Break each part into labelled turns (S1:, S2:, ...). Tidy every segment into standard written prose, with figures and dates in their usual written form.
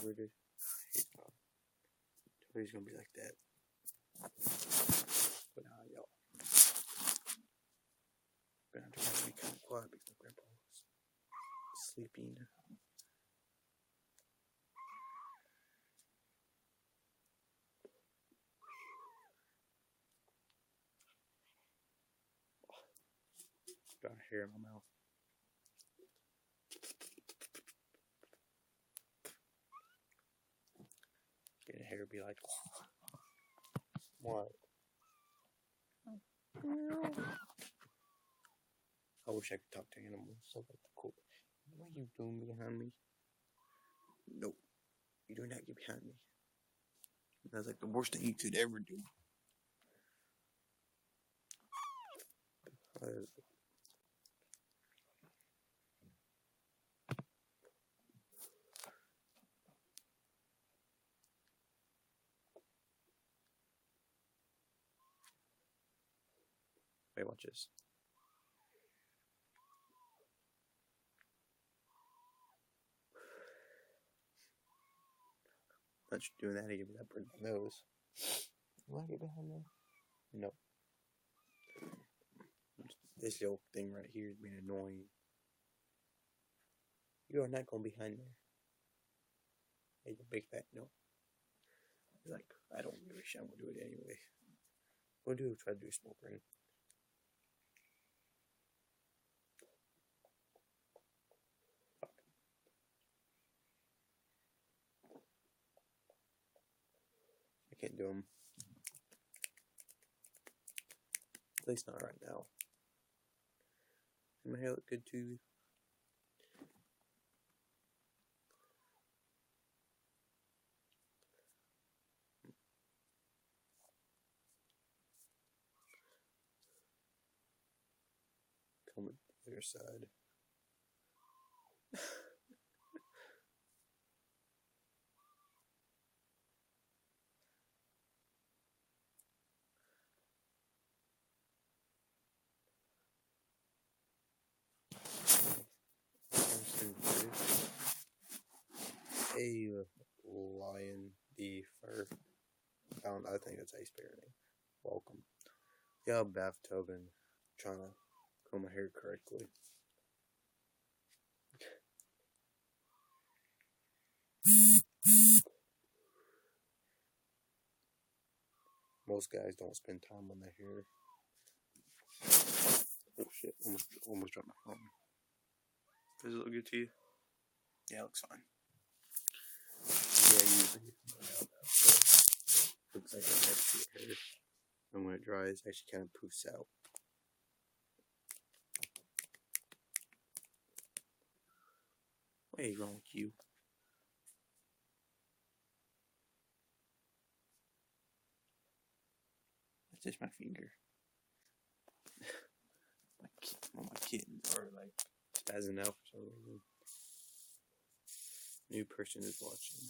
S1: introverted. He's gonna be like that. But now, y'all. Gonna have to be kind of quiet because my grandpa was sleeping. Got hair in my mouth. Getting hair be like, what? I wish I could talk to animals. So like the cool. What are you doing behind me? Nope. You do not get behind me. That's like the worst thing you could ever do. Wait, watch this. Not you doing that to give me that bird in my nose. You want to get behind me? No. This little thing right here is being annoying. You are not going behind there. Hey, you big fat no. You're like, I don't give a shit, I'm going to do it anyway. What do? Try to do a smoke ring. I can't do them. At least not right now. Does my hair look good too? Comb it to the other side. A lion, the fur found. I think that's how you spell your name. Welcome. Yeah, bathtub and trying to comb my hair correctly. Most guys don't spend time on their hair. Oh shit! Almost dropped my phone. Does it look good to you? Yeah, it looks fine. Yeah, usually looks like I have to hair. And when it dries, it actually kind of poofs out. What is wrong with you? That's just my finger. My kittens are like spazzing out for some reason. New person is watching.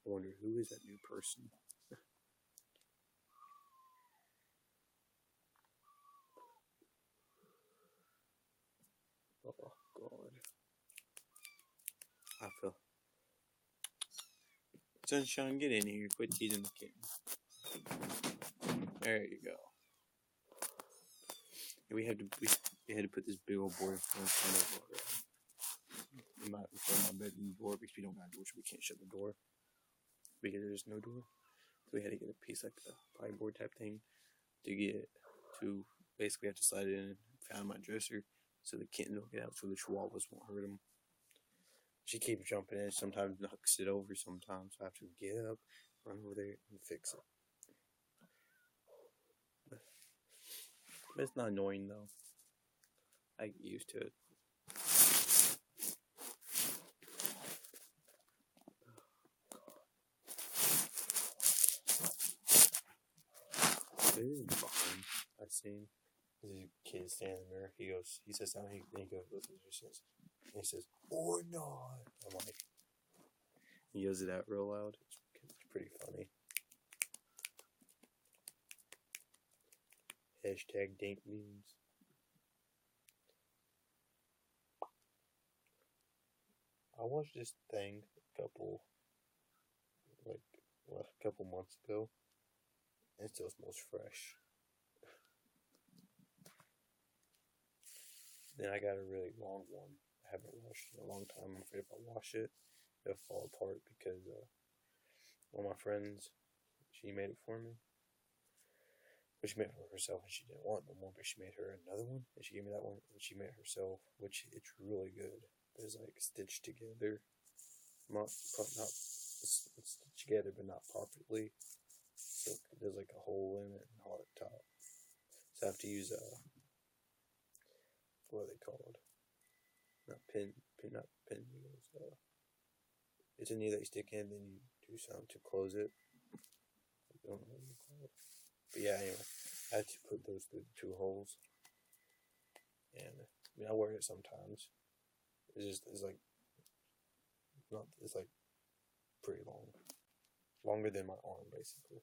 S1: I wonder who is that new person. Oh God! I feel sunshine. Get in here. Quit teasing the kitten. There you go. And we had to put this big old board in front of my bedroom door because we don't got a door, so we can't shut the door because there's no door. So we had to get a piece like a fireboard type thing to basically have to slide it in and found my dresser so the kitten don't get out, so the chihuahuas won't hurt him. She keeps jumping in, sometimes knocks it over sometimes, so I have to get up, run over there, and fix it. But it's not annoying though. I get used to it. This is a barn I've seen. There's a kid standing there. He says something, then he goes, and he says, or not. I'm like, he yells it out real loud. It's pretty funny. Hashtag dank memes. I watched this thing a couple months ago, and it still smells fresh. Then I got a really long one. I haven't washed in a long time. I'm afraid if I wash it, it'll fall apart because one of my friends, she made it for me. But she made it for herself and she didn't want no more, but she made her another one and she gave me that one and she made it herself, which it's really good. It's like stitched together. It's stitched together but not properly. So there's like a hole in it and hole at the top. So I have to use what are they called? Not pin needles. It's a needle that you stick in, then you do something to close it. I don't know what you call it. But yeah, anyway, I have to put those through the 2 holes. And I mean, I wear it sometimes. It's like pretty long, longer than my arm basically.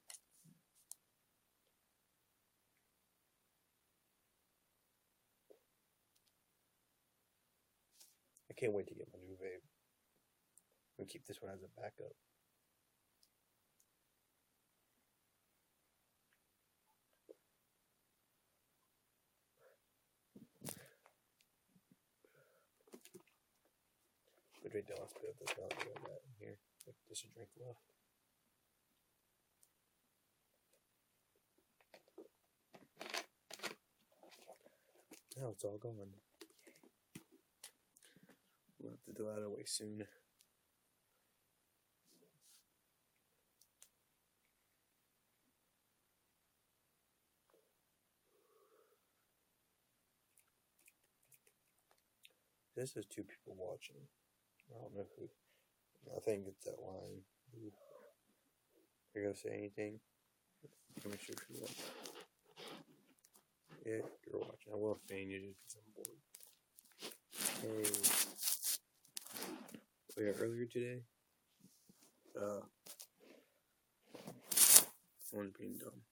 S1: I can't wait to get my new vape. I'm gonna keep this one as a backup. But drink the last bit of this now that I got that in here. Like just a drink left. Now it's all gone. We'll have to throw that away soon. This is 2 people watching. I don't know who. I think it's that line. You're gonna say anything? Let me sure if you're watching. Yeah, you're watching. I will feign you just because I'm bored. Hey. Oh yeah, earlier today, one's being dumb.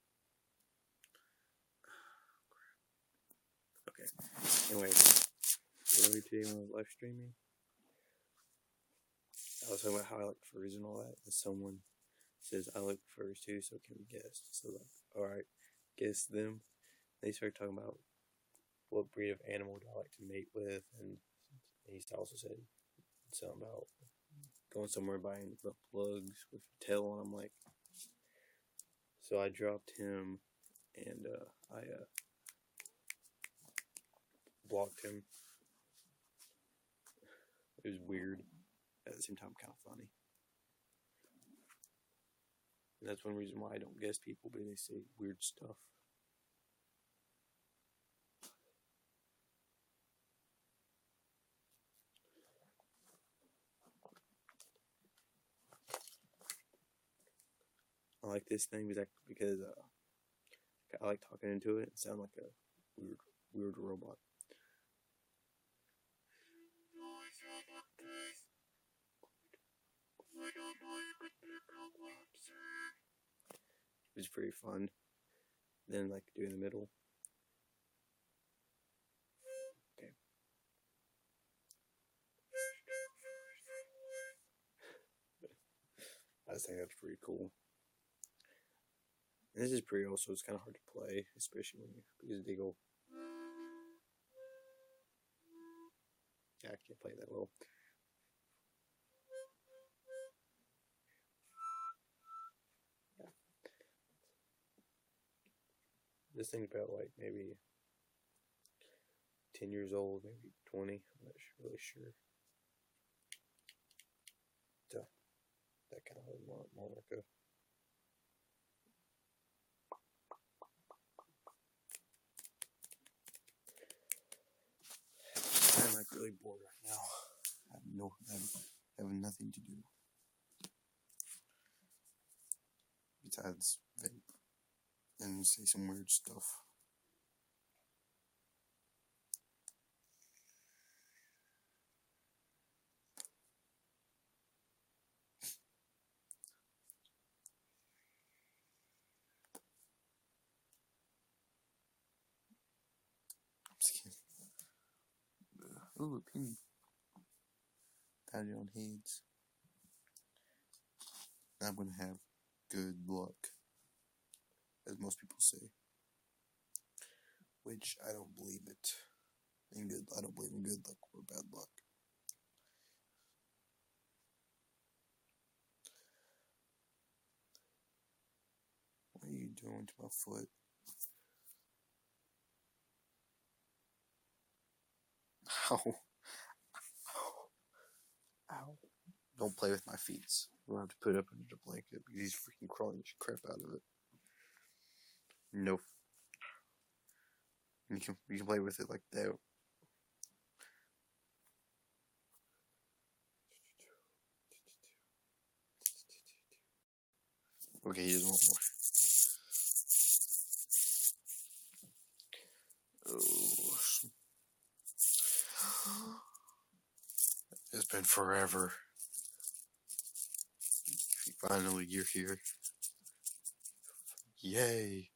S1: Okay. Anyway, earlier today when I was live streaming, I was talking about how I like furs and all that, and someone says I like furs too, so can we guess? So like, alright, guess them. They started talking about what breed of animal do I like to mate with, and he also said something about going somewhere buying the plugs with a tail on them, like. So I dropped him, and I blocked him. It was weird, at the same time kind of funny. And that's one reason why I don't guess people, because they say weird stuff. I like this thing because I like talking into it. It sounds like a weird robot. It was pretty fun. Then like do in the middle. Okay. I just think that's pretty cool. And this is pretty also, it's kind of hard to play, especially because they go. Yeah, I can't play that well. Yeah. This thing's about like maybe 10 years old, maybe 20. I'm not really sure. That kind of more like a. I'm like really bored right now. I have nothing to do besides vape and say some weird stuff. Ooh, a penny. Tied it on heads. I'm gonna have good luck, as most people say. Which I don't believe it. I don't believe in good luck or bad luck. What are you doing to my foot? Ow. Ow. Don't play with my feet. We'll have to put it up under the blanket because he's freaking crawling the crap out of it. Nope. You can play with it like that. Okay, he doesn't want more. Oh. It's been forever. Finally, you're here. Yay.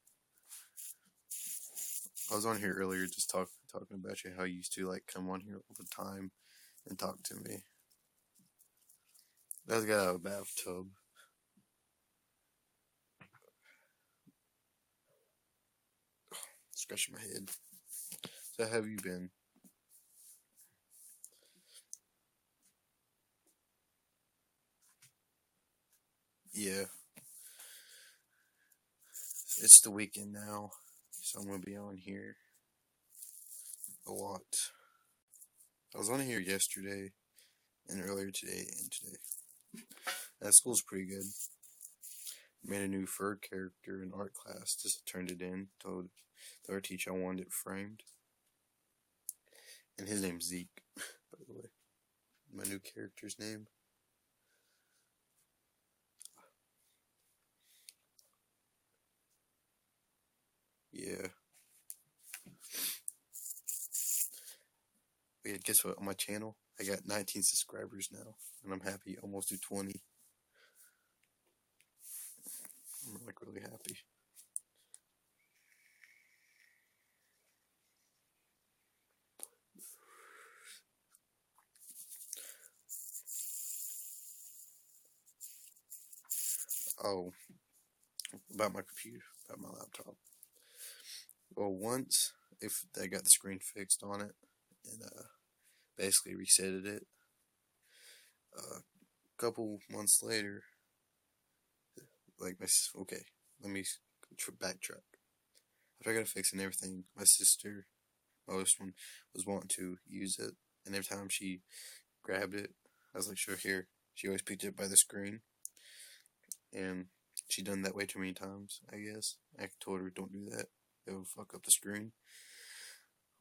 S1: I was on here earlier just talking about you, how you used to like come on here all the time and talk to me. That's got a bathtub. Scratching my head. So how have you been? Yeah. It's the weekend now, so I'm gonna be on here a lot. I was on here yesterday and earlier today and today. That school's pretty good. Made a new fur character in art class. Just turned it in. Told our teacher I wanted it framed. And his name's Zeke, by the way. My new character's name. Yeah. Yeah, guess what? On my channel, I got 19 subscribers now. And I'm happy. Almost to 20. I'm like really happy. Oh, about my computer, about my laptop. Well, once, if I got the screen fixed on it, and basically resetted it, a couple months later, like okay, let me backtrack. After I got it fixed and everything, my sister, my oldest one, was wanting to use it, and every time she grabbed it, I was like, sure, here. She always picked it by the screen, and she done that way too many times, I guess. I told her, don't do that. It would fuck up the screen.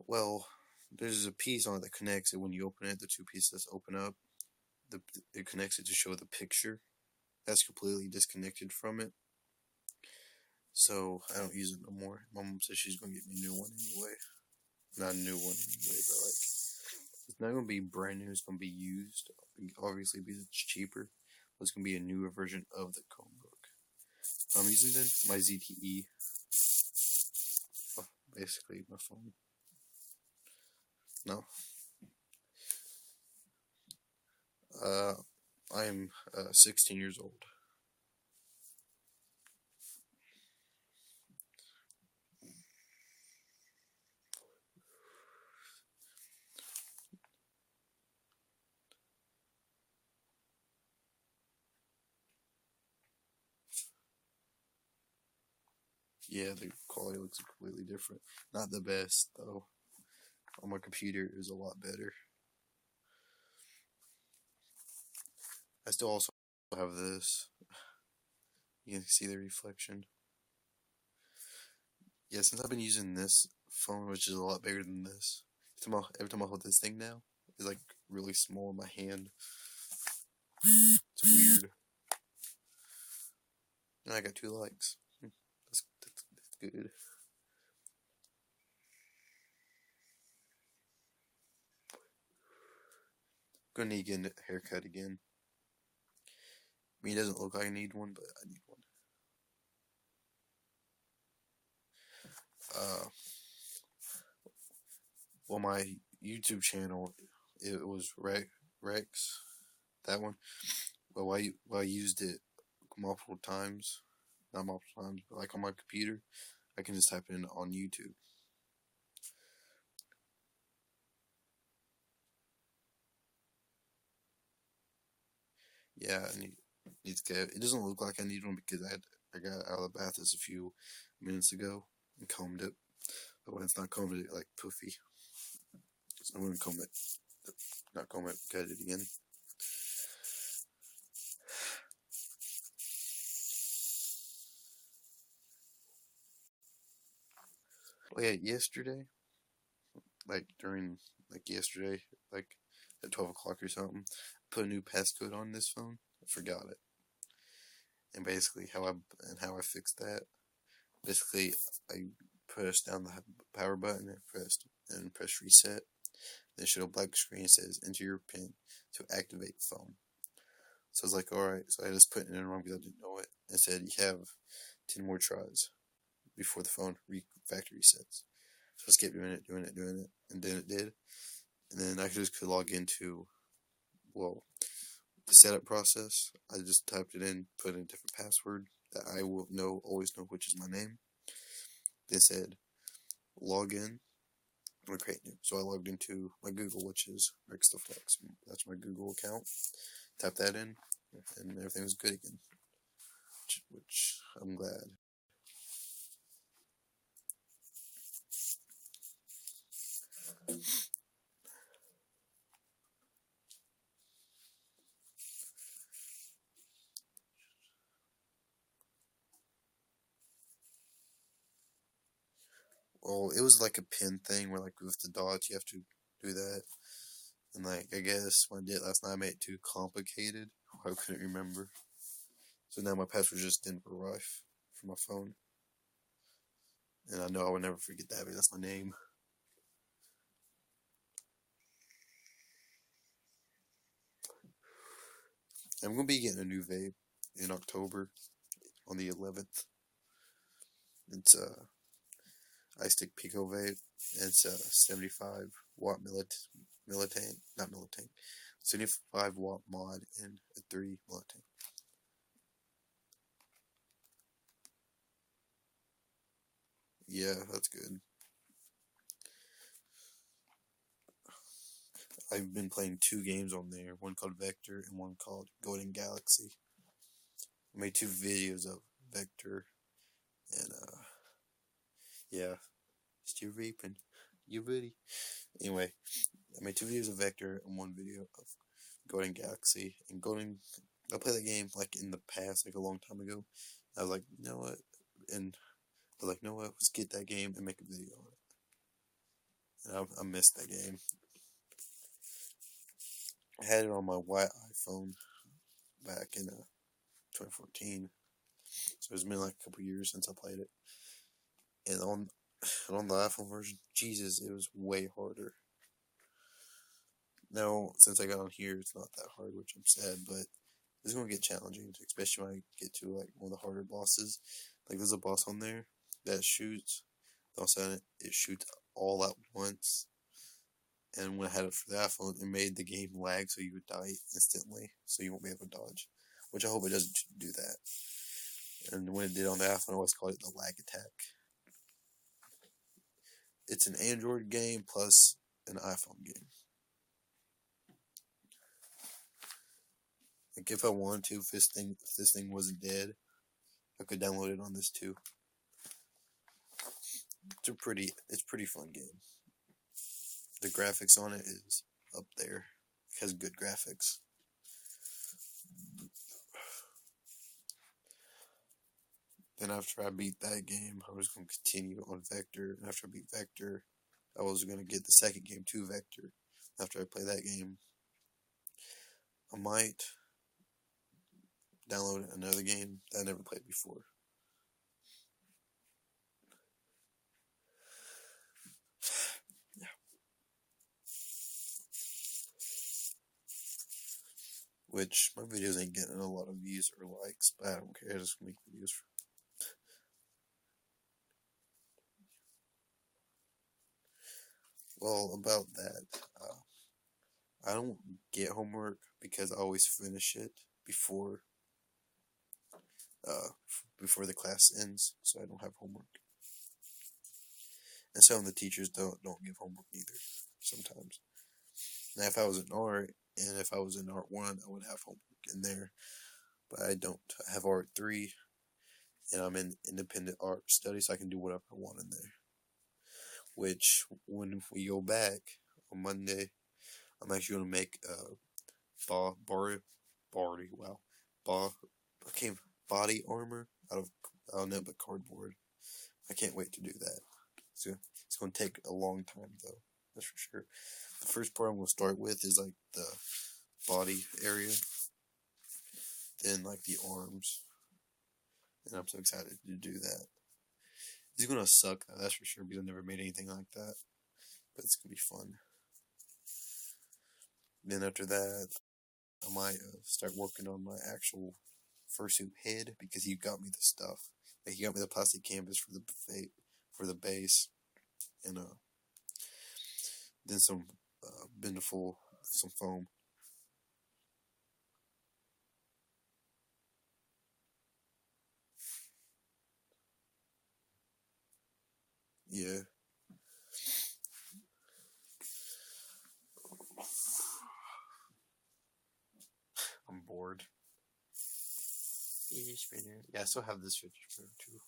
S1: Well, there's a piece on it that connects it when you open it. The two pieces open up. It connects it to show the picture. That's completely disconnected from it. So I don't use it no more. My mom says she's gonna get me a new one anyway. Not a new one anyway, but like it's not gonna be brand new. It's gonna be used. Obviously, because it's cheaper. But it's gonna be a newer version of the Chromebook. I'm using my ZTE. Oh, basically my phone. No. I'm 16 years old. Yeah, the quality looks completely different. Not the best, though. On my computer, it was a lot better. I still also have this. You can see the reflection. Yeah, since I've been using this phone, which is a lot bigger than this, every time I hold this thing now, it's like really small in my hand. It's weird. And I got 2 likes. That's good. Gonna need to get a haircut again. I mean, it doesn't look like I need one, but I need one. Well, my YouTube channel. It was Rex, that one. But while I used it multiple times, not multiple times, but like on my computer, I can just type it in on YouTube. Yeah, I need to get. It doesn't look like I need one because I got out of the bath just a few minutes ago and combed it. But when it's not combed, it like poofy. So I'm gonna comb it. Not comb it. Cut it again. Oh yeah, yesterday, yesterday, like at 12 o'clock or something, I put a new passcode on this phone. I forgot it, and basically how I fixed that. Basically, I pressed down the power button and press reset. Then showed a black screen that says enter your PIN to activate the phone. So I was like, alright. So I just put it in wrong because I didn't know it. It said you have 10 more tries before the phone factory resets. So I just kept doing it, and then it did. And then I could log into, well, the setup process. I just typed it in, put in a different password that I will always know which is my name. Then said log in or create new. So I logged into my Google, which is Rex the Flex. That's my Google account. Tap that in, and everything was good again. Which I'm glad. Well, it was like a pin thing where, like, with the dots, you have to do that. And, like, I guess when I did it last night, I made it too complicated. I couldn't remember. So now my password just didn't arrive for my phone. And I know I would never forget that because that's my name. I'm going to be getting a new vape in October on the 11th. It's a iStick Pico vape. It's a 75 watt militant, not militant, 75 watt mod and a 3 militant. Yeah, that's good. I've been playing 2 games on there, one called Vector and one called Golden Galaxy. I made 2 videos of Vector, and yeah, still reaping. You ready? Anyway, I made 2 videos of Vector and 1 video of Golden Galaxy. And I played that game like in the past, like a long time ago. I was like, you know what? And I was like, you know what? Let's get that game and make a video on it. And I missed that game. I had it on my white iPhone back in 2014. So it's been like a couple years since I played it. And on the iPhone version, Jesus, it was way harder. Now, since I got on here, it's not that hard, which I'm sad, but it's gonna get challenging, especially when I get to like one of the harder bosses. Like there's a boss on there that shoots. All of a sudden, it shoots all at once. And when I had it for the iPhone, it made the game lag, so you would die instantly, so you won't be able to dodge. Which I hope it doesn't do that. And when it did on the iPhone, I always called it the lag attack. It's an Android game plus an iPhone game. Like if I wanted to, if this thing wasn't dead, I could download it on this too. It's pretty fun game. The graphics on it is up there. It has good graphics. Then after I beat that game, I was going to continue on Vector. And after I beat Vector, I was going to get the second game to Vector. After I play that game, I might download another game that I never played before. Yeah. Which my videos ain't getting a lot of views or likes, but I don't care. I just make videos for. Well, about that, I don't get homework because I always finish it before before the class ends, so I don't have homework. And some of the teachers don't give homework either. Sometimes. Now, if I was in art, and if I was in art 1, I would have homework in there, but I don't. I have art 3, and I'm in independent art studies, so I can do whatever I want in there. Which, when we go back on Monday, I'm actually going to make body armor out of nothing but cardboard. I can't wait to do that. So it's going to take a long time, though. That's for sure. The first part I'm going to start with is like the body area, then like the arms, and I'm so excited to do that. It's going to suck, though, that's for sure, because I've never made anything like that, but it's going to be fun. Then after that, I might start working on my actual fursuit head, because he got me the stuff. Like, he got me the plastic canvas for the base, and then some bendable, some foam. Yeah. I'm bored. Yeah, I still have this fidget spinner too.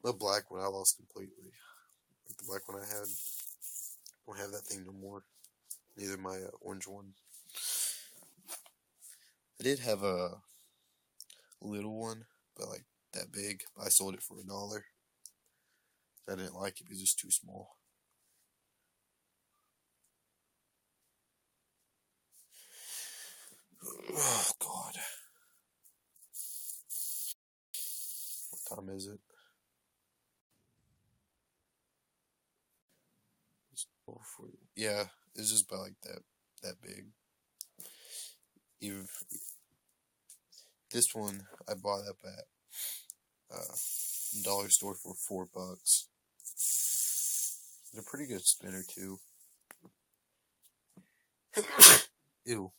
S1: The black one I lost completely. Like the black one I had. I don't have that thing no more. Neither my orange one. I did have a little one, but like that big. But I sold it for $1. I didn't like it because it's too small. Oh God. What time is it? It's 4:40. Yeah, it's just about like that big. Even this one I bought up at dollar store for $4. It's a pretty good spinner too. Ew.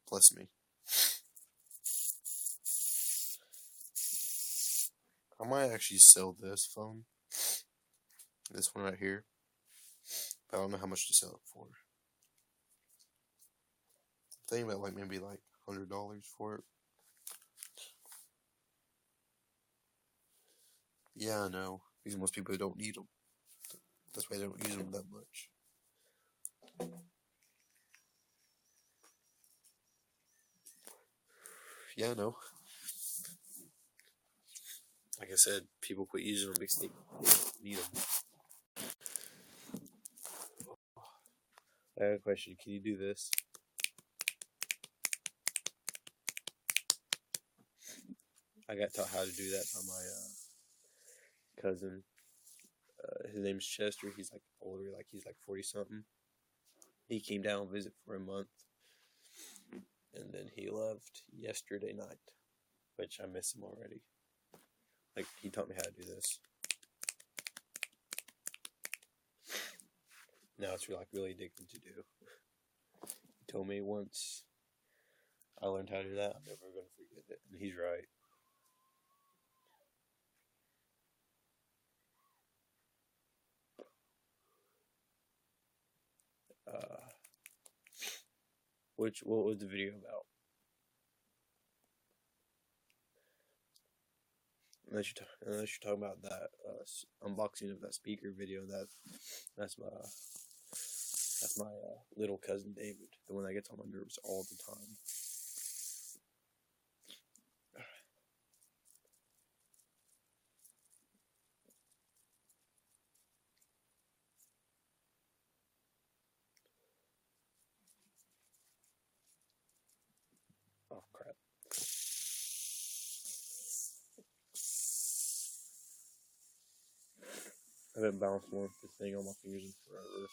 S1: Bless me. I might actually sell this phone. This one right here. But I don't know how much to sell it for. I'm thinking about like maybe like $100 for it. Yeah, I know. Because most people don't need them. That's why they don't use them that much. Yeah, I know. Like I said, people quit using them because they don't need them. I have a question. Can you do this? I got taught how to do that by my cousin. His name's Chester. He's like older, like he's like 40-something. He came down and visit for a month, and then he left yesterday night, which I miss him already. Like, he taught me how to do this. Now it's really addicting to do. He told me once I learned how to do that, I'm never going to forget it, and he's right. What was the video about? Unless you're talking about that unboxing of that speaker video, that's my little cousin David, the one that gets on my nerves all the time. Oh crap. I haven't bounced one this thing on my fingers in forever.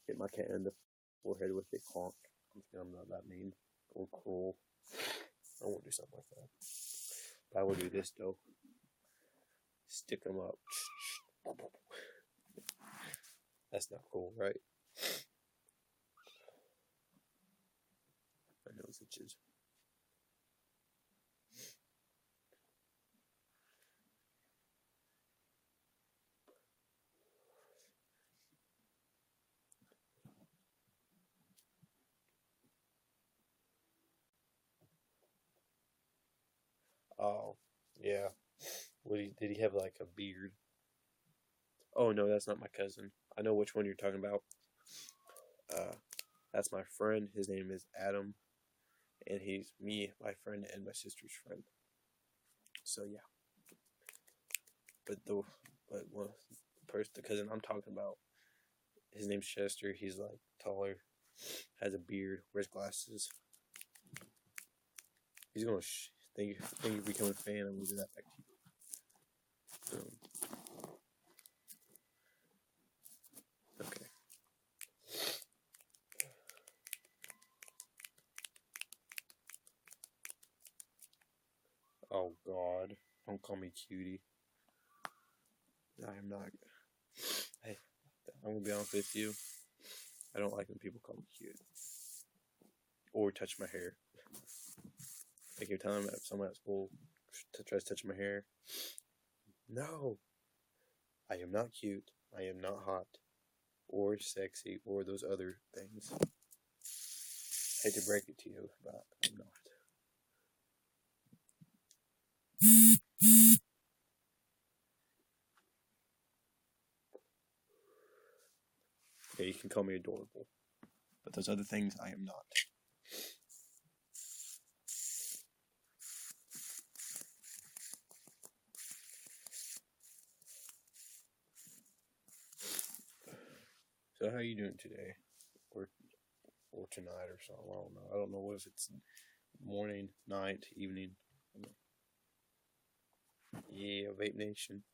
S1: Hit my cat in the forehead with a conch. I'm not that mean or cruel. I won't do something like that. But I will do this though. Stick them up. That's not cool, right? My nose itches. Oh, yeah. Did he have like a beard? Oh no, that's not my cousin. I know which one you're talking about. That's my friend. His name is Adam, and he's me, my friend, and my sister's friend. So yeah. But the cousin I'm talking about, his name's Chester. He's like taller, has a beard, wears glasses. He's gonna thank you for becoming a fan. I'm gonna do that back to you. Okay. Oh God! Don't call me cutie. I am not. Hey, I'm gonna be honest with you. I don't like when people call me cute or touch my hair. Like every time someone at school tries to touch my hair. No, I am not cute. I am not hot or sexy or those other things. I hate to break it to you, but I'm not. Okay, you can call me adorable, but those other things I am not. So how are you doing today, or tonight, or something? I don't know. I don't know if it's morning, night, evening. Yeah, Vape Nation.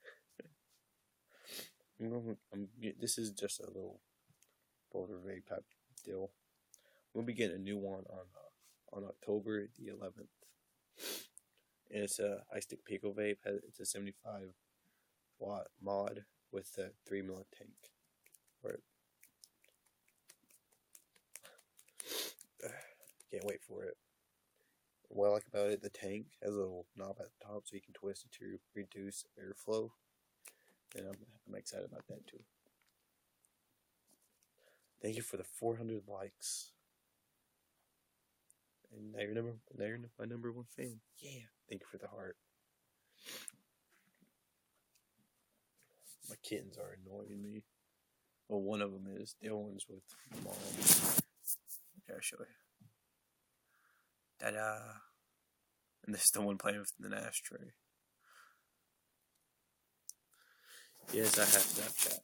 S1: This is just a little Boulder Vape type deal. We'll be getting a new one on October the 11th. And it's a iStick Pico vape. It's a 75-watt mod with a 3 ml tank. Can't wait for it. What I like about it, the tank has a little knob at the top so you can twist it to reduce airflow. And I'm excited about that too. Thank you for the 400 likes. And now you're my number one fan. Yeah. Thank you for the heart. My kittens are annoying me. Well, one of them is. The other one's with Mom. Okay, I'll show you. Ta-da! And this is the one playing with an ashtray. Yes, I have Snapchat.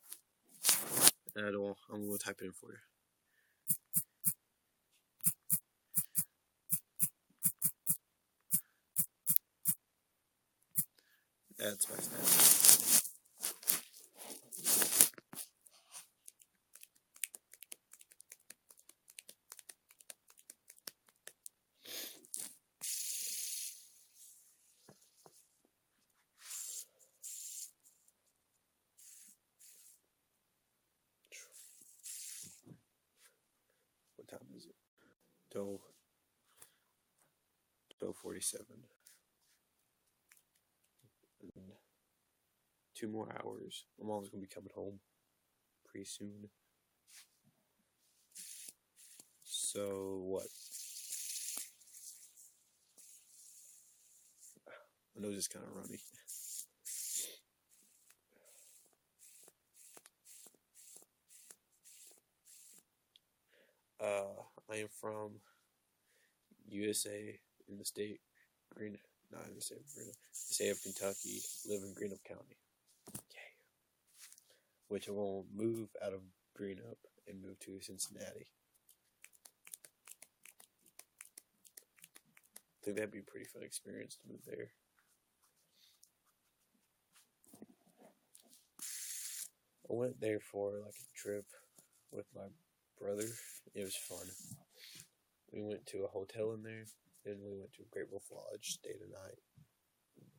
S1: And I'm going to type it in for you. That's my Snapchat. What time is it? 12:47. And 2 more hours. My mom's going to be coming home pretty soon. So, what? My nose is kind of runny. I am from USA in the state not in the state of Greenup, the state of Kentucky. Live in Greenup County. Yeah. Which I will move out of Greenup and move to Cincinnati. I think that'd be a pretty fun experience to move there. I went there for like a trip with my brother. It was fun. We went to a hotel in there, then we went to Great Wolf Lodge, stayed a night,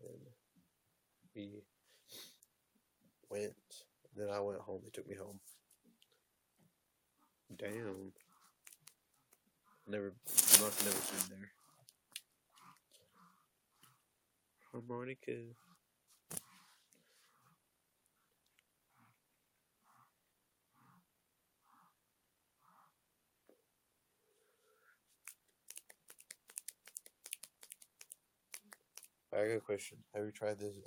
S1: and we went. And then I went home. They took me home. Damn. Must have never been there. Harmonica. I got a question. Have you tried this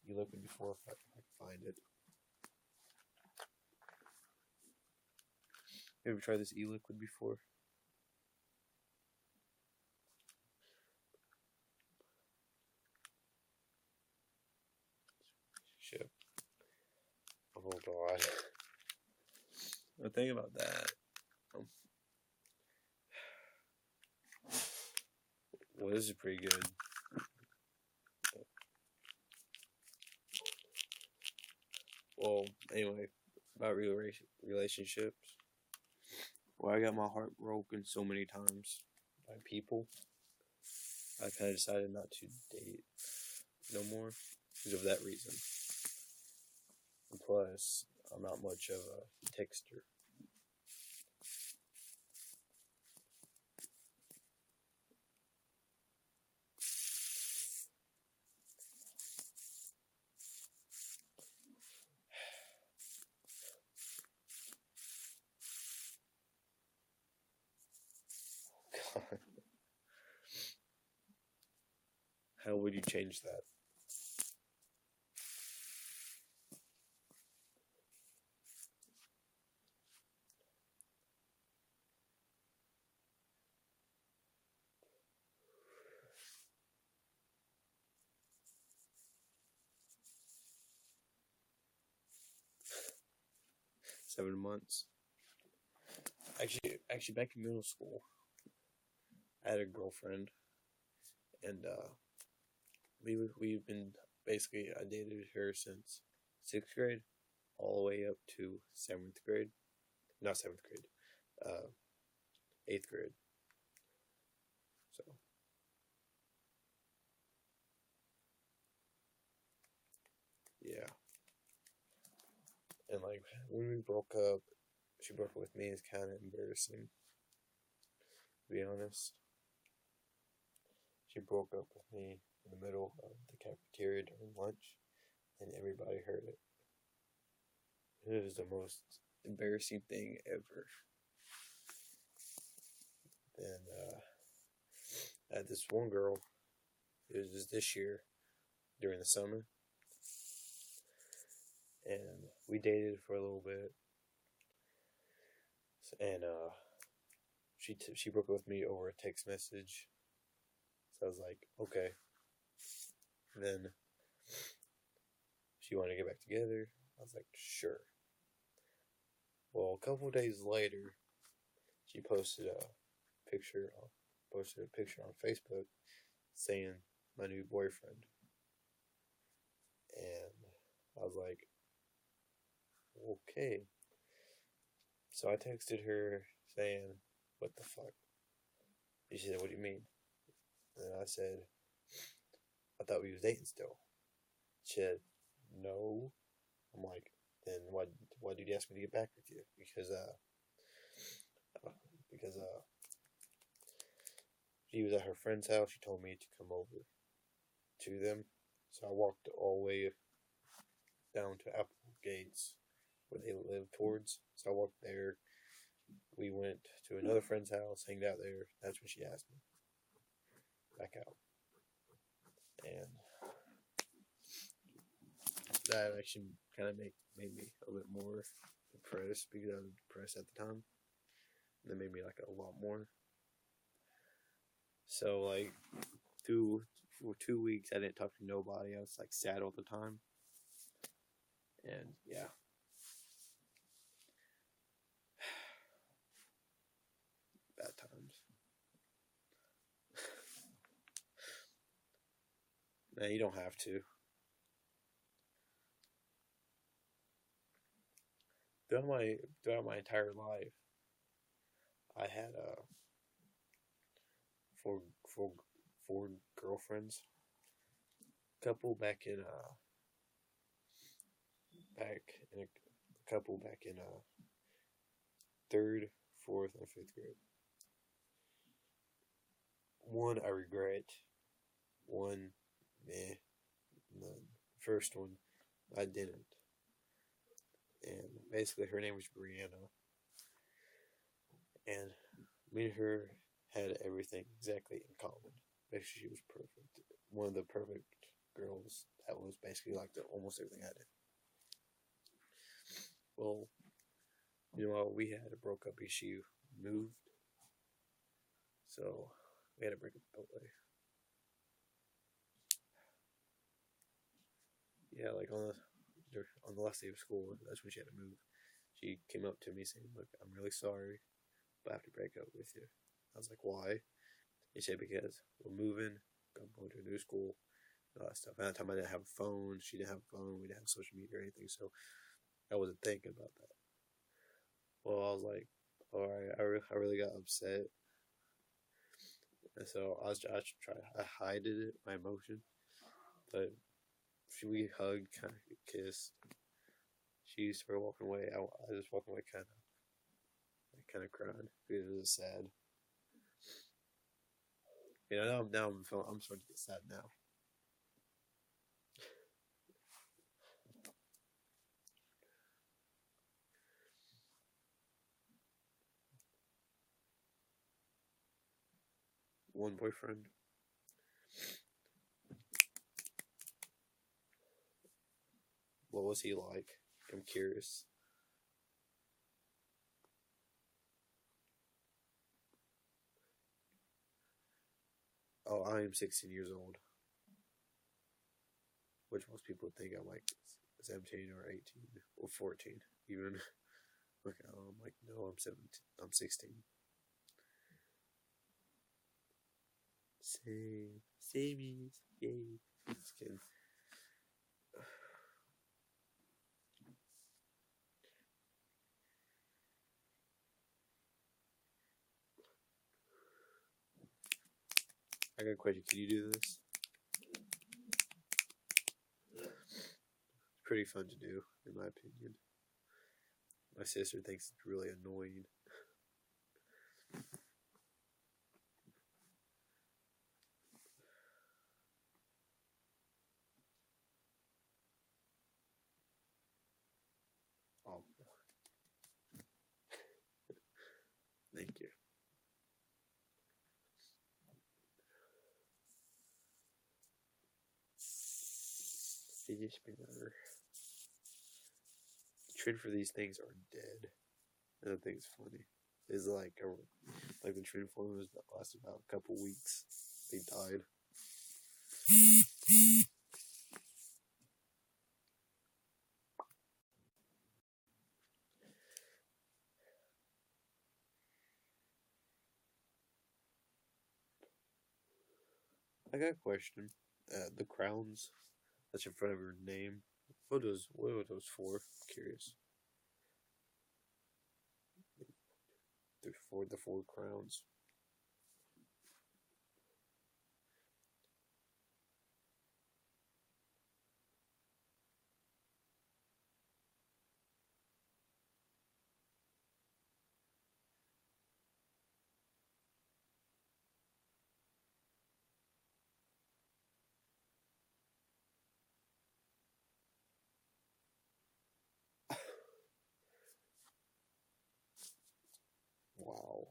S1: e-liquid before? If I can find it. Have you tried this e-liquid before? Shit. Oh god. The thing about that. Well, this is pretty good. Well, anyway, about relationships. Well, I got my heart broken so many times by people. I've kind of decided not to date no more because of that reason. And plus, I'm not much of a texter. God. How would you change that? Seven months. Actually, back in middle school, I had a girlfriend, and we've been basically, I dated her since 6th grade, all the way up to 7th grade. Not 7th grade, 8th grade. So yeah, and like when we broke up, she broke up with me. It's kind of embarrassing, to be honest. She broke up with me in the middle of the cafeteria during lunch, and everybody heard it. It was the most embarrassing thing ever. And I had this one girl. It was just this year during the summer, and we dated for a little bit. And she broke up with me over a text message. So I was like, okay. And then she wanted to get back together. I was like, sure. Well, a couple days later, she posted a picture on Facebook saying my new boyfriend. And I was like, okay. So I texted her saying, what the fuck? And she said, what do you mean? And I said, I thought we was dating still. She said, no. I'm like, then why did you ask me to get back with you? Because she was at her friend's house. She told me to come over to them. So I walked all the way down to Apple Gates, where they live towards. So I walked there. We went to another friend's house, hanged out there. That's when she asked me back out. And that actually kind of made me a bit more depressed, because I was depressed at the time. And that made me like a lot more. So like for 2 weeks I didn't talk to nobody. I was like sad all the time. And yeah. Bad times. Man, you don't have to. Throughout my entire life, I had four girlfriends. A couple back in third, 4th and 5th grade. One I regret. One, meh. The first one, I didn't. And basically, her name was Brianna. And me and her had everything exactly in common. Basically, she was perfect. One of the perfect girls that was basically like almost everything I did. Well, we had a broke up because she moved. So, we had to break up that way. Yeah, like on the last day of school, that's when she had to move. She came up to me saying, "Look, I'm really sorry, but I have to break up with you." I was like, "Why?" He said, "Because we're moving, I'm going to a new school, and all that stuff." At that time, I didn't have a phone. She didn't have a phone. We didn't have social media or anything, so I wasn't thinking about that. Well, I was like, all right, I really got upset. And so I hid it, my emotion, but we hugged, kind of kissed. She started walking away. I just walking away, kind of crying because it was sad. Now I'm starting to get sad now. One boyfriend. What was he like? I'm curious. Oh, I am 16 years old, which most people think I'm like 17 or 18 or 14 even. Okay, I'm like, no, I'm 17. I'm 16. Same, yay. Just kidding. I got a question. Can you do this? It's pretty fun to do, in my opinion. My sister thinks it's really annoying. Oh. Thank you. Fidget spinner. The trend for these things are dead. And I think it's funny. It's like the trend for them that lasted about a couple weeks. They died. I got a question. The crowns that's in front of your name. What are those for? I'm curious. They're for the 4 crowns. Wow.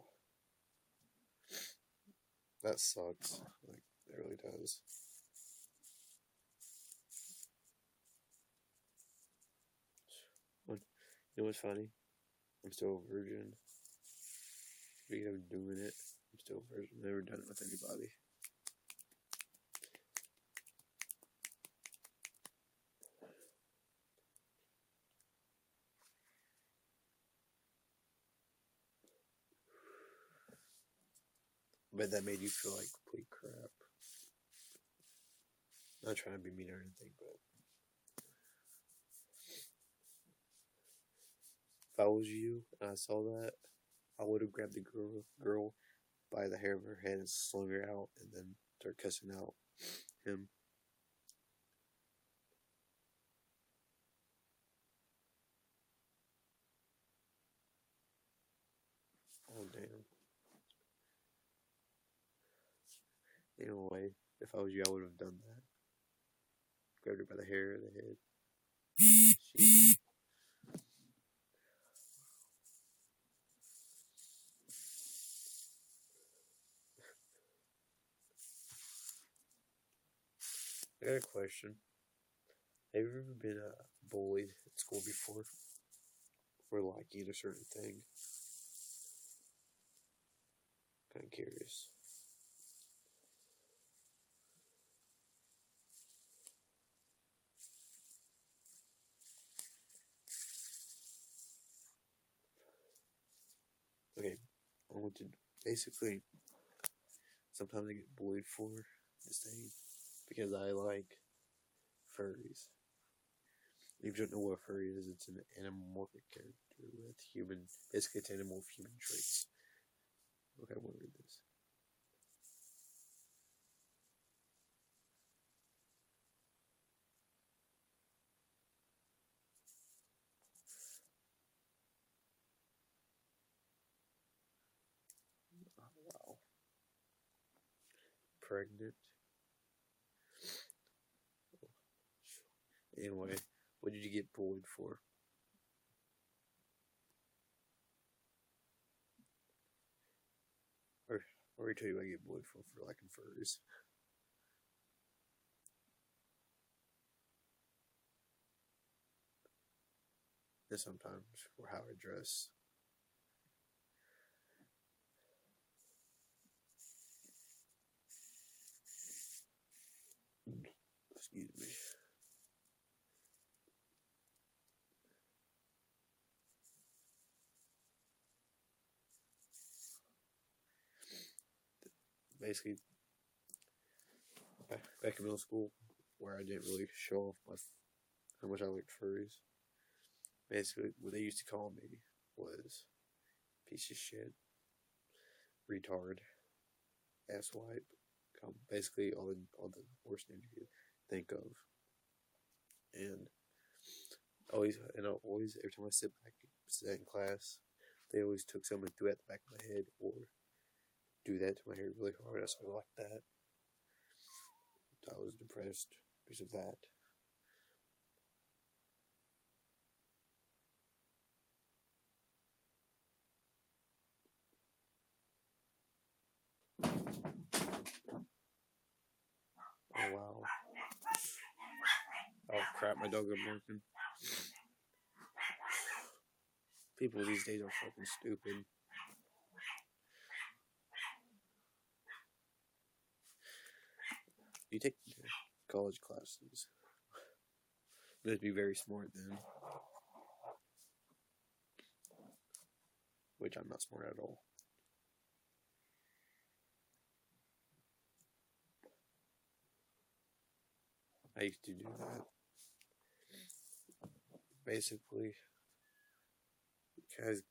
S1: That sucks. Like, it really does. You know what's funny? I'm still a virgin. Speaking of doing it, I'm still a virgin. Never done it with anybody. But that made you feel like complete crap. Not trying to be mean or anything, but if I was you and I saw that, I would have grabbed the girl by the hair of her head and slung her out, and then start cussing out him. Damn. Anyway, if I was you, I would have done that. Grabbed her by the hair of the head. She... I got a question. Have you ever been bullied at school before for liking a certain thing? Kind of curious. Okay, I want to basically. Sometimes I get bullied for this thing because I like furries. If you don't know what a furry is, it's an anamorphic character with human, basically it's animal with human traits. Okay, I want to read this. Oh, wow. Pregnant. Anyway, what did you get bullied for? Or I tell you what I get bullied for liking furries. And sometimes for how I dress. Excuse me. Basically, back in middle school, where I didn't really show off how much I liked furries. Basically, what they used to call me was piece of shit, retard, asswipe, basically all the worst names you could think of. And always every time I sit in class, they always took someone and threw it at the back of my head or do that to my hair really hard. I started like that. I was depressed because of that. Oh wow. Oh crap, my dog got barking. People these days are fucking stupid. You take college classes. You have to be very smart then. Which I'm not smart at all. I used to do that. Basically, because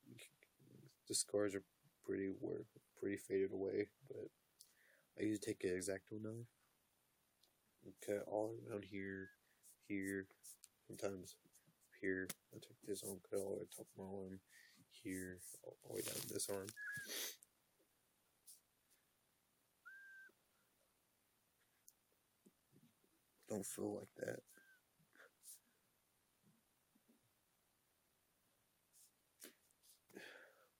S1: the scars are pretty faded away, but I used to take an X-Acto knife and cut all around here, sometimes here. I took this arm, cut all the way top of my arm, here, all the way down this arm. Don't feel like that.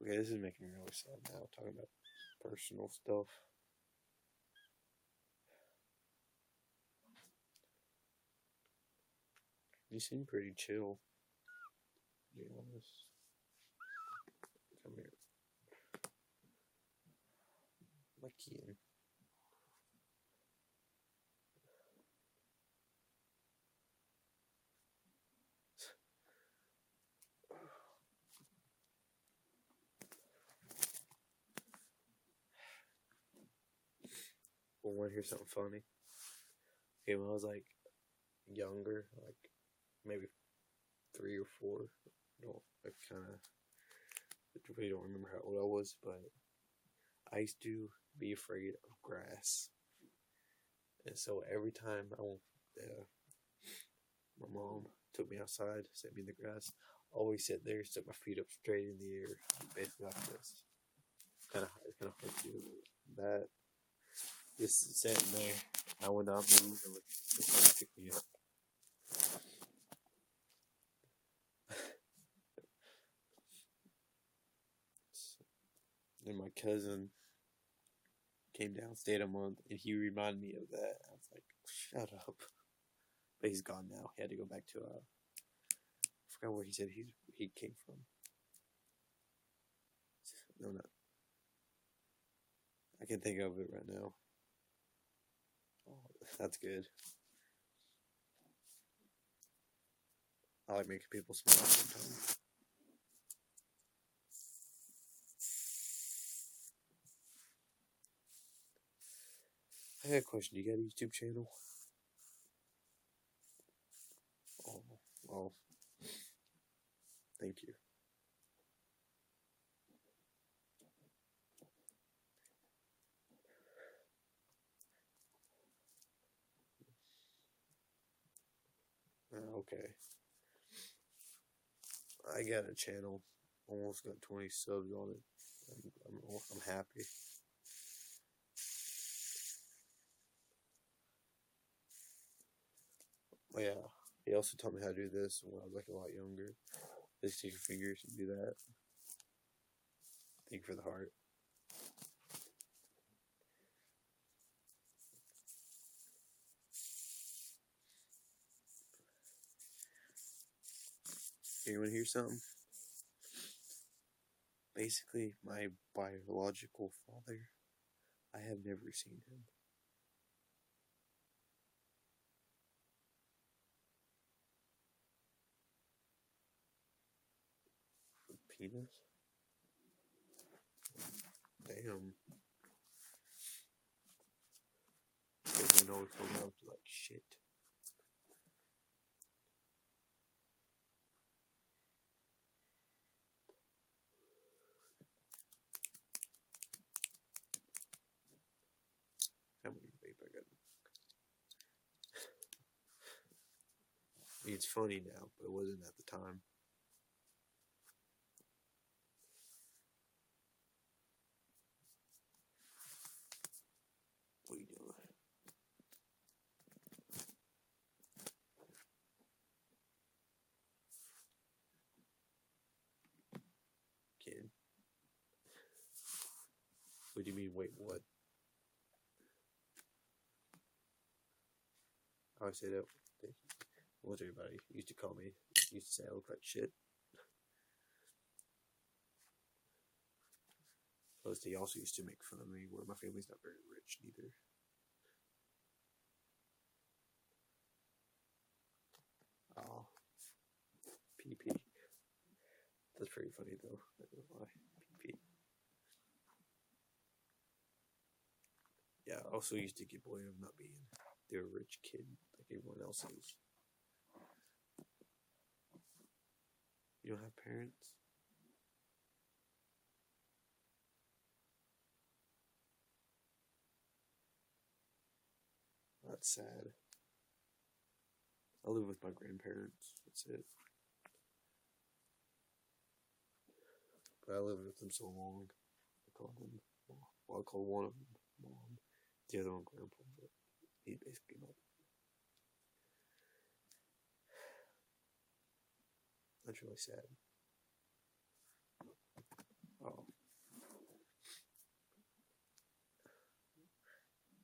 S1: Okay, this is making me really sad now, talking about personal stuff. You seem pretty chill, to be honest. Come here. My key. Well, want to hear something funny? Okay, when I was like younger, like maybe 3 or 4, I really don't remember how old I was, but I used to be afraid of grass. And so every time my mom took me outside, set me in the grass, I always sit there, stick my feet up straight in the air, basically like this. it's kind of hard to do that. Just sitting there. I went up and it picked me up. Then my cousin came down, stayed a month, and he reminded me of that. I was like, shut up. But he's gone now. He had to go back to, I forgot where he said he came from. No, not. I can't think of it right now. Oh, that's good. I like making people smile sometimes. I got a question. Do you got a YouTube channel? Oh, thank you. Okay. I got a channel. Almost got 20 subs on it. I'm happy. Oh yeah. He also taught me how to do this when I was like a lot younger. Just take your fingers and do that. Thank you for the heart. You want to hear something? Basically, my biological father, I have never seen him. Penis? Damn. Everyone always told me I was like shit. How many vape I got? It's funny now, but it wasn't at the time. What are you doing? Kid. What do you mean, wait, what? I always say that. What's everybody used to call me? Used to say I look like shit. Plus, they also used to make fun of me where my family's not very rich neither. Oh. PP. That's pretty funny though. I don't know why. PP. Yeah, I also used to get bullied of not being the rich kid like everyone else is. You don't have parents? That's sad. I live with my grandparents. That's it. But I lived with them so long. I call them. Well, I call one of them mom. The other one grandpa. But he's basically my. That's really sad. Oh.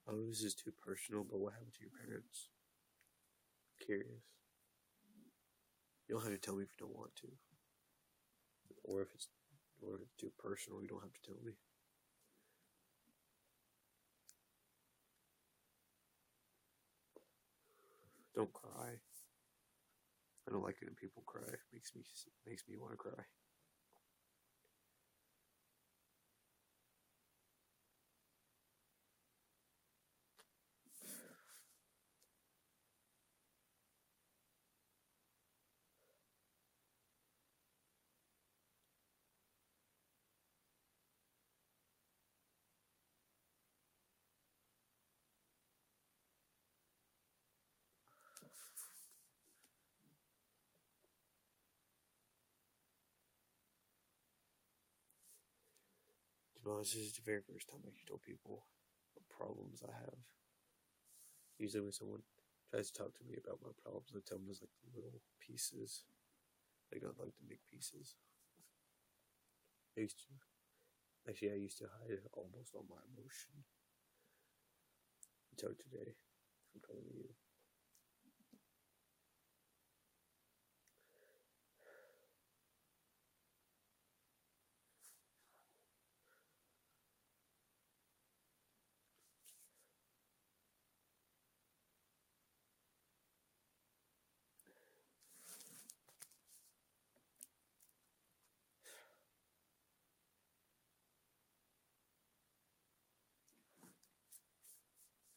S1: I don't know if this is too personal, but what happened to your parents? I'm curious. You don't have to tell me if you don't want to. Or if it's too personal, you don't have to tell me. Don't cry. I don't like it when people cry. It makes me want to cry. No, this is the very first time I told people what problems I have. Usually when someone tries to talk to me about my problems, I tell them there's like the little pieces. Like not like the big pieces. I used to hide almost all my emotion. Until today, I'm telling you.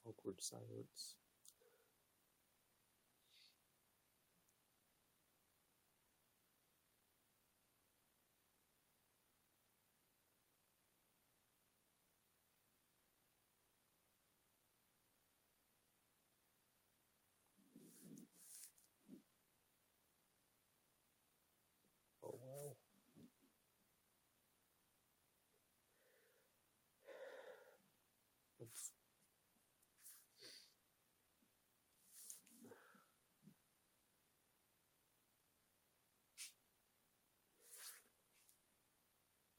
S1: Awkward silence. Oh wow.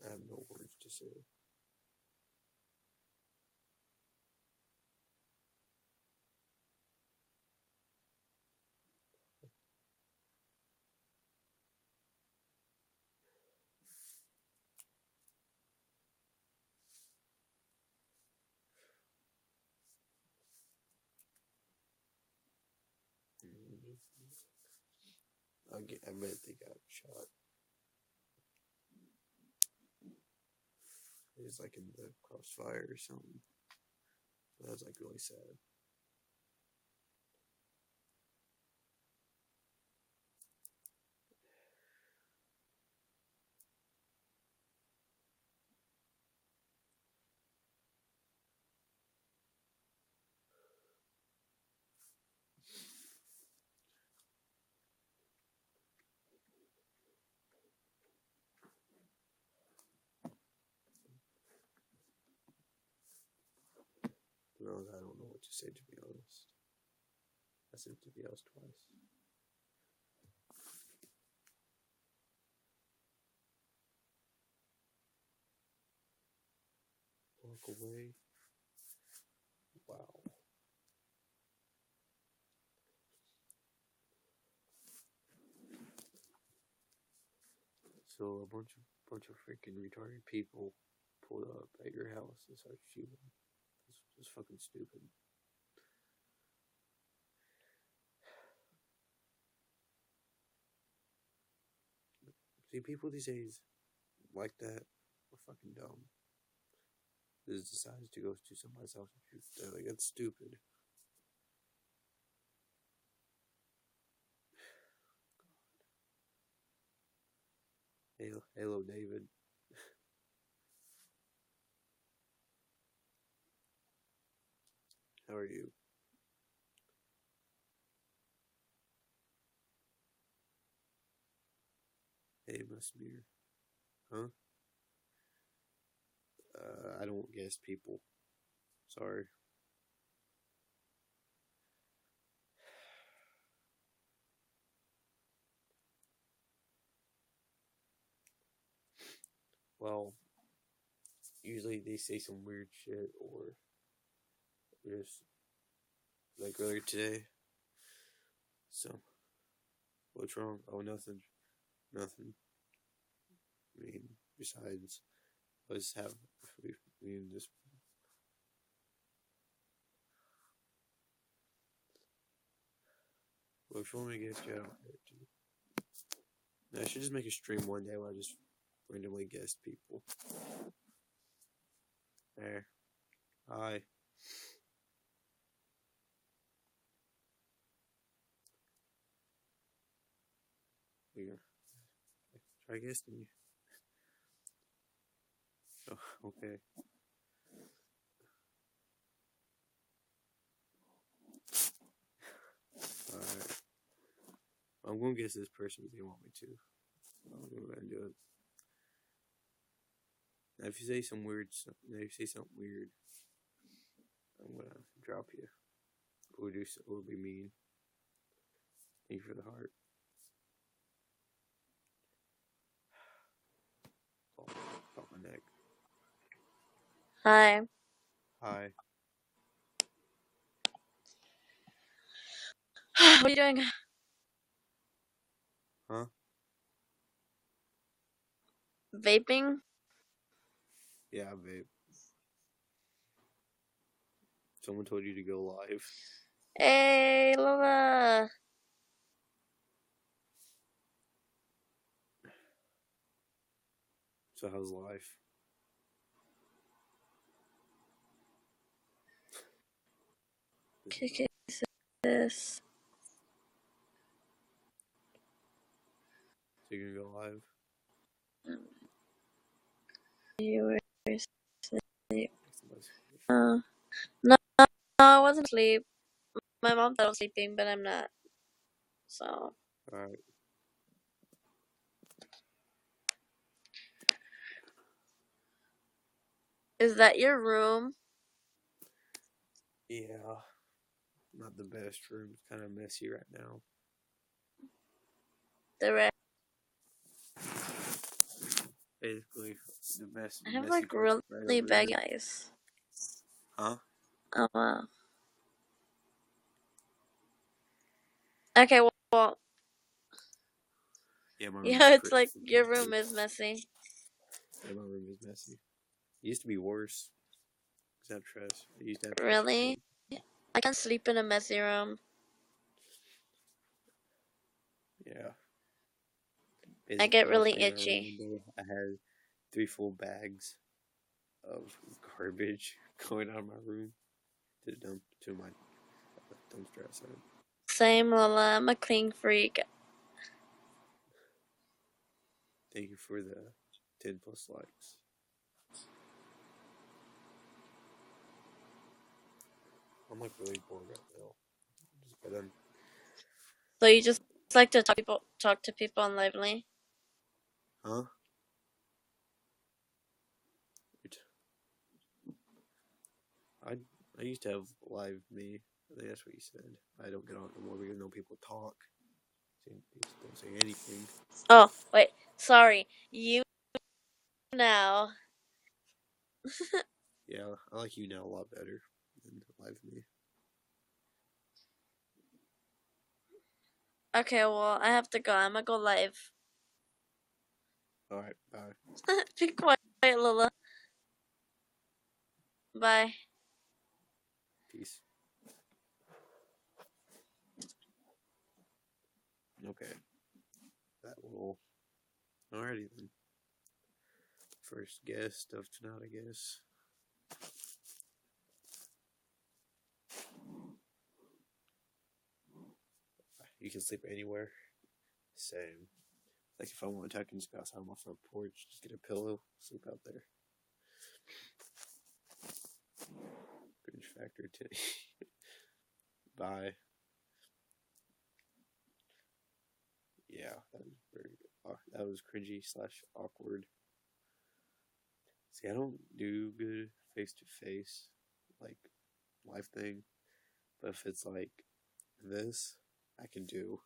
S1: I have no words to say. I bet they got shot. It was like in the crossfire or something. That was like really sad. No, I don't know what to say, to be honest. I said to be honest twice. Walk away. Wow. So a bunch of freaking retarded people pulled up at your house and started shooting. It's just fucking stupid. See, people these days like that are fucking dumb. Just decides to go to somebody's house and shoot. They're like, that's stupid. Hello, David. How are you? Hey, Musmir. Huh? I don't guess people. Sorry. Well, usually they say some weird shit or just like earlier today. So, what's wrong? Oh, nothing. Nothing. I mean, besides, let's have we in this. Well, if you want me to get you, I don't care too. I should just make a stream one day where I just randomly guess people. There. Hi. Here. Try guessing you. Oh, okay. Alright. I'm gonna guess this person if they want me to. I'm gonna go ahead and do it. Now, if you say some weird, now if you say something weird, I'm gonna drop you. Or be mean. Thank you for the heart. Caught my neck.
S2: Hi.
S1: Hi.
S2: What are you doing?
S1: Huh?
S2: Vaping?
S1: Yeah, babe. Someone told you to go live.
S2: Hey, Lola.
S1: So how's life?
S2: Okay, this.
S1: So you're gonna go live?
S2: You were asleep.
S1: That's
S2: No, no, I wasn't asleep. My mom thought I was sleeping, but I'm not. So.
S1: alright.
S2: Is that your room?
S1: Yeah. Not the best room. It's kind of messy right now.
S2: The red.
S1: Basically, the mess.
S2: I have
S1: messy
S2: like
S1: parts right
S2: really
S1: over
S2: bad
S1: here.
S2: eyes.
S1: Huh?
S2: Oh wow. Okay, well.
S1: Yeah, my room's
S2: Yeah, it's
S1: pretty.
S2: like your room is messy.
S1: Yeah, my room is messy. It used to be worse. I used to have trash.
S2: Really? I can't sleep in a messy room.
S1: Yeah.
S2: I get
S1: Basically, I was
S2: really
S1: cleaning my room
S2: itchy.
S1: one day. I had 3 full bags of garbage going out of my room to my dumpster outside.
S2: Same, Lola. I'm a clean freak.
S1: Thank you for the 10 plus likes. I'm like really bored right now. Just got done.
S2: So you just like to talk to people on Lively?
S1: Huh? I used to have live me. I think that's what you said. I don't get on it no more because no people talk. People don't say anything.
S2: Oh, wait. Sorry. You now.
S1: Yeah, I like YouNow a lot better than live me.
S2: Okay, well, I have to go. I'm gonna go live.
S1: Alright, bye.
S2: Be quiet, Lola. Bye.
S1: Peace. Okay. That will. Alrighty then. First guest of tonight, I guess. You can sleep anywhere. Same. Like if I want to, I can just go outside on my front porch, just get a pillow, sleep out there. Cringe factor 10. Bye. Yeah, that was cringy / awkward. See, I don't do good face to face, like live thing. But if it's like this, I can do.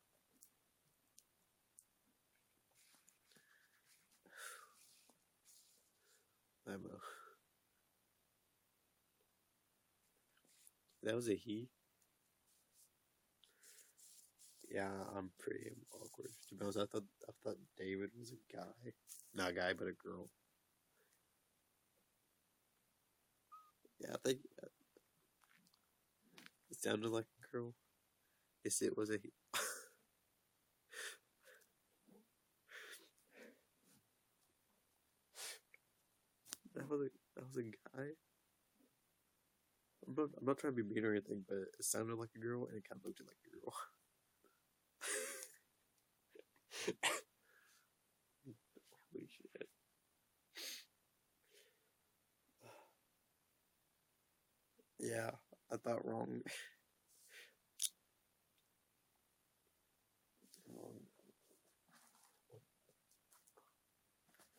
S1: That was a he. Yeah, I'm pretty awkward. To be honest, I thought David was a guy, not a guy, but a girl. Yeah, I think it sounded like a girl. Yes, it was a he. That was a guy. I'm not trying to be mean or anything, but it sounded like a girl and it kind of looked like a girl. Holy shit. Yeah, I thought wrong.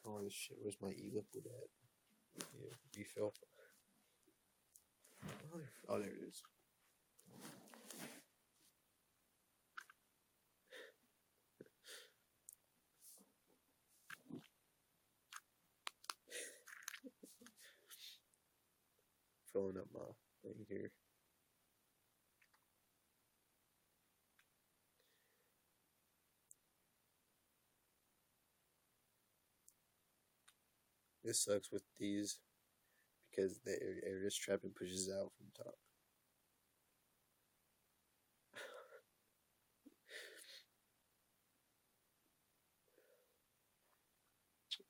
S1: Oh, this shit was my e-liquid at? Yeah, refill. Oh, there it is. Filling up my thing here. This sucks with these because the air is trapped and pushes out from top.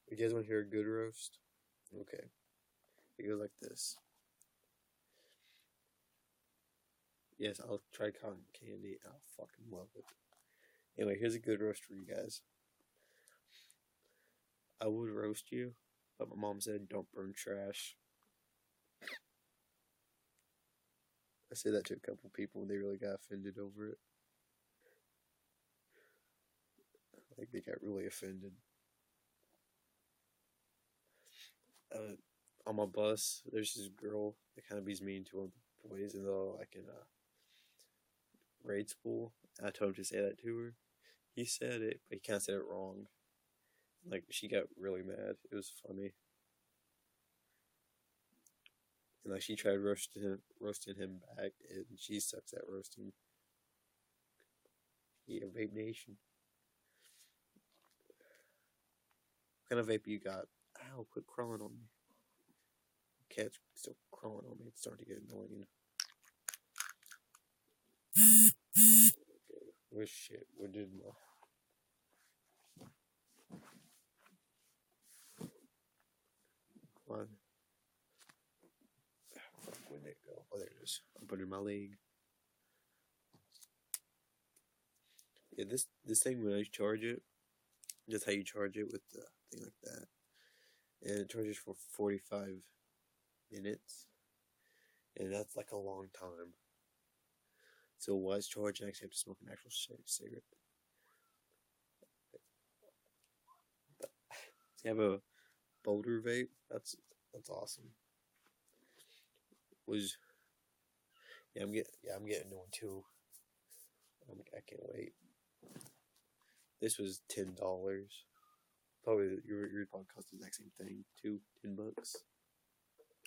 S1: You guys want to hear a good roast? Okay. It goes like this. Yes, I'll try cotton candy. I'll fucking love it. Anyway, here's a good roast for you guys. I would roast you, but my mom said don't burn trash. I said that to a couple people and they really got offended over it. Like, they got really offended. On my bus, there's this girl that kind of be mean to one of the boys, and they're like in grade school. I told him to say that to her. He said it, but he kind of said it wrong. Like, she got really mad. It was funny. And like, she tried roasting him back, and she sucks at roasting. Yeah, Vape Nation. What kind of vape you got? Ow, quit crawling on me. Cat's still crawling on me. It's starting to get annoying. Okay, well, shit. Where did my... Come on. Where'd it go? Oh, there it is. I'm putting it in my leg. Yeah, this thing, when I charge it, that's how you charge it, with the thing like that. And it charges for 45 minutes. And that's like a long time. So while it's charging, I actually have to smoke an actual cigarette. But to have a Boulder vape, that's awesome. I'm getting one too. I can't wait. This was $10. Probably your probably cost the exact same thing too. $10.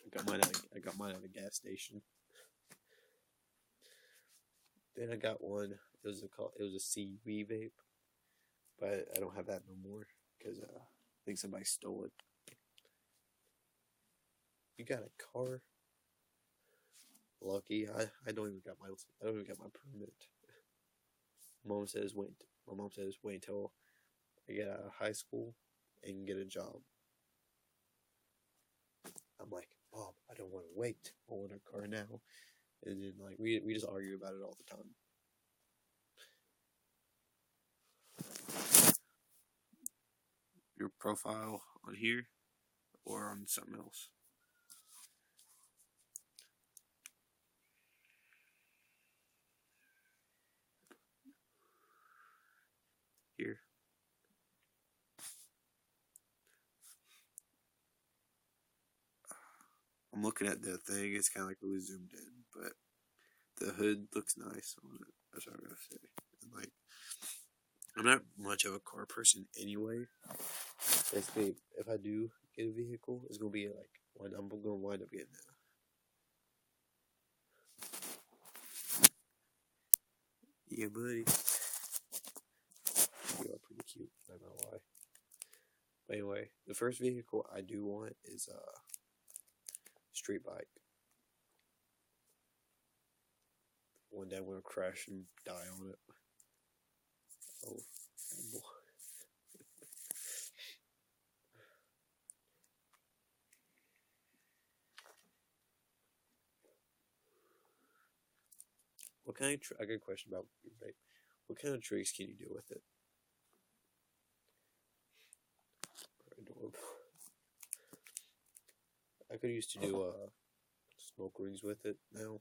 S1: I got mine at a gas station. Then I got one. It was a CB vape, but I don't have that no more because I think somebody stole it. You got a car? Lucky. I don't even got my permit. My mom says wait until I get out of high school and get a job. I'm like, Mom, I don't want to wait. I want a car now. And then like we just argue about it all the time. Your profile on here or on something else? Here. I'm looking at the thing. It's kind of like really zoomed in, but the hood looks nice on it. That's what I'm gonna say. And like, I'm not much of a car person anyway. Basically, if I do get a vehicle, it's gonna be like I'm gonna wind up getting a... Yeah, buddy. You are pretty cute. Not gonna lie. But anyway, the first vehicle I do want is a street bike. One day I'm gonna crash and die on it. Oh boy. What kind of I got a question about your vape. What kind of tricks can you do with it? I could used to do smoke rings with it now,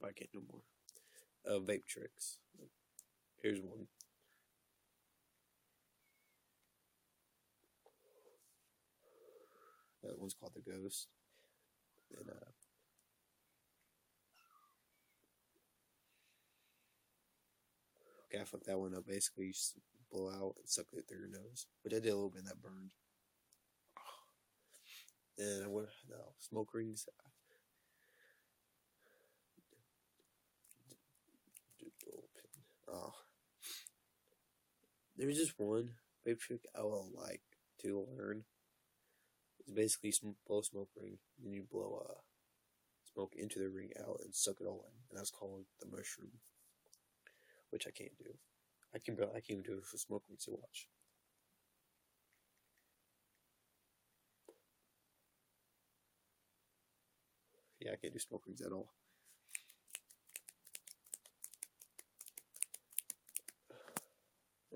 S1: but I can't no more. Vape tricks. Here's one. That one's called the Ghost. And okay, I fucked that one up. Basically, you just blow out and suck it through your nose. But I did a little bit, and that burned. And I went smoke rings. Oh, there's just one vape trick I would like to learn. It's basically blow smoke ring, and you blow smoke into the ring out and suck it all in, and that's called the mushroom, which I can't do. I can't even do it for smoke rings to watch. Yeah, I can't do smoke rings at all.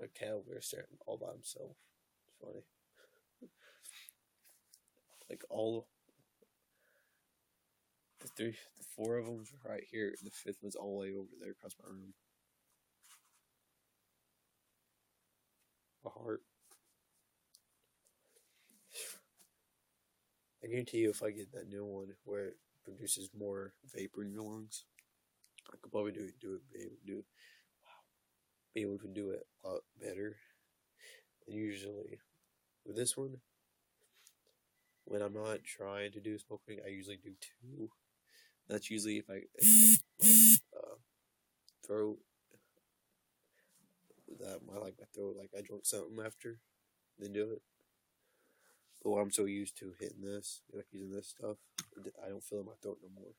S1: A cat over there staring all by himself. It's funny. Like all the four of them are right here, and the fifth one's all the way over there across my room. A heart. I guarantee you, if I get that new one where it produces more vapor in your lungs, I could probably be able to do it a lot better. And usually, with this one, when I'm not trying to do smoking, I usually do two. That's usually if my throat, my throat, like I drunk something after, then do it. But I'm so used to hitting this, like using this stuff, I don't feel it in my throat no more.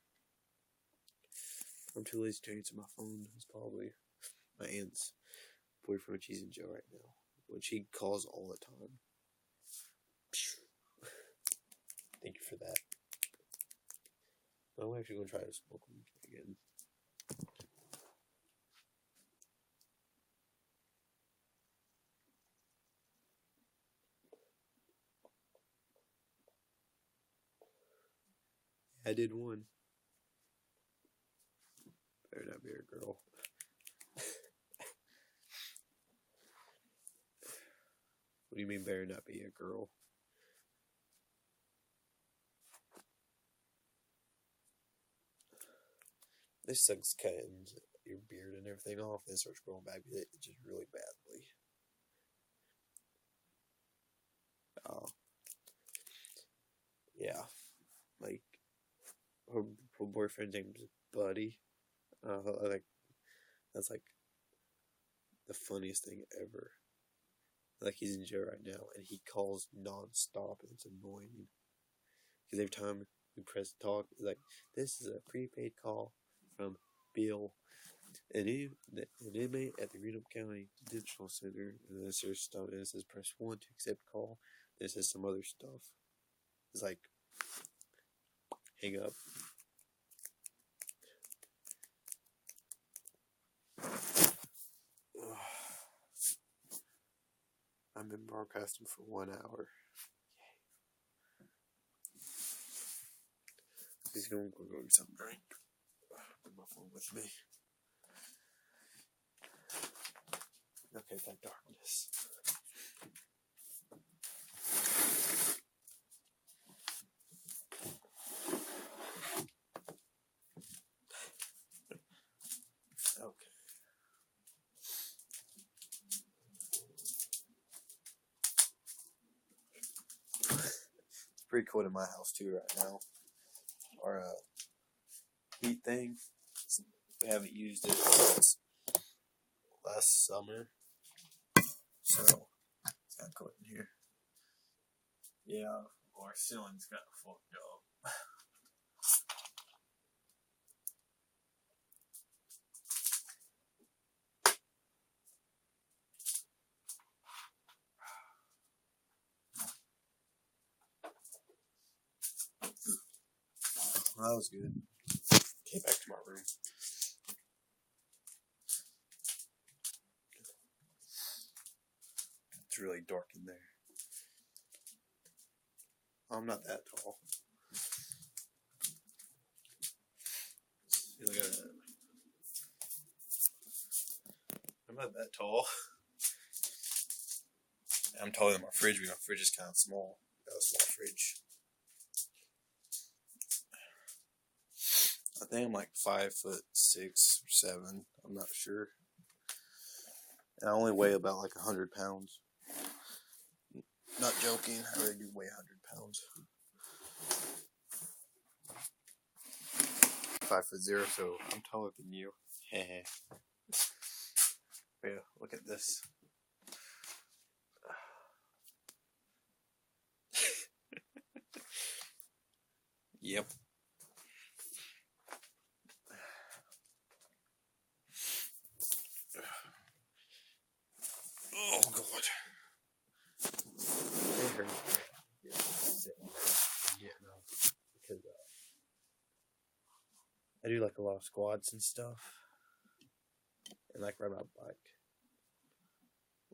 S1: I'm too lazy to answer my phone. It's probably my aunt's boyfriend. She's in jail right now, which she calls all the time. Thank you for that. I'm actually going to try to smoke them again. I did one. Better not be a girl. What do you mean, better not be a girl? This sucks cutting your beard and everything off, and it starts growing back with it just really badly. Yeah, like her boyfriend's name is Buddy. Like that's like the funniest thing ever. Like he's in jail right now, and he calls nonstop, and it's annoying. Because every time we press talk, it's like, this is a prepaid call from Bill, an inmate at the Greenup County Detention Center. And then there's stuff, and it says press 1 to accept call. Then it says some other stuff. It's like, hang up. I've been broadcasting for 1 hour. He's going to go get something to drink. Bring my phone with me. Okay, that darkness. Okay. It's pretty cold in my house too right now. Our heat thing, we haven't used it since last summer, so it's kind of cold in here. Yeah, our ceiling's got fucked up. Well, that was good. Came back to my room. It's really dark in there. I'm not that tall. See, look at that. I'm not that tall. I'm taller than my fridge, but my fridge is kind of small. Got a small fridge. think I'm like 5'6" or 7. I'm not sure. And I only weigh about like 100 pounds. Not joking, I really do weigh 100 pounds. 5'0", so I'm taller than you. Yeah, look at this. Yep. Oh God. It hurt. Because I do like a lot of squats and stuff, and like ride my bike.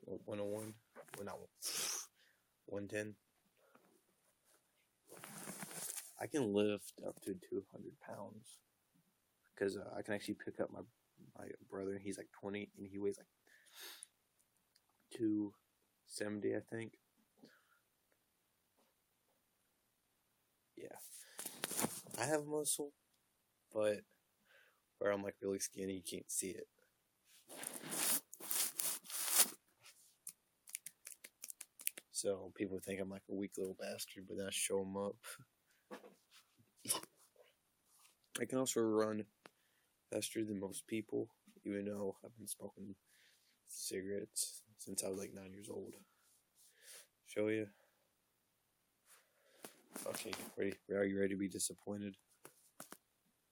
S1: 101, well not 110. I can lift up to 200 pounds because I can actually pick up my brother. He's like 20 and he weighs like 270, I think. Yeah, I have muscle, but where I'm like really skinny, you can't see it. So people think I'm like a weak little bastard, but then I show them up. I can also run faster than most people, even though I've been smoking cigarettes since I was like 9 years old. Show you. Okay, ready? Are you ready to be disappointed?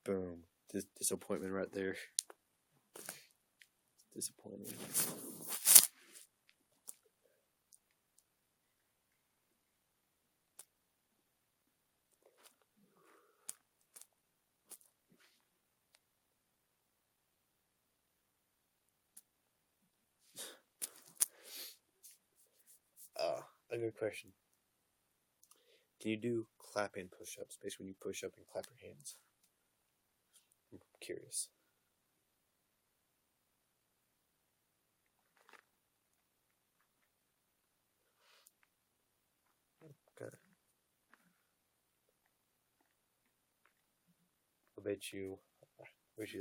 S1: Boom. Disappointment right there. Disappointment. A good question. Can you do clapping push-ups? Basically, when you push up and clap your hands. I'm curious. Okay. I bet you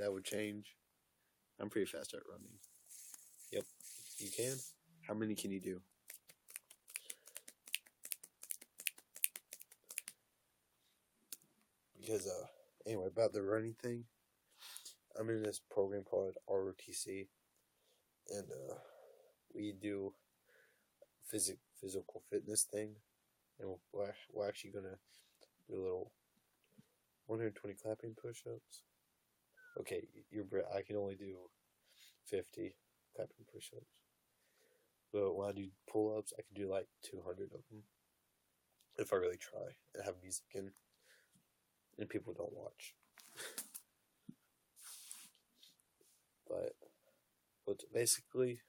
S1: that would change. I'm pretty fast at running. Yep. You can? How many can you do? Because, anyway, about the running thing, I'm in this program called ROTC, and, we do physical fitness thing, and we're actually gonna do a little 120 clapping push-ups. Okay, I can only do 50 clapping push-ups, but when I do pull-ups, I can do like 200 of them if I really try and have music in, and people don't watch. But basically,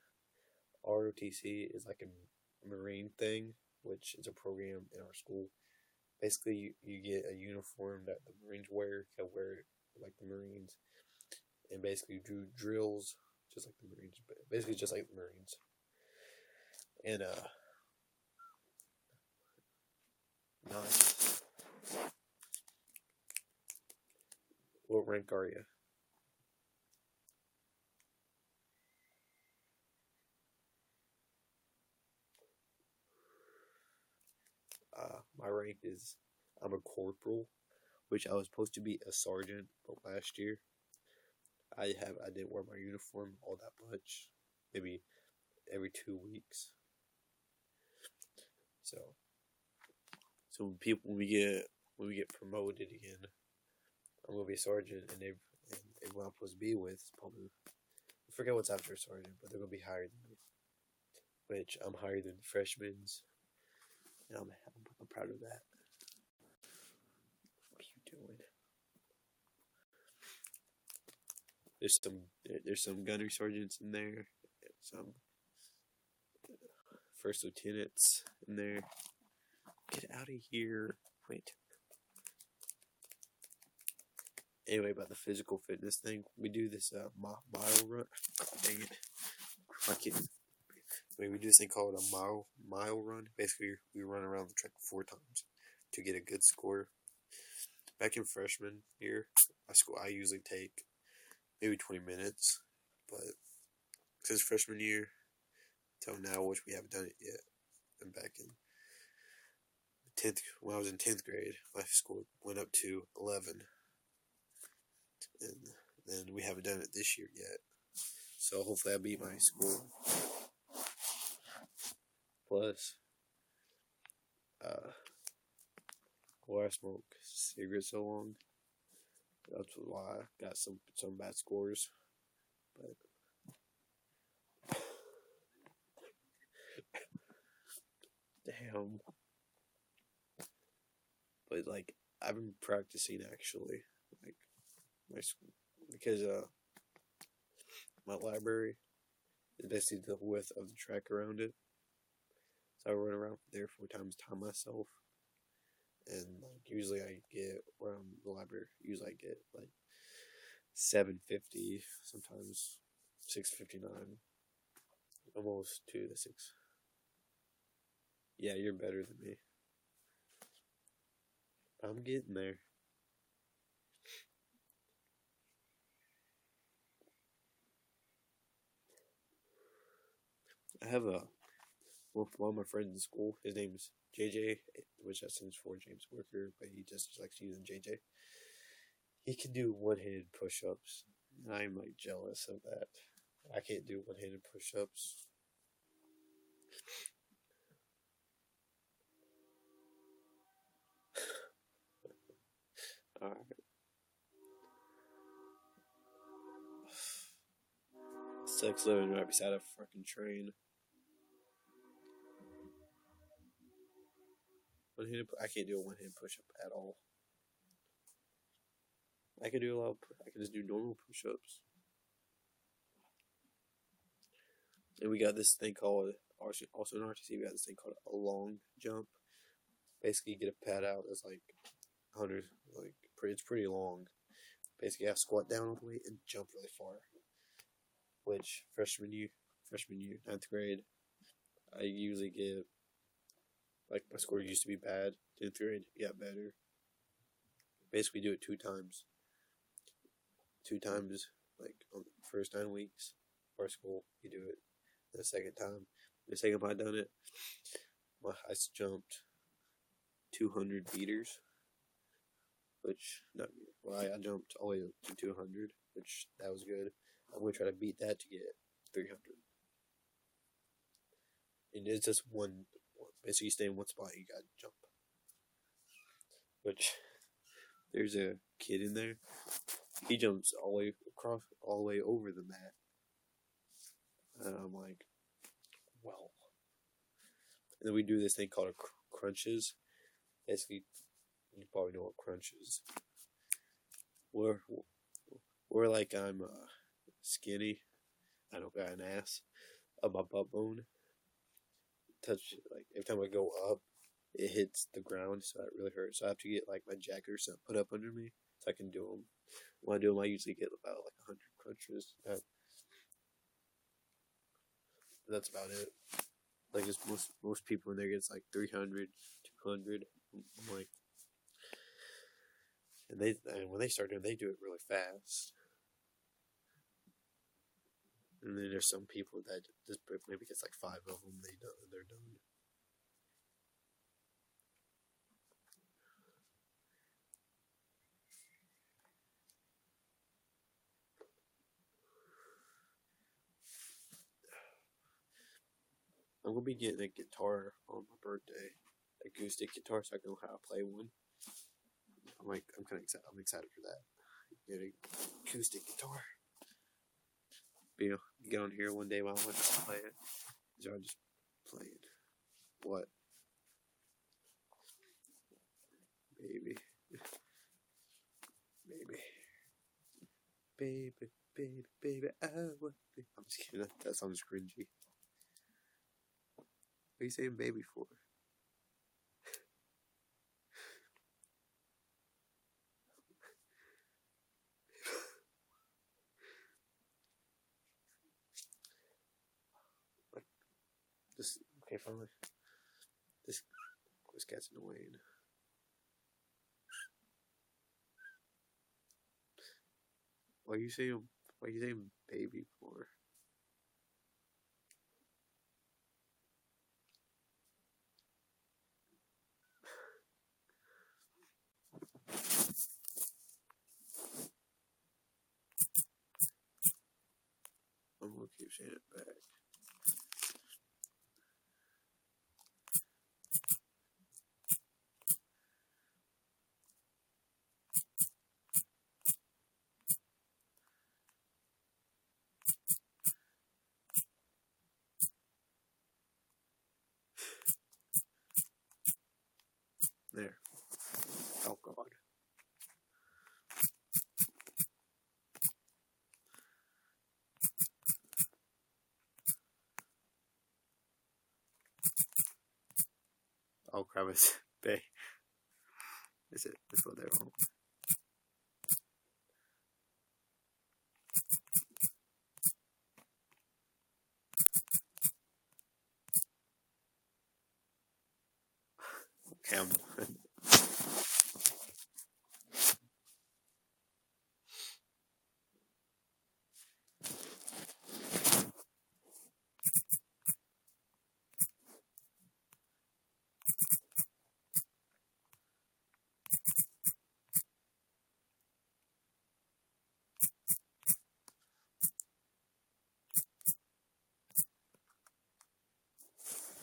S1: ROTC is like a Marine thing, which is a program in our school. Basically, you get a uniform that the Marines wear. You can wear it like the Marines, and basically do drills just like the Marines. Basically, just like the Marines. And nice. What rank are you? My rank is I'm a corporal, which I was supposed to be a sergeant, but last year I didn't wear my uniform all that much, maybe every 2 weeks. So when we get promoted again, I'm gonna be a sergeant, and everyone I'm supposed to be with is probably, I forget what's after a sergeant, but they're gonna be higher than me, which I'm higher than the freshmen, and I'm proud of that. What are you doing? There's some gunnery sergeants in there, some first lieutenants in there. Get out of here! Wait. Anyway, about the physical fitness thing, we do this mile run. God dang it! My kid. We do this thing called a mile run. Basically, we run around the track 4 times to get a good score. back in freshman year, I usually take maybe 20 minutes, but since freshman year till now, which we haven't done it yet, and back in 10th, when I was in 10th grade, my school went up to 11, and then we haven't done it this year yet. So hopefully I beat my school. Plus, why I smoke cigarettes so long. That's why I got some bad scores. But damn. But like I've been practicing actually, like my school, because my library is basically the width of the track around it. So I run around there 4 times time myself. And like usually I get around the library. Usually I get like 750, sometimes 659, almost to the 6. Yeah, you're better than me. I'm getting there. I have one of my friends in school. His name's JJ, which that stands for James Worker, but he just likes using JJ. He can do one-handed push-ups. I'm like jealous of that. I can't do one-handed push-ups. Alright. Sucks living right beside a fucking train. I can't do a one-hand push-up at all. I can just do normal push-ups. And we got this thing called, also in RTC, we got this thing called a long jump. Basically, you get a pad out that's like 100, it's pretty long. Basically, you have to squat down all the way and jump really far. Which freshman year, 9th grade, I usually get, like my score used to be bad. 10th grade, got better. Basically, do it 2 times. 2 times, like on the first 9 weeks of our school, you do it. The second time I done it, I jumped 200 meters, I jumped all the way up to 200, which that was good. I'm going to try to beat that to get 300. And it's just one, basically you stay in one spot, you got to jump. Which, there's a kid in there, he jumps all the way over the mat. And I'm like, well. And then we do this thing called crunches. Basically, you probably know what crunch is. We're like I'm skinny. I don't got an ass. Of my butt bone. Touch, like every time I go up, it hits the ground, so that really hurts. So I have to get like my jacket or something put up under me so I can do them. When I do them, I usually get about like 100 crunches. That's about it. Like most people in there gets like 300, 200. I'm like, and when they start doing, they do it really fast. And then there's some people that just maybe gets like 5 of them. They're done. I'm gonna be getting a guitar on my birthday, acoustic guitar, so I can know how to play one. I'm kind of excited. I'm excited for that. Get an acoustic guitar. But, get on here one day while I want to play it. So I just play it. What? Baby. I'm just kidding. That sounds cringy. What are you saying baby for? Okay, finally. This cat's annoying. Why you say baby for? I'm gonna keep saying it back. There. Oh God. Oh crap! It's bay. Is it? It's what they're on. Okay, I'm done.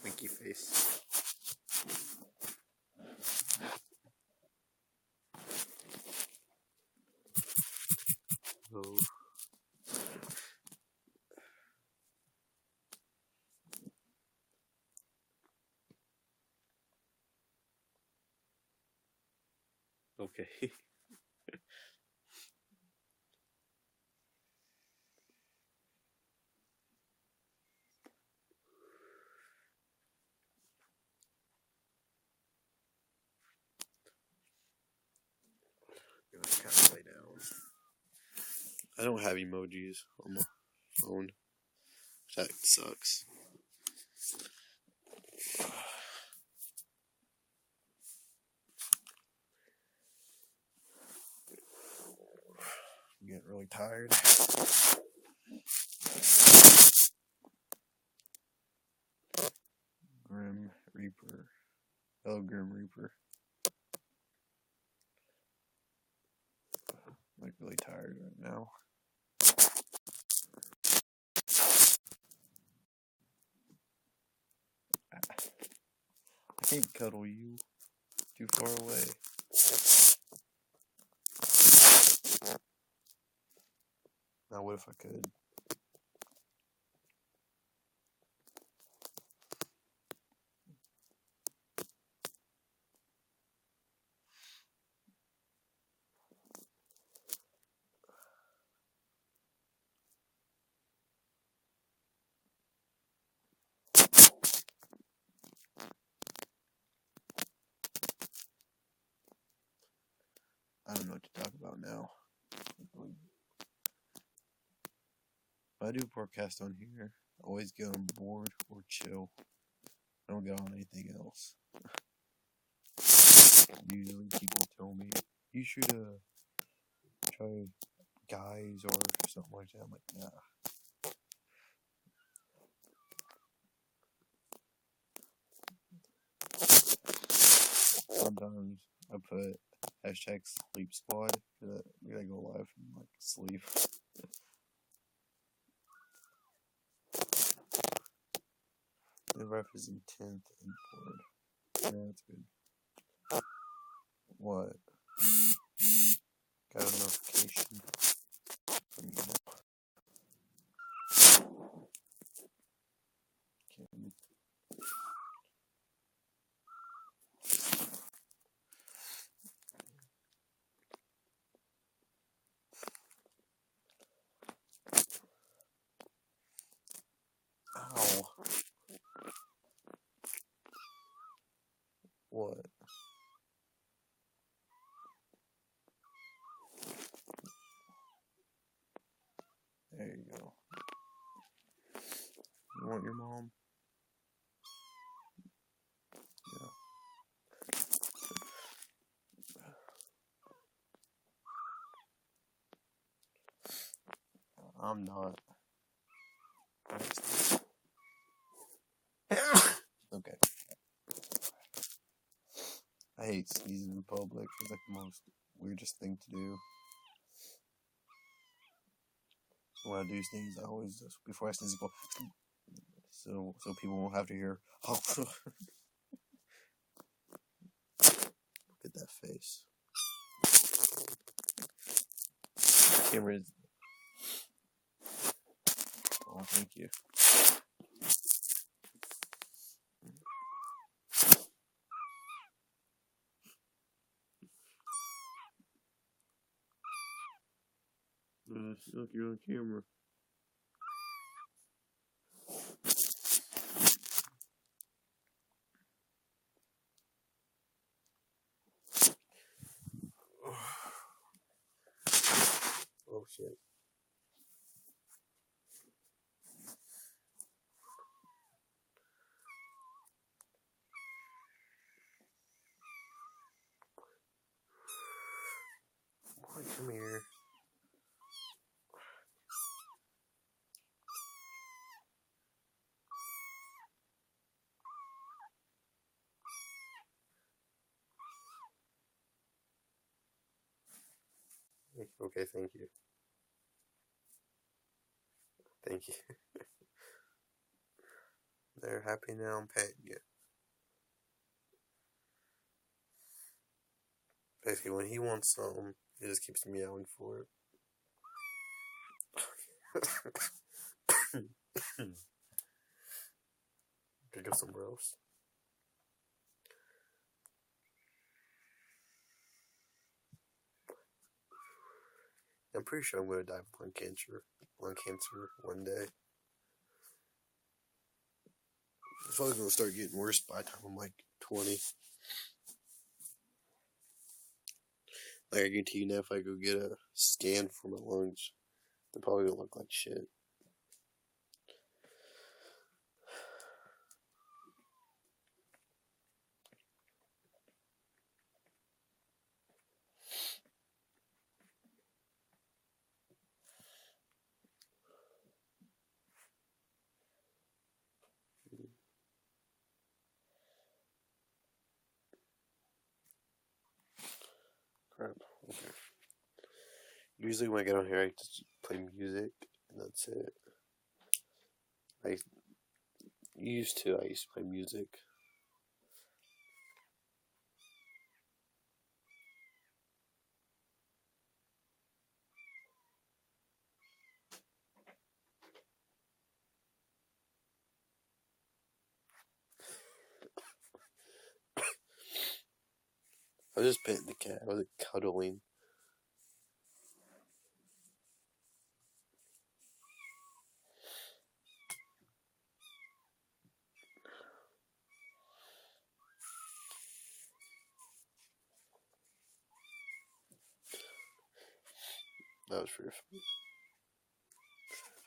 S1: Winky face. Oh. Okay. Kind of lay down. I don't have emojis on my phone. That sucks. I'm getting really tired. Grim Reaper. Oh, Grim Reaper. I'm like really tired right now. I can't cuddle you. Too far away. Now what if I could? I don't know what to talk about now. If I do a podcast on here, I always get on board or chill. I don't get on anything else. Usually people tell me, you should try guys or something like that. I'm like, nah. Sometimes I put hashtag sleep squad because I go live and like sleep. The ref is in 10th and board. Yeah, that's good. What? Got a notification from you. Ow. What? There you go. You want your mom? Yeah. I'm not. Okay. I hate sneezing in public. It's like the most weirdest thing to do. When I do sneeze, I always just before I sneeze, I go so people won't have to hear. Oh, look at that face. The camera is. Oh, thank you. Look, you're on camera. Oh shit. Boy, come here. Okay, thank you. Thank you. They're happy now. I'm petting you. Basically, when he wants something, he just keeps meowing for it. Could go somewhere else. I'm pretty sure I'm gonna die of lung cancer one day. It's probably gonna start getting worse by the time I'm like 20. Like, I guarantee you now, if I go get a scan for my lungs, they're probably gonna look like shit. Crap. Okay. Usually when I get on here, I just play music, and that's it. I used to play music. I was just petting the cat. I wasn't cuddling. That was pretty funny.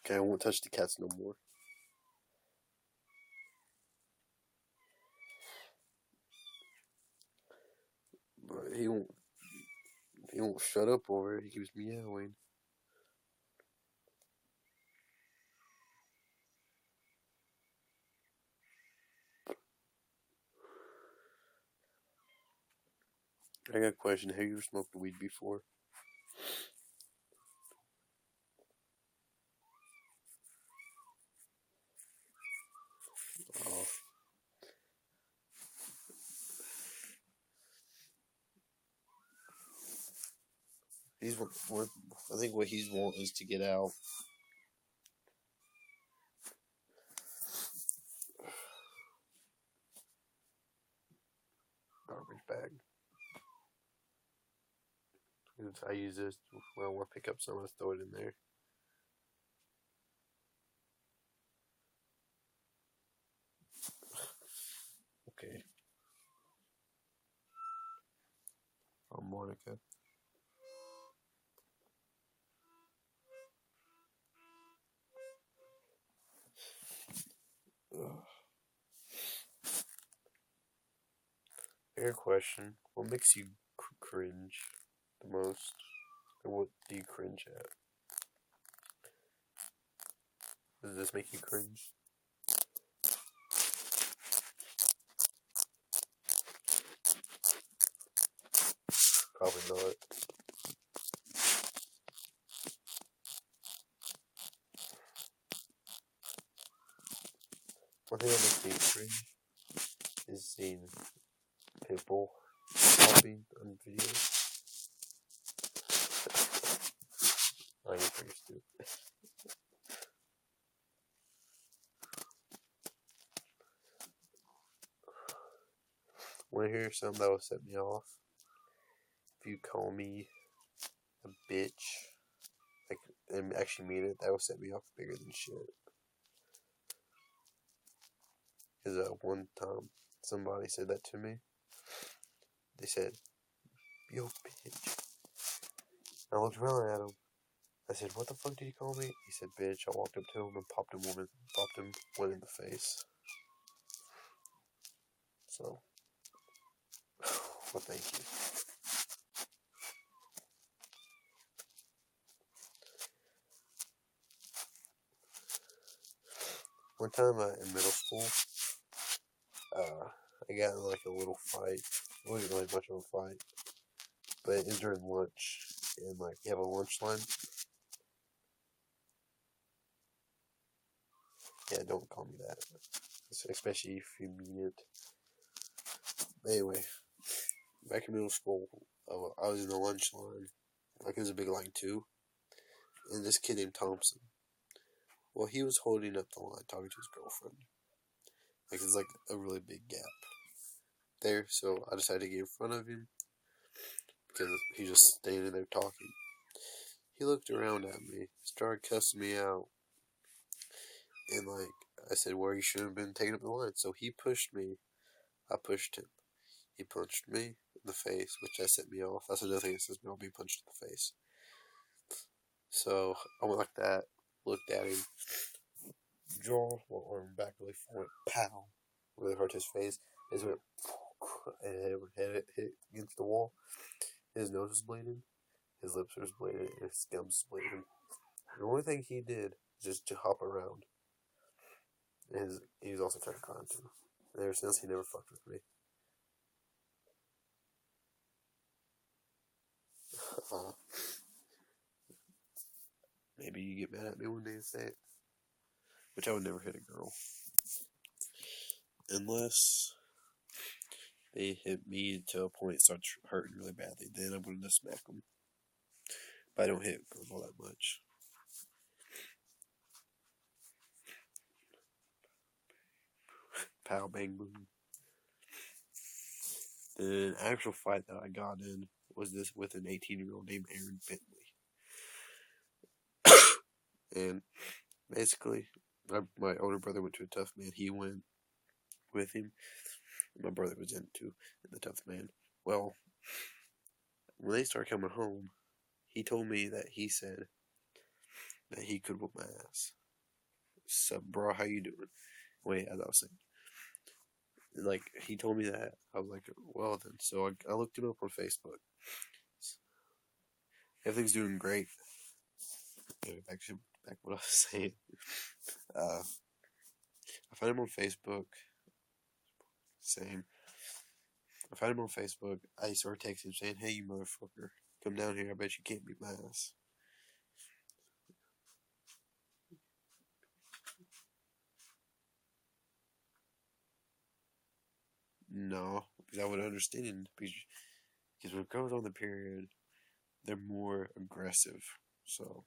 S1: Okay, I won't touch the cats no more. But he won't shut up over it. He keeps meowing. I got a question. Have you ever smoked weed before? Oh. I think what he's wanting is to get out. Garbage bag. I use this when I want to pick up some. I throw it in there. Okay. Monica. Fair question. What makes you cringe the most? Or what do you cringe at? Does this make you cringe? Probably not. One thing that makes me cringe is seeing people popping on videos. Oh, you're pretty stupid. Want to hear something that will set me off? If you call me a bitch, like, and actually mean it, that will set me off bigger than shit. Because one time, somebody said that to me. They said, "Yo, bitch." I looked around at him. I said, "What the fuck did he call me?" He said, "Bitch." I walked up to him and popped him one in the face. So, well, thank you. One time in middle school, I got in like a little fight. It wasn't really much of a fight, but it was during lunch, and like you have a lunch line. Yeah, don't call me that, especially if you mean it. Anyway, back in middle school, I was in the lunch line. Like, it was a big line too, and this kid named Thompson. Well, he was holding up the line, talking to his girlfriend. Like, there's like a really big gap there, so I decided to get in front of him because he was just standing there talking. He looked around at me, started cussing me out, and like I said, "Well, you shouldn't have been taking up the line." So he pushed me. I pushed him. He punched me in the face, which that set me off. That's another thing that says me off, being punched in the face. So I went like that, looked at him, draw my arm back really far, went pow, really hard to his face. His went and hit against the wall. His nose was bleeding, his lips was bleeding, and his gums was bleeding. The only thing he did was just to hop around. And he was also trying to climb too. And ever since, he never fucked with me. Maybe you get mad at me one day and say it. Which I would never hit a girl. Unless they hit me to a point it starts hurting really badly. Then I'm going to smack them. But I don't hit girls all that much. Pow, bang, boom. The actual fight that I got in was this with an 18-year-old named Aaron Bentley. And basically, my older brother went to a tough man. He went with him. My brother was in too, the tough man. Well, when they started coming home, he told me that he said that he could whoop my ass. So, bro, how you doing? Wait, as I was saying, like, he told me that. I was like, well then. So I looked him up on Facebook. Everything's doing great. Anyway, back to what I was saying. I found him on Facebook. Same. I found him on Facebook. I started texting him saying, "Hey, you motherfucker, come down here. I bet you can't beat my ass." No, because I would understand. Because when girls on the period, they're more aggressive. So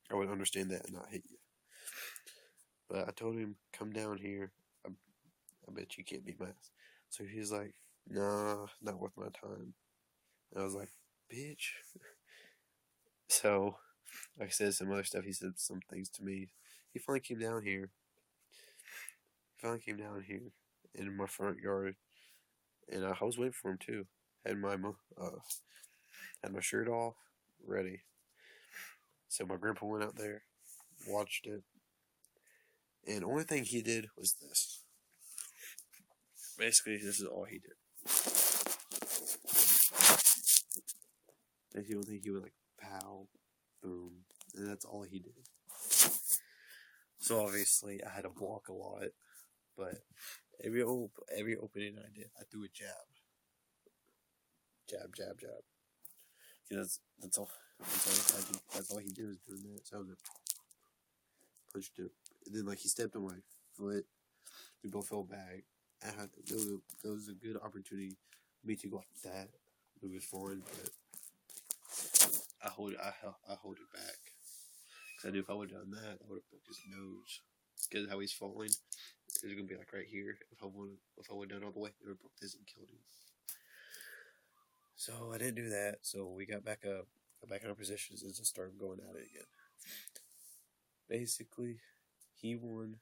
S1: I would understand that and not hit you. But I told him, "Come down here. I bet you can't beat my ass." So he's like, "Nah, not worth my time." And I was like, "Bitch." So, like I said some other stuff. He said some things to me. He finally came down here. In my front yard, and I was waiting for him too. Had my shirt off, ready. So my grandpa went out there, watched it, and the only thing he did was this. Basically, this is all he did. And he don't think he would like pow, boom, and that's all he did. So obviously I had to block a lot, but every opening I did, I threw a jab. Jab, jab, jab. See, that's all. That's all he did was doing that. So I was like, pushed it, and then like he stepped on my foot. We both fell back. There was a good opportunity for me to go like that, move forward, but I hold it back because I knew if I would have done that, I would have broke his nose. Because how he's falling, it's gonna be like right here. If I would have done all the way, it would have broke this and killed him. So I didn't do that. So we got back up, got back in our positions, and just started going at it again. Basically, he won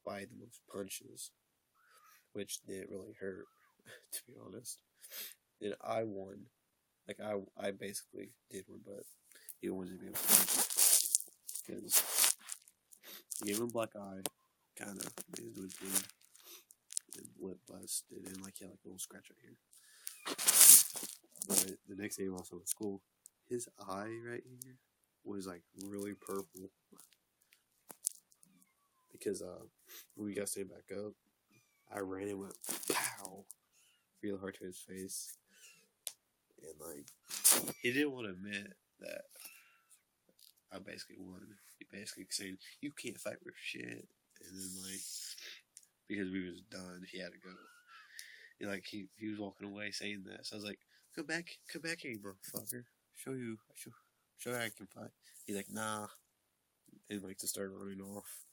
S1: by the most punches, which didn't really hurt, to be honest. Then I won. Like, I basically did win, but he wasn't able to punch. Because he gave him a black eye, kind of, made his nose bleed, and lip busted, and like he had like a little scratch right here. But the next day, also at school, his eye right here was like really purple. Because when we got to stand back up, I ran and went pow real hard to his face. And like, he didn't want to admit that I basically won. He basically saying, "You can't fight for shit." And then like, because we was done, he had to go. And like he was walking away saying that. So I was like, come back here, you motherfucker. Show you how I can fight. He's like, nah. And like to start running off.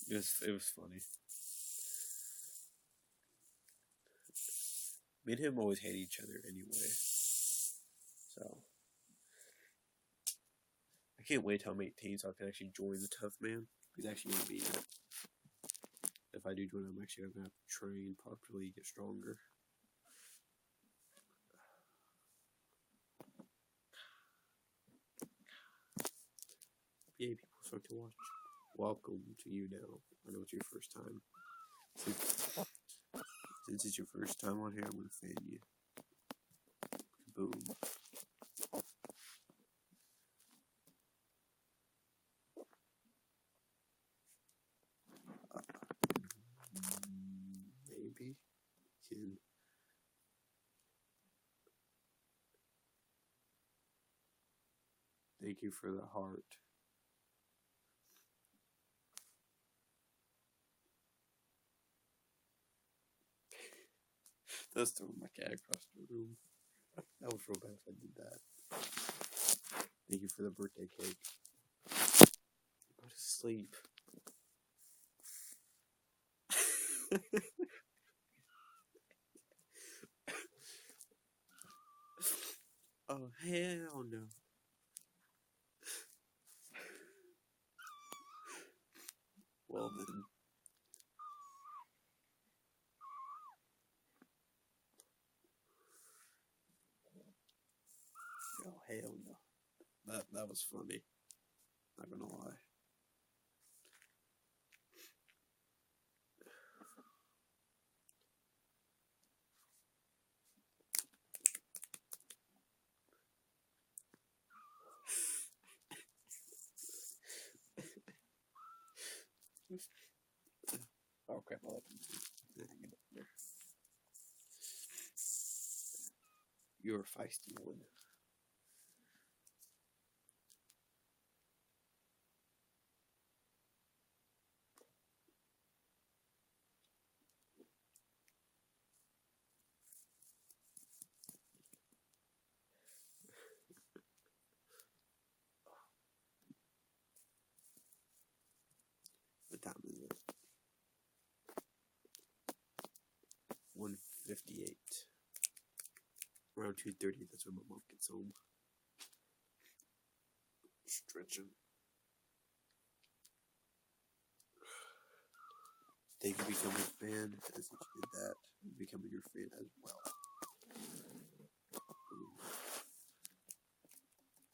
S1: It was funny. Me and him always hate each other anyway. So I can't wait till I'm 18 so I can actually join the Tough Man. He's actually gonna be in it. If I do join, I'm actually gonna have to train properly, get stronger. Yay, people start to watch. Welcome to YouNow. I know it's your first time. Since it's your first time on here, I'm gonna fan you. Boom. Maybe can. Thank you for the heart. That's throwing my cat across the room. I would feel bad if I did that. Thank you for the birthday cake. Go to sleep. Oh, hell no. Well then. Oh, hell no. That was funny. Not gonna lie. Oh crap, I left him. You're a feisty one. What time is it? 1:58. Around 2:30, that's when my mom gets home. Stretching. Thank you for becoming a fan. As you did that, becoming your fan as well.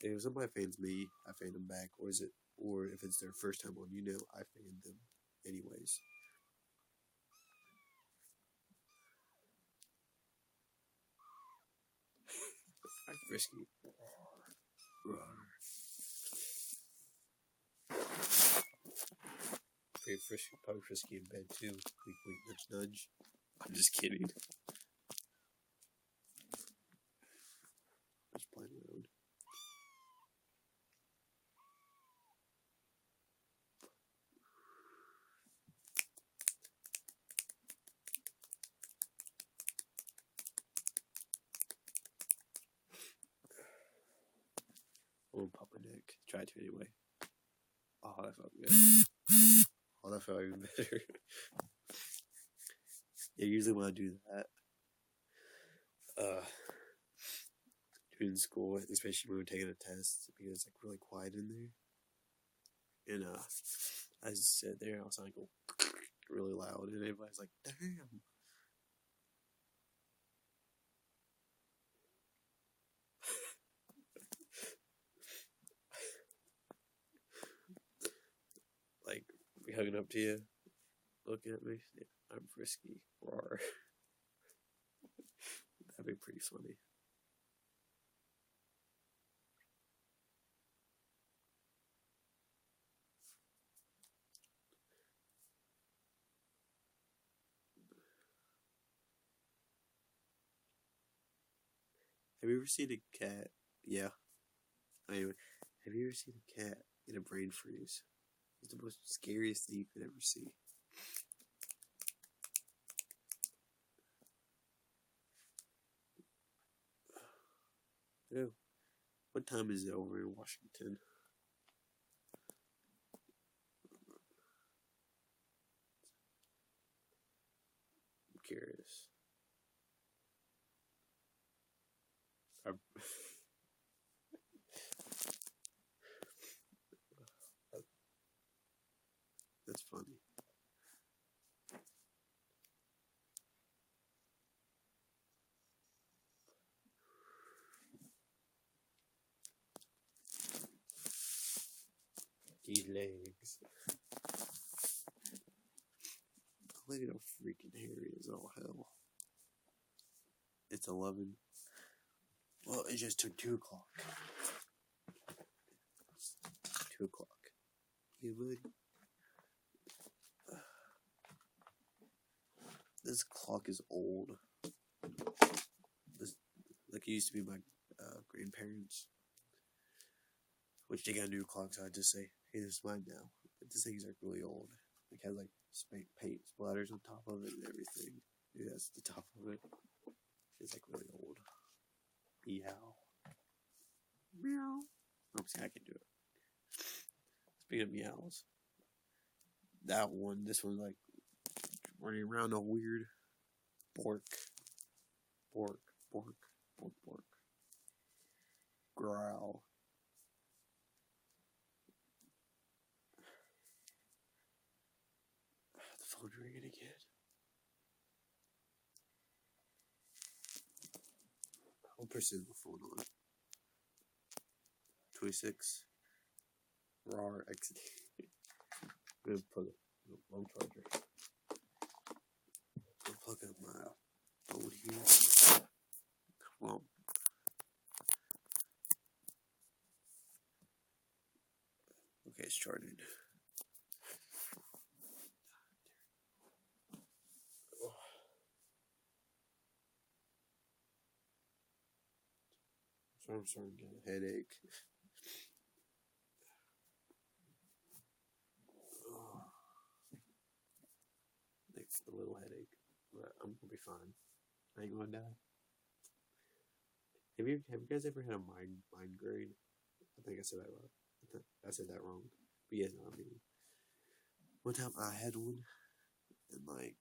S1: If some of my fans me, I fan them back, or if it's their first time on YouNow, I fan them anyways. I frisk you. probably frisky in bed too. Wink, wink, nudge, nudge. I'm just kidding. Just playing around. I'm gonna pop my neck. Try to anyway. Oh, that felt good. Oh, that felt even better. Yeah, usually when I do that, during school, especially when we're taking a test, because it's like really quiet in there. And I just sit there and I'll sound like really loud, and everybody's like, "Damn!" Like be hugging up to you, looking at me. Yeah, I'm frisky. Roar. That'd be pretty funny. Have you ever seen a cat? Yeah. Anyway, have you ever seen a cat in a brain freeze? It's the most scariest thing you could ever see. Oh, what time is it over in Washington? I'm curious. That's funny. These legs. Look at how freaking hairy is all hell. It's 11. Well, it just took 2 o'clock. 2 o'clock. Yeah, buddy. This clock is old. This, like, it used to be my grandparents. Which they got new clocks, so I just say, hey, this is mine now. But this thing's like really old. It has like paint splatters on top of it and everything. Maybe that's the top of it. It's like really old. Meow. Meow. Oh, see, I can do it. Speaking of meows, this one like running around all weird. Bork. Bork. Bork. Bork. Bork. Growl. The phone's ringing again. I'll pursue the phone on. 26. RAR exit. I'm gonna plug a low charger. I'll plug up my phone here. Well, okay, it's charging. So I'm starting to get a headache. It's a little headache, but I'm gonna be fine. I ain't gonna die. Have you guys ever had a migraine? I think I said that wrong. I said that wrong. But you guys know what I mean. One time I had one, and like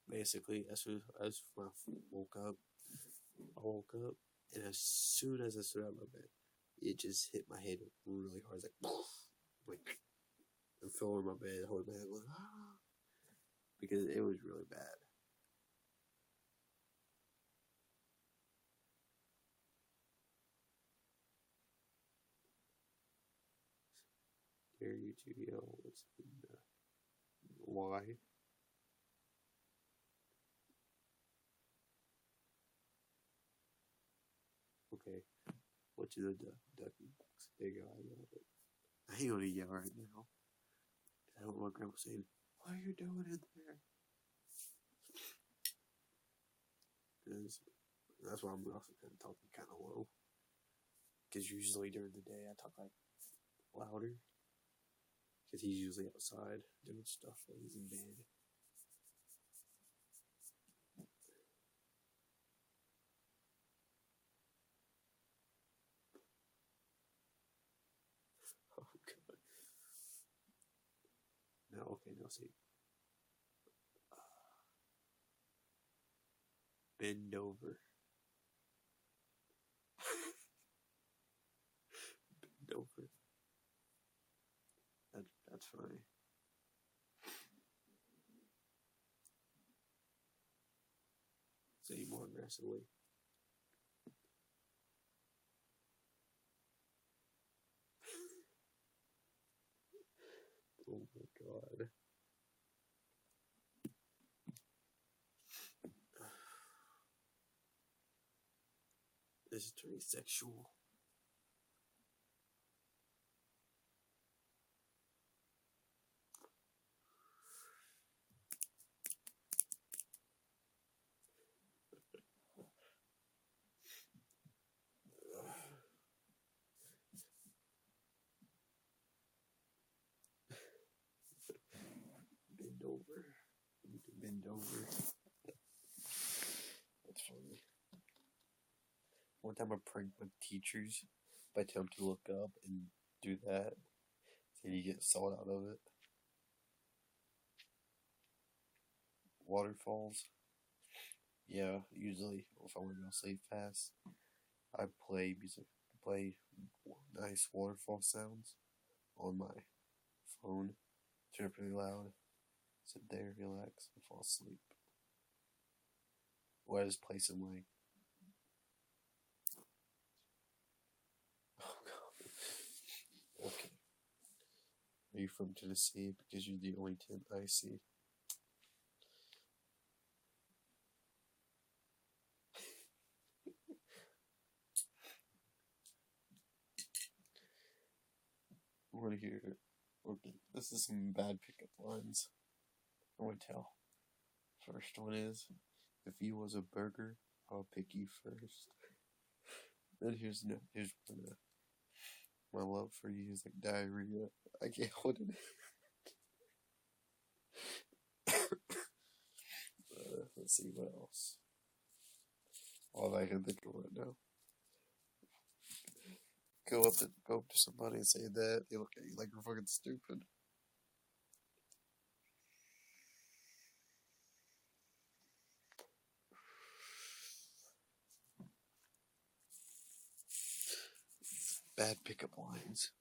S1: basically as soon as I woke up, and as soon as I stood out of my bed, it just hit my head really hard. It's like I'm filling my bed, holding my head, going, ah, because it was really bad. Dare you to yell what's in why? Okay, what's in the ducky box? There you go. I yelled it. I ain't gonna yell right now. I don't know what Grandma was saying. What are you doing in there? That's why I'm also kind of talking kind of low. Because usually during the day I talk like louder. Because he's usually outside doing stuff while he's in bed. Oh, God. Now see. Bend over. Bend over. That's funny. Say more aggressively. Oh my God. This is turning sexual. Bend over. You need to bend over. That's funny. One time I pranked my teachers by telling them to look up and do that. And you get salt out of it. Waterfalls. Yeah, usually if I want to go sleep fast, I play music. Play nice waterfall sounds on my phone. Turn it pretty loud. Sit there, relax, and fall asleep. Or I just play some like. Oh God. Okay. Are you from Tennessee? Because you're the only tint I see. I want to hear it. Okay, this is some bad pickup lines. I want to tell. First one is, if you was a burger, I'll pick you first. Then here's one. My love for you is like diarrhea. I can't hold it. Let's see what else. All I can think of right now. Go up to somebody and say that. They look at you like you're fucking stupid. Bad pickup lines.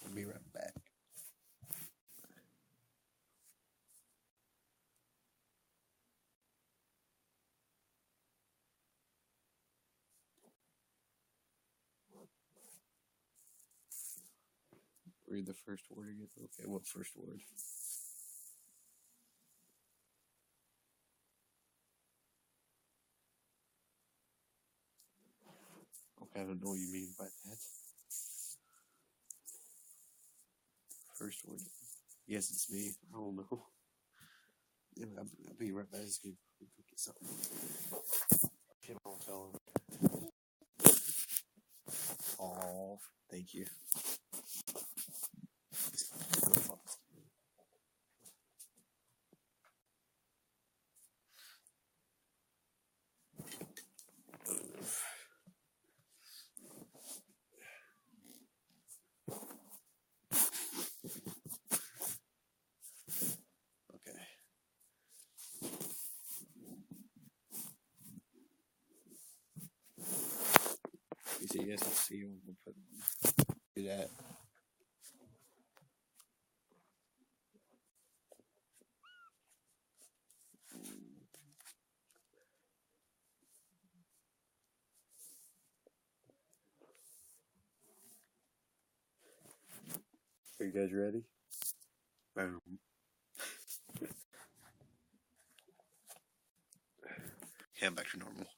S1: I'll be right back. Read the first word again. Okay, what first word? Okay, I don't know what you mean by that. First word. Yes, it's me. I don't know. Yeah, I'll be right back. Just go get something. Shit, I'll tell him. Oh, thank you. Okay. You say yes, I'll see you. We'll put do that. Are you guys ready? Boom. Yeah, I'm back to normal.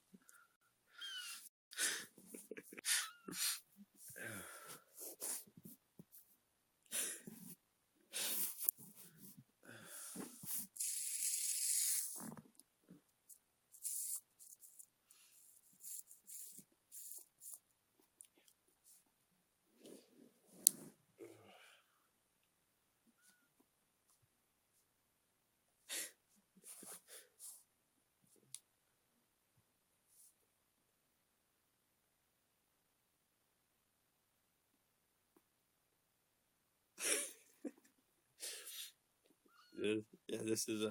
S1: Yeah, this is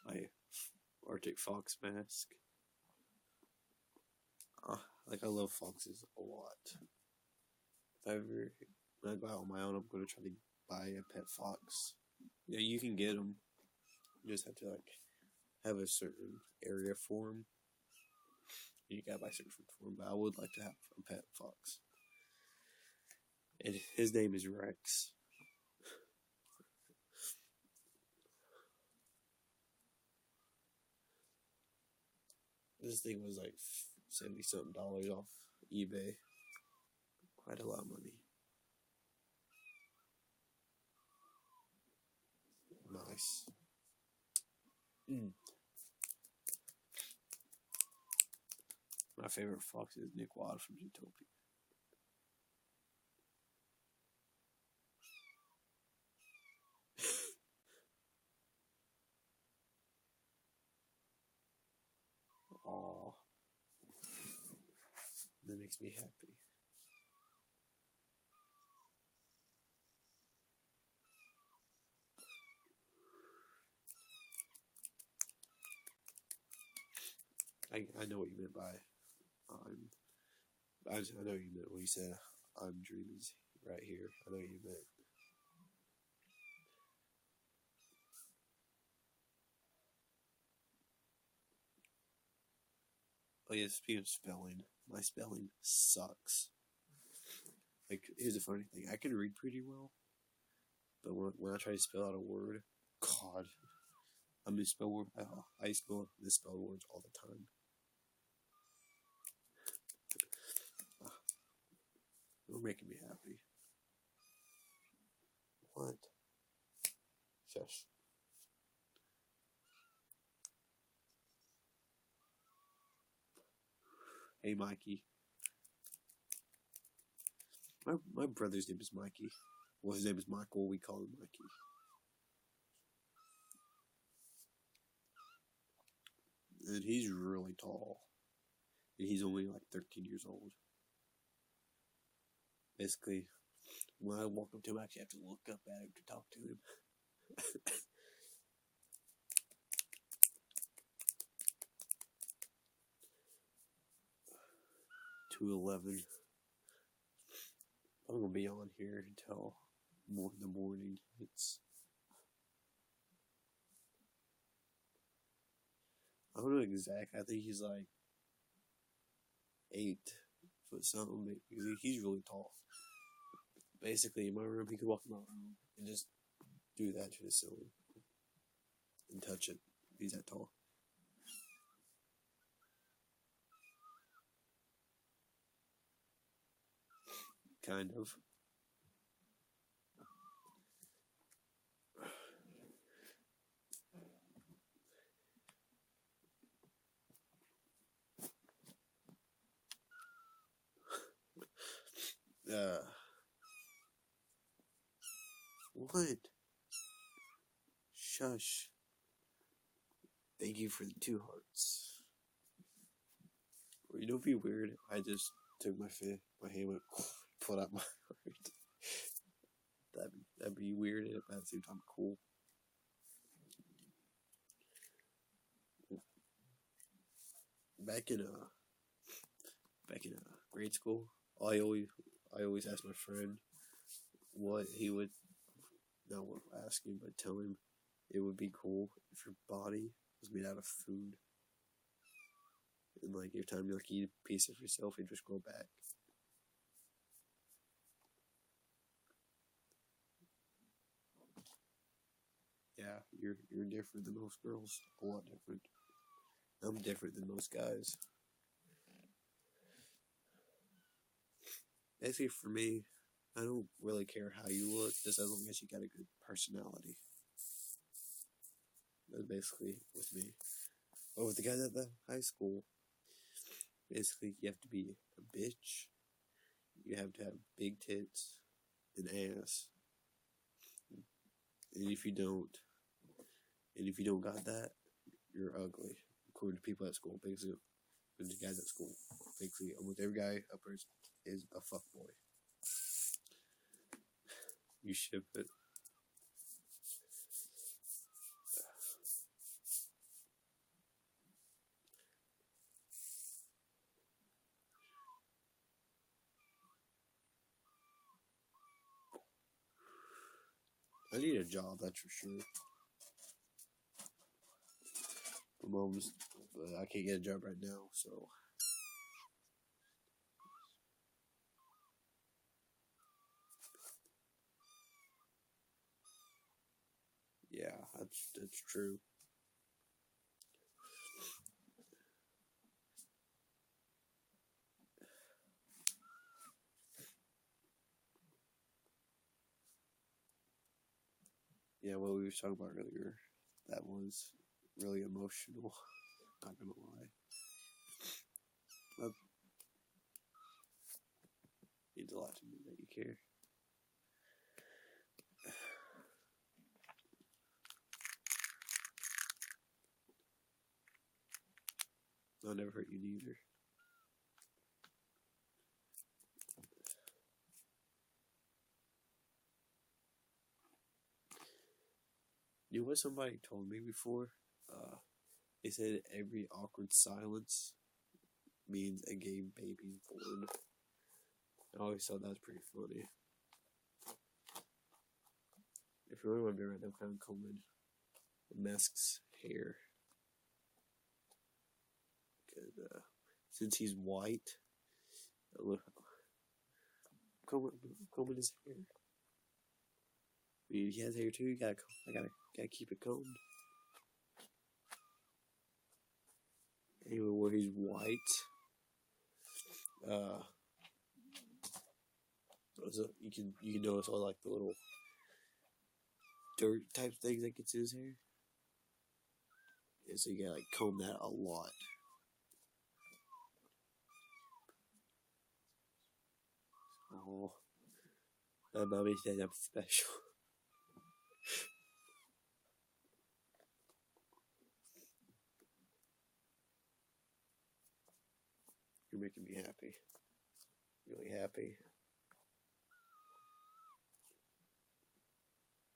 S1: my Arctic fox mask. Like I love foxes a lot. If I ever when I go out on my own, I'm gonna try to buy a pet fox. Yeah, you can get them. You just have to like have a certain area for them. You gotta buy certain food for them. But I would like to have a pet fox, and his name is Rex. This thing was like $70-something off eBay. Quite a lot of money. Nice. My favorite fox is Nick Wad from Zootopia. Aw. That makes me happy. I know what you meant by I know what you meant when you said I'm dreaming right here. I know what you meant. Oh yeah, speaking of spelling, my spelling sucks. Like, here's the funny thing: I can read pretty well, but when I try to spell out a word, God, I misspell word. I spell misspell words all the time. You're making me happy. What? Shush. Hey, Mikey. My brother's name is Mikey. Well, his name is Michael. We call him Mikey. And he's really tall. And he's only like 13 years old. Basically, when I walk up to him, I actually have to look up at him to talk to him. 2:11. I'm gonna be on here until the morning. I don't know exact. I think he's like 8 foot something. He's really tall. Basically, in my room, he could walk in my room and just do that to the ceiling and touch it. He's that tall. Kind of. What? Shush. Thank you for the 2 hearts. You know, it'd be weird. I just took my hand went, pulled out my heart. That'd be weird and at the same time cool. Back in grade school, I always ask my friend what he would not ask him, but tell him it would be cool if your body was made out of food, and like every time you like eat a piece of yourself, you just grow back. Yeah, you're different than most girls. A lot different. I'm different than most guys. Basically, for me, I don't really care how you look, just as long as you got a good personality. That's basically with me. But with the guys at the high school, basically you have to be a bitch. You have to have big tits and ass. And if you don't got that, you're ugly. According to people at school, basically, the guys at school, basically, almost every guy up there is a fuckboy. You ship it. I need a job, that's for sure. My mom's, I can't get a job right now, so. Yeah, that's true. Yeah, what we were talking about earlier, that was really emotional. Not gonna lie. That means a lot to me that you care. I'll never hurt you neither. You know what somebody told me before? They said every awkward silence means a gay baby born. I always thought that was pretty funny. If you really want to be right now, kind of combing the mask's hair. Because since he's white, combing his hair. I mean, he has hair too. I gotta keep it combed. Anyway, where he's white, so you can notice all like the little dirt type things that gets in his hair. And so you gotta like comb that a lot. Oh, my mommy said I'm special. You're making me happy. Really happy.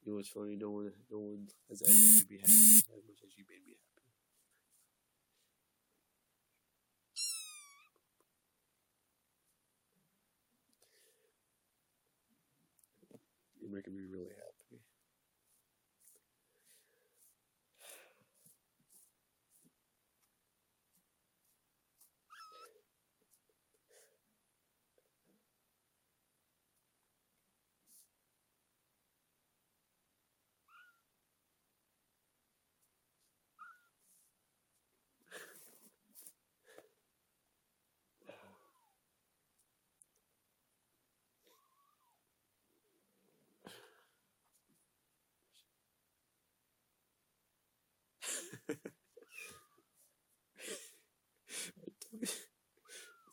S1: You know what's funny? No one has ever made me happy as much as you made me happy. You're making me really happy.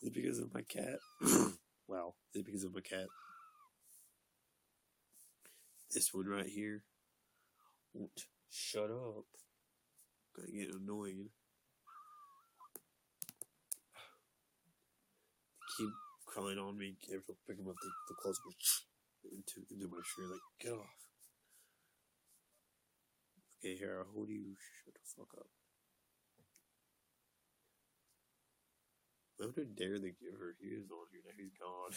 S1: Is it because of my cat? Wow. Is it because of my cat? This one right here won't shut up. Gonna get annoying. Keep crawling on me. Every time I pick him up, the claws go into my shirt. Like, get off. Okay, here, I'll hold you. Shut the fuck up. I would dare to give her. He is on here now. He's gone.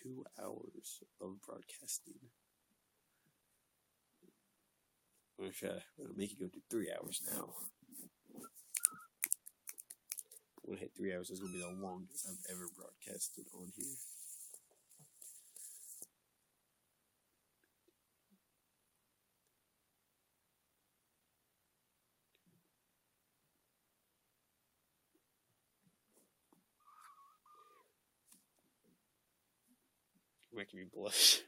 S1: 2 hours of broadcasting. I'm gonna make it go to 3 hours now. When I hit 3 hours, it's gonna be the longest I've ever broadcasted on here. You're making me blush.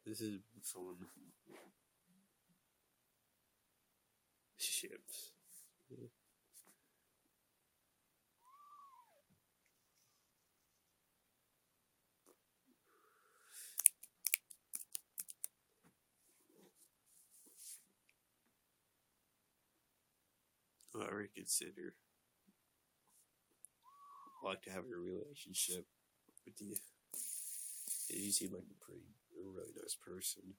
S1: This is fun. Ships. I reconsider. I like to have a relationship with you. You seem like a really nice person.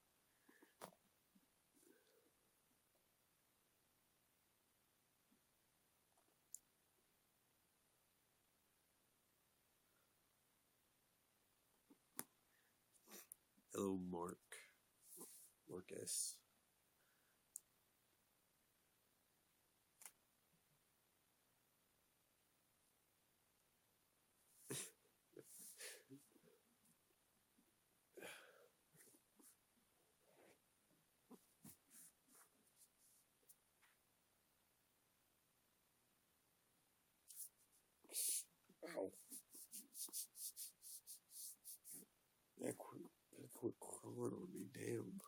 S1: Hello, Marcus. Ow. That quit crawling on me, damn.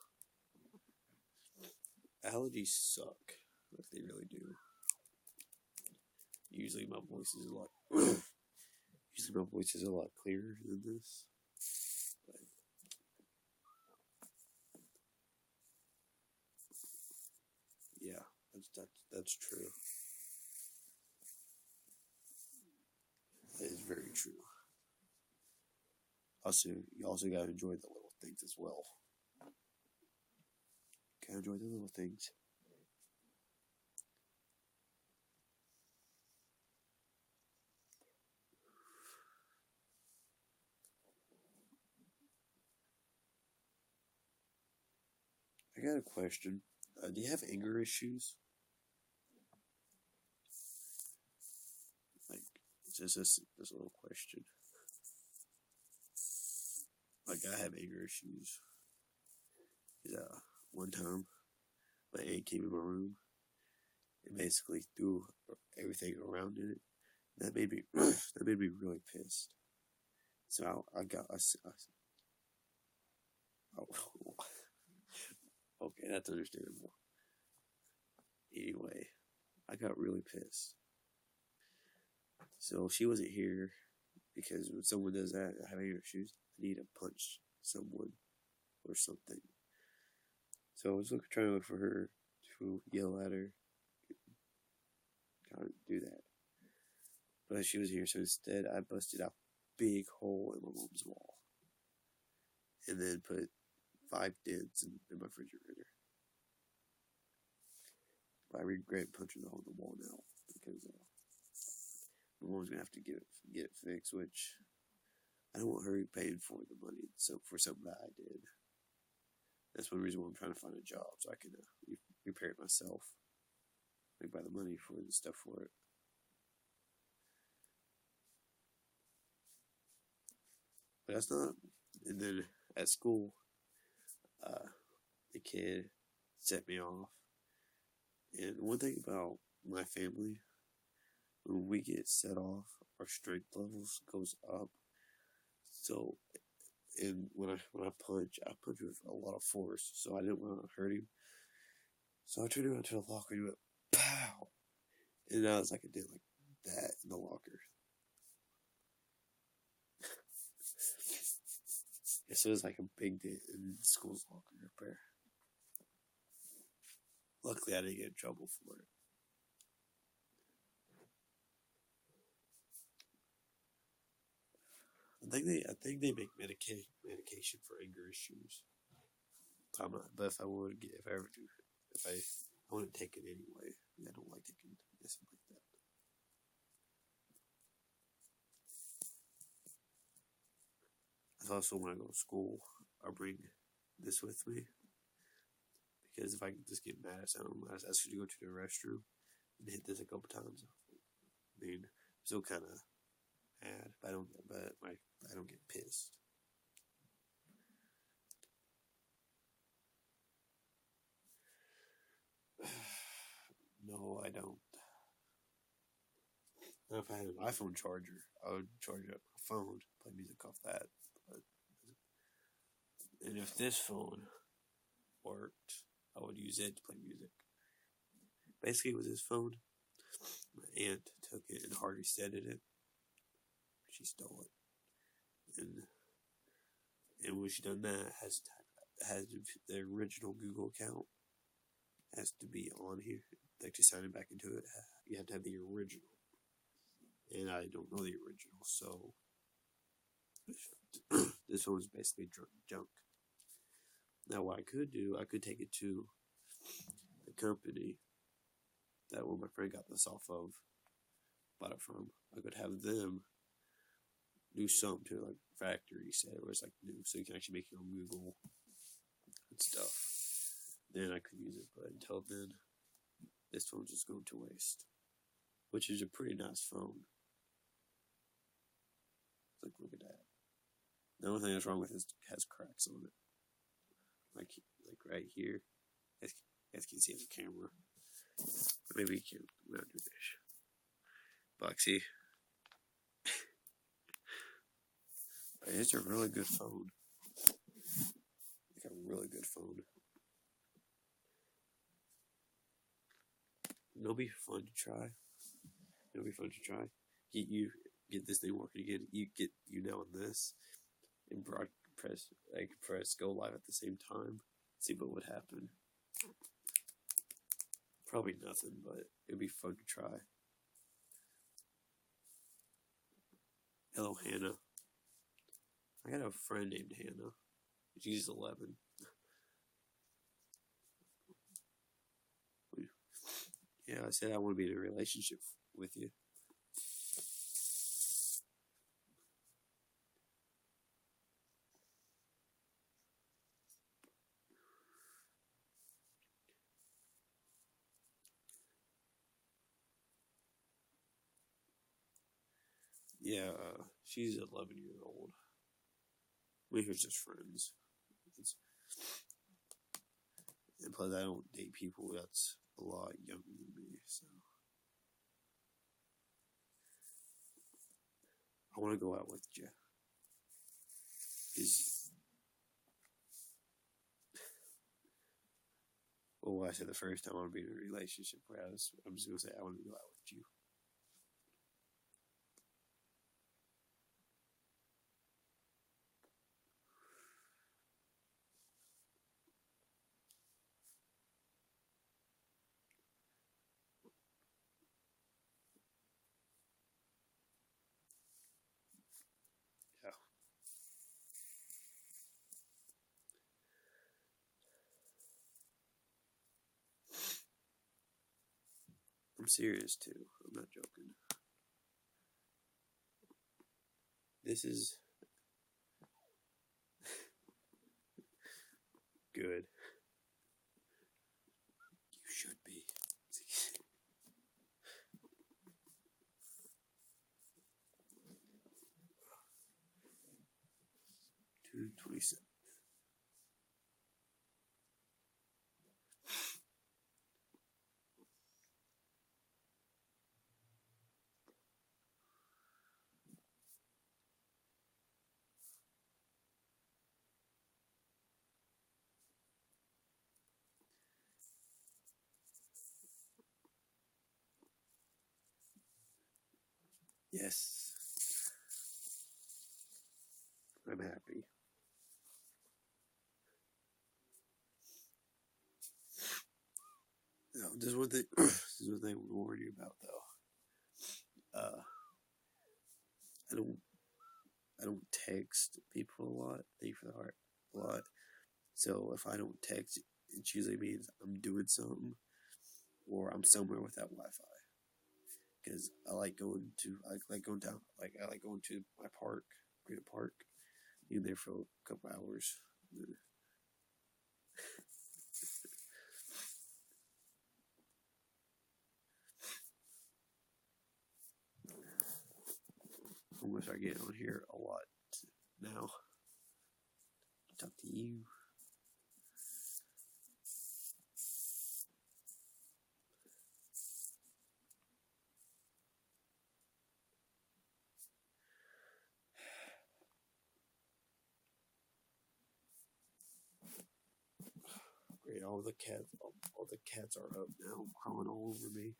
S1: Allergies suck. Like they really do. Usually my voice is a lot clearer than this. But yeah, that's true. That is very true. Also, you also gotta enjoy the little things as well. Gotta enjoy the little things. I got a question. Do you have anger issues? Like, just this little question. Like, I have anger issues. One time, my aunt came in my room and basically threw everything around in it. That made me really pissed. So oh, okay, that's understandable. Anyway, I got really pissed. So she wasn't here because when someone does that, I have anger issues. I need to punch someone or something. So I was trying to look for her to yell at her, kind of do that. But she was here, so instead I busted a big hole in my mom's wall, and then put 5 dents in my refrigerator. But I regret punching the hole in the wall now because my mom's gonna have to get it fixed, which I don't want her paying for the money for something that I did. That's one reason why I'm trying to find a job so I can repair it myself. Like buy the money for the stuff for it. But that's not. And then at school, the kid set me off. And one thing about my family, when we get set off, our strength levels goes up. So, and when I punch with a lot of force. So I didn't want to hurt him. So I turned around to the locker and went pow, and I was like, I did like that in the locker. So it was like a big dent in school's locker repair. Luckily, I didn't get in trouble for it. I think they make medication for anger issues. I'm not, but if I ever do, I wouldn't take it anyway. I don't like taking medicine like that. I also, when I go to school, I'll bring this with me. Because if I just get mad at someone, I ask you to go to the restroom and hit this a couple times. I mean, I'm still kind of mad, but I don't get pissed. No, I don't. If I had an iPhone charger, I would charge up my phone, play music off that. And if this phone worked, I would use it to play music. Basically, with this phone, my aunt took it and hard resetted it. She stole it, and when she done that, has the original Google account has to be on here. actually signing back into it, you have to have the original. And I don't know the original, so this one was basically junk. Now, what I could do, I could take it to the company that where my friend got this off of, bought it from. I could have them do something to it, like factory set, where it's like new, so you can actually make your own Google and stuff. Then I could use it, but until then, this phone's just going to waste. Which is a pretty nice phone. Like, look at that. The only thing that's wrong with it is it has cracks on it. Like right here. As you can see on the camera. Maybe you can not do this. Boxy. But it's a really good phone. It's a really good phone. It'll be fun to try. You get this thing working again. You get YouNow on this, and press go live at the same time. See what would happen. Probably nothing, but it'd be fun to try. Hello, Hannah. I got a friend named Hannah. She's 11. Yeah, I said I want to be in a relationship with you. Yeah, she's 11-year-old. We're just friends. And plus, I don't date people that's a lot younger than me, so. I want to go out with you. Well, I said the first time I want to be in a relationship where I'm just going to say I want to go out with you. Yeah. I'm serious too. I'm not joking. This is good. You should be. 227. Yes. I'm happy. No, this is one thing. This is one thing I'm warning you about, though. I don't text people a lot. Thank you for the heart a lot. So if I don't text, it usually means I'm doing something or I'm somewhere without Wi-Fi. Because I like going to my park, Great Park, being there for a couple hours. I'm gonna start getting on here a lot now. Talk to you. Great, all the cats are up now, crawling all over me.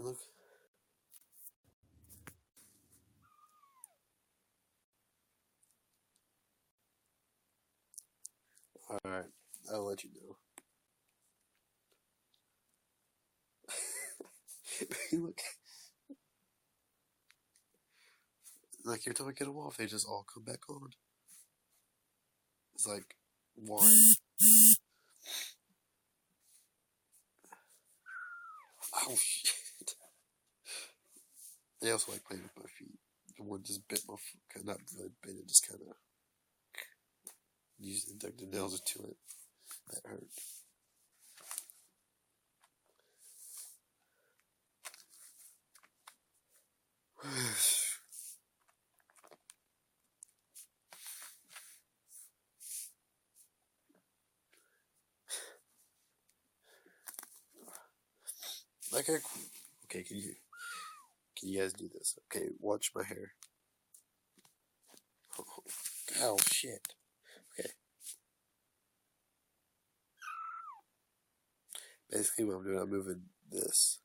S1: Look. Alright, I'll let you know. Look. Like, every time I get them off, they just all come back on. It's like, why? Oh, shit. They also like playing with my feet. The one just bit my foot. Not really bit it, just kind of used dug the nails into it. That hurt. Like, okay, can you guys do this? Okay, watch my hair. Oh, shit. Okay. Basically, what I'm doing, I'm moving this.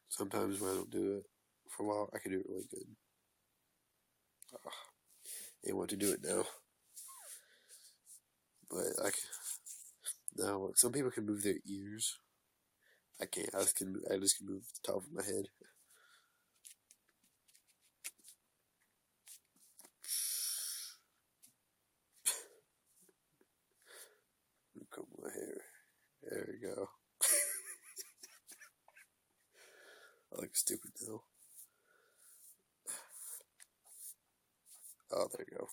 S1: Sometimes when I don't do it for a while, I can do it really good. I want to do it now. But now, like, some people can move their ears. I can't. I just can move the top of my head. Comb my hair. There we go. I look stupid now. Oh, there you go.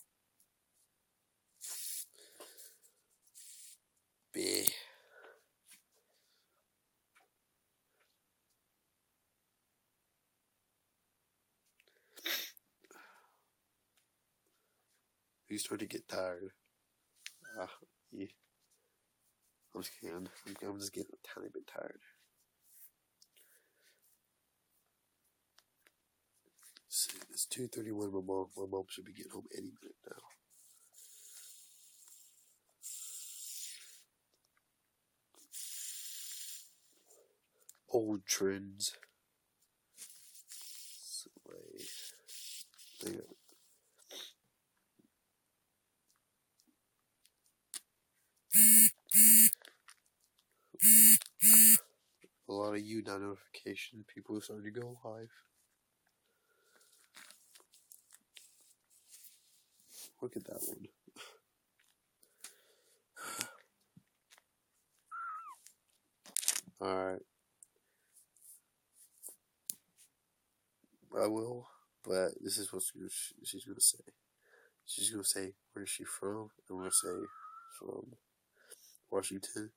S1: B. You start to get tired. Yeah. I'm just kidding. I'm just getting a tiny bit tired. It's 2:31. My mom should be getting home any minute now. Old trends. A lot of YouNow notification. People are starting to go live. Look at that one. Alright. I will, but this is what she's going to say. She's going to say, where is she from? I'm going to say, from Washington.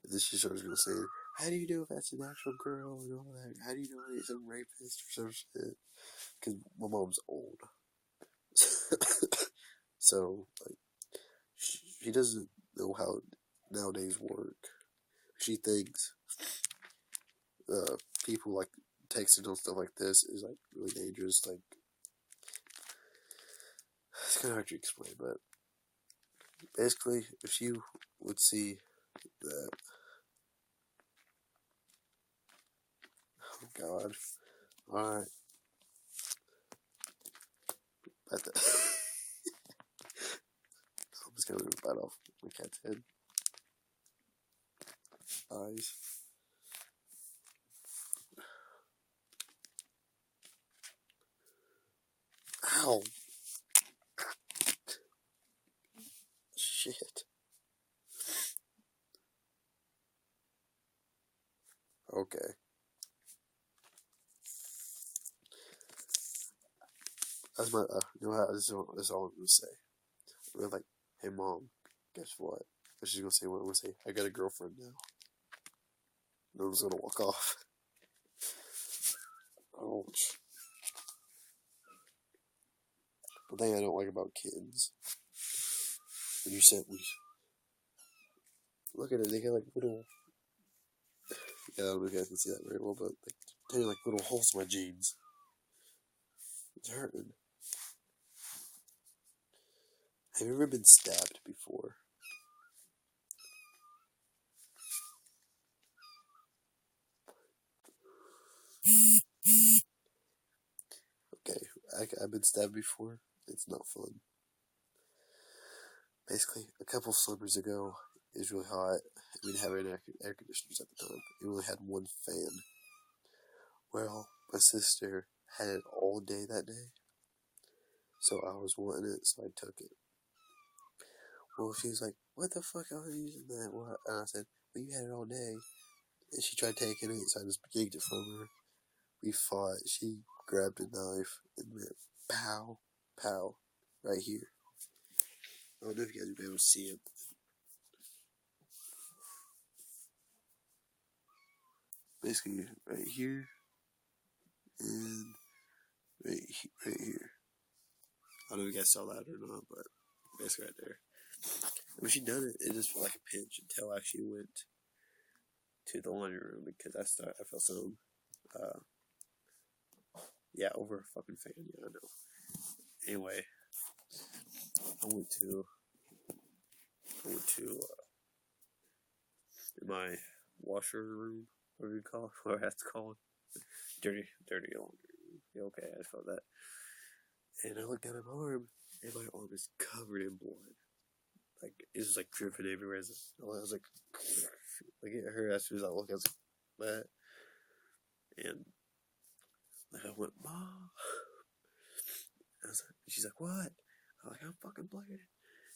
S1: And then she starts going to say, how do you know if that's an actual girl and all that? How do you know it's a rapist or some shit? Because my mom's old. So, like, she doesn't know how nowadays work. She thinks people like texting and stuff like this is like really dangerous. Like, it's kind of hard to explain, but basically, if you would see that, oh god, alright, I'm just gonna bite off my cat's head, eyes. Ow! Shit. Okay. That's my, you know what, this is all I'm gonna say. I'm like, hey mom, guess what? And she's gonna say what I'm gonna say. I got a girlfriend now. And I'm just gonna walk off. Ouch. The thing I don't like about kids, when you said, look at it, they got like little, yeah, I don't know if you guys can see that very well, but they like little holes in my jeans. It's hurting. Have you ever been stabbed before? Okay, I've been stabbed before. It's not fun. Basically, a couple summers ago, it was really hot. We didn't have any air conditioners at the time. We only had one fan. Well, my sister had it all day that day, so I was wanting it, so I took it. Well, she was like, "What the fuck? I was using that." What? And I said, "Well, you had it all day." And she tried taking it, so I just yanked it from her. We fought. She grabbed a knife and went pow, pow, right here. I don't know if you guys will be able to see it. Basically, right here and right here. I don't know if you guys saw that or not, but basically right there. When she done it, it just felt like a pinch until I actually went to the laundry room because I felt some, yeah, over a fucking fan. Yeah, I know. Anyway, I went to my washer room, whatever you call it, whatever that's called, dirty laundry room. Yeah, okay, I felt that, and I looked down at my arm, and my arm is covered in blood. Like it was like dripping everywhere. I was like at her as soon as I looked, I was like that, and I went, "Mom." She's like, "What?" I'm like, "I'm fucking bleeding."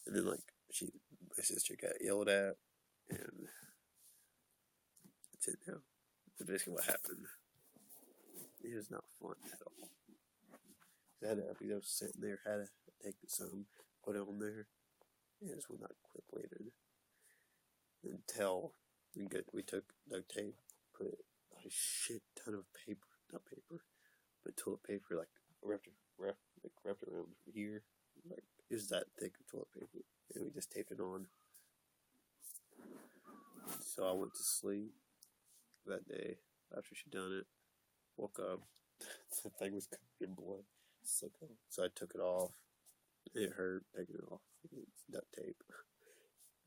S1: And then like my sister got yelled at, and that's it now. That's basically what happened. It was not fun at all. I was sitting there, had to take some, put it on there, and it just would not quit bleeding until we took duct tape, put a shit ton of paper, not paper, but toilet paper, like wrapped around here, like it was that thick of toilet paper, and we just taped it on. So I went to sleep that day after she done it. Woke up, the thing was covered in blood. So I took it off. It hurt taking it off. It's duct tape.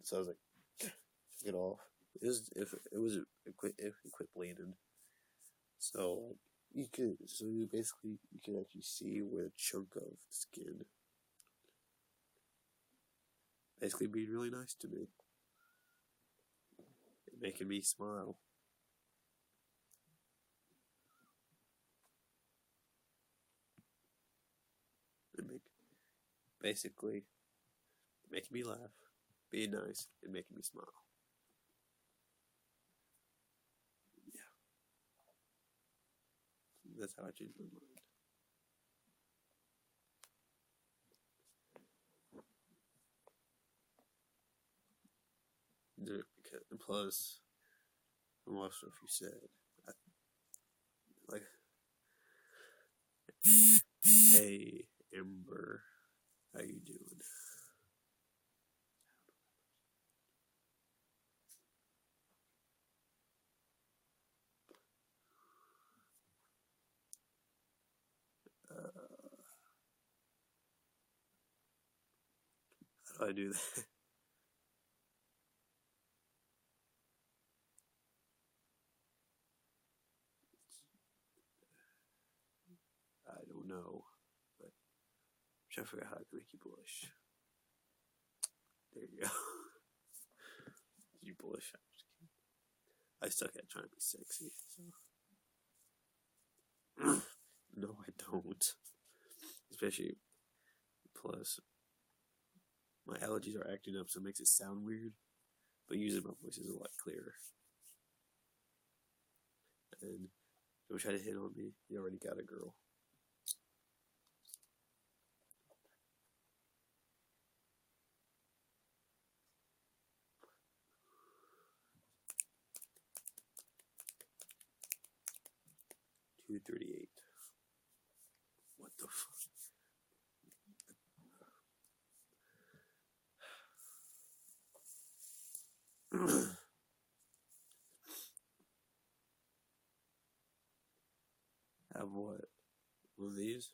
S1: So I was like, took it off. It quit bleeding. So you could actually see where a chunk of skin basically being really nice to me, making me smile. Basically making me laugh, being nice, and making me smile. Yeah, that's how I change my mind. Plus, I'm not sure if you said, like, "Hey, Ember, how you doing?" How do I do that? I don't know, but I'm trying to figure out how I can make you blush. There you go. You blush. I'm just kidding. I suck at trying to be sexy. So. No, I don't. Especially, plus, my allergies are acting up, so it makes it sound weird. But usually my voice is a lot clearer. And don't try to hit on me. You already got a girl. $2.38. What the fuck? Have what? One of these?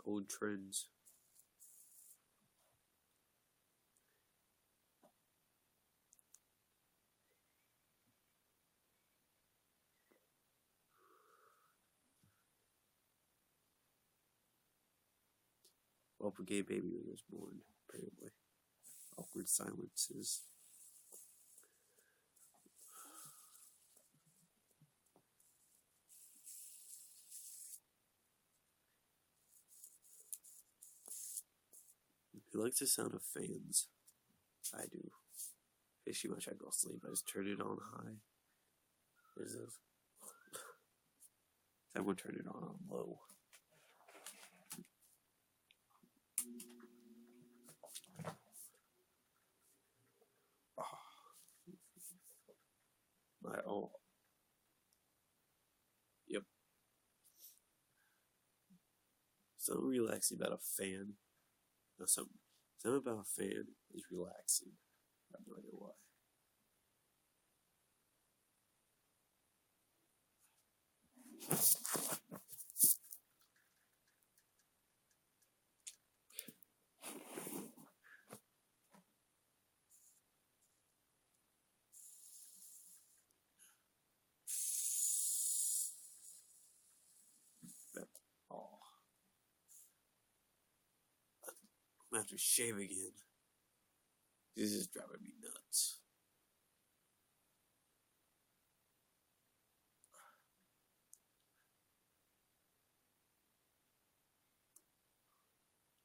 S1: Old trends. Well, a gay baby was born, apparently. Awkward silences. Who likes the sound of fans? I do. Fishy much I go to sleep. I just turn it on high. There's this. Everyone turn it on low. Oh. Yep. Something relaxing about a fan. No, something about a fan is relaxing. I have no idea why. Oh. I'm gonna have to shave again. This is driving me nuts.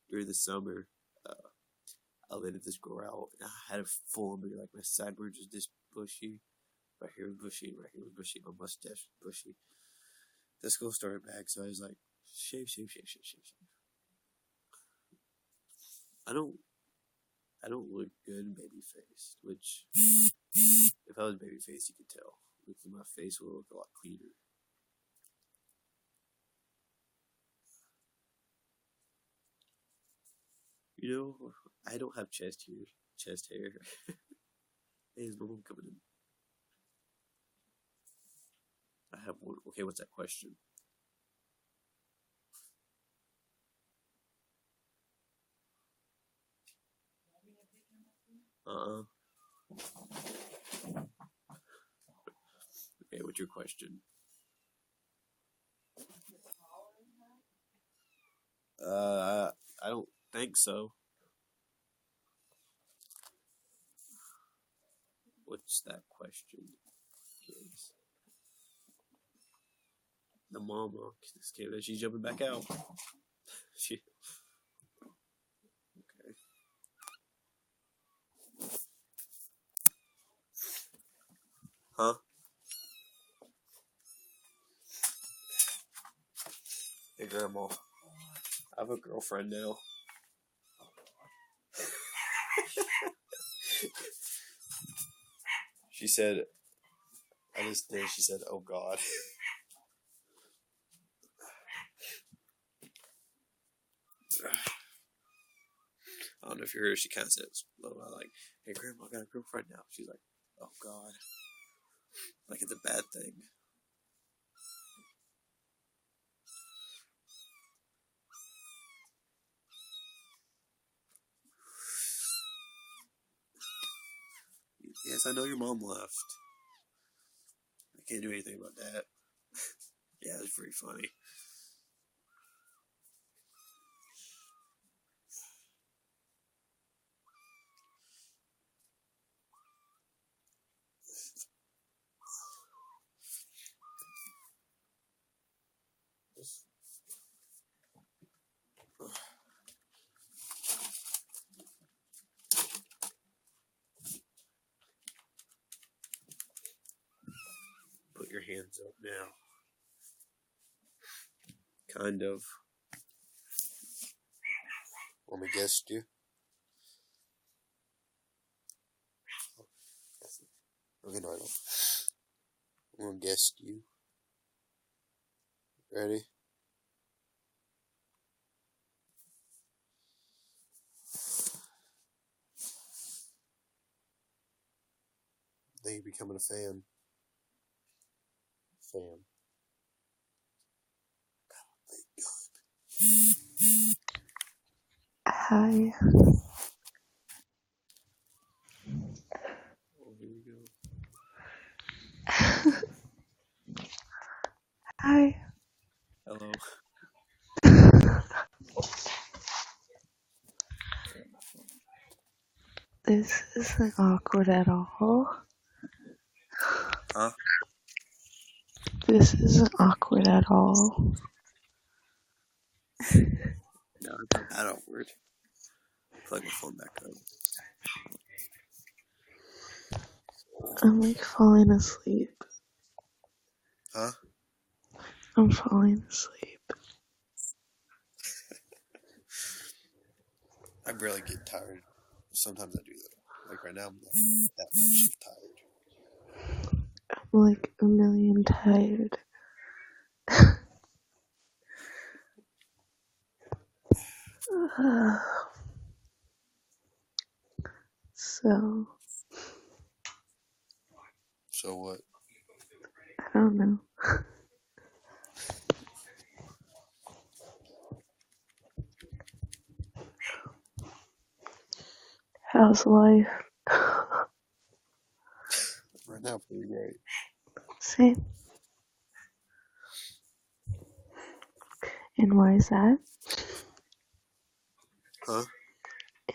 S1: During the summer, I let this grow out, and I had it full on me. Like my sideburns was this bushy, right here was bushy, right here was bushy. My mustache was bushy. The school started back, so I was like, shave. I don't look good baby faced, which if I was baby faced, you could tell. Looking my face will look a lot cleaner. You know, I don't have chest hair. Hey, is my mom coming in? I have one. Okay, what's that question? Okay, what's your question? I don't think so. What's that question? The mama, she's jumping back out. She. Okay. Huh? Hey, Grandma. I have a girlfriend now. She said, she said, oh God. I don't know if you heard her, she kind of says, like, hey, Grandma, I got a girlfriend now. She's like, oh God. Like it's a bad thing. Yes, I know your mom left. I can't do anything about that. Yeah, it's pretty funny. Put your hands up now. Kind of. Want me to guess you? Okay, no, I don't. I'm gonna guess you. Ready? I think you're becoming a fan.
S2: Hi.
S1: Oh, here we go.
S2: Hi.
S1: Hello.
S2: isn't awkward at all.
S1: Huh?
S2: This isn't awkward at all.
S1: No, it's not that awkward. Plug my phone back up.
S2: I'm like falling asleep.
S1: Huh?
S2: I'm falling asleep.
S1: I barely get tired. Sometimes I do though. Like right now, I'm not that much tired.
S2: I'm like a million tired. So,
S1: So what?
S2: I don't know. How's life?
S1: Right now, pretty great.
S2: Same. And why is that?
S1: Huh?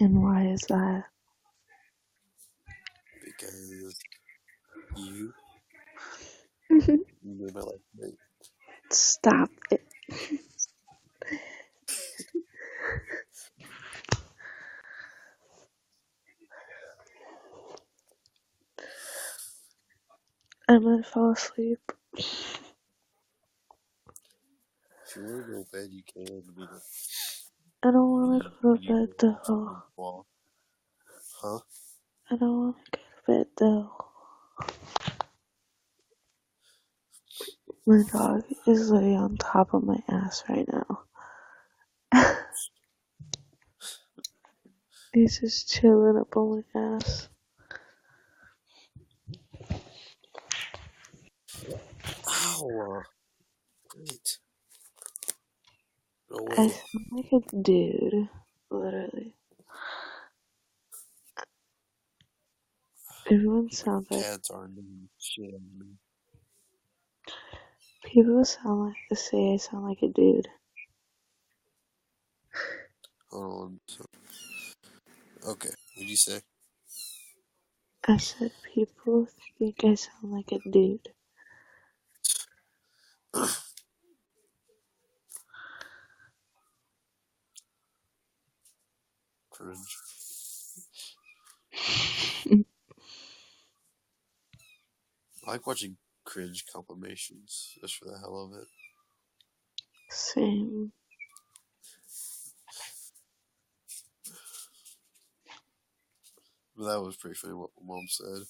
S2: And why is that?
S1: Because you made my life great.
S2: Stop it. I'm gonna fall asleep.
S1: If you want to go to bed, you can.
S2: I don't wanna go to bed though.
S1: Huh?
S2: I don't wanna go to bed though. My dog is laying on top of my ass right now. He's just chilling up on my ass.
S1: Ow! Wait. No
S2: I
S1: way.
S2: sound like a dude. Literally. Everyone sounds like
S1: Cats aren't doing shit on me.
S2: people say I sound like a dude.
S1: Hold on. Okay. What'd you say?
S2: I said people think I sound like a dude.
S1: Cringe. I like watching cringe compilations just for the hell of it.
S2: Same.
S1: But that was pretty funny what my mom said.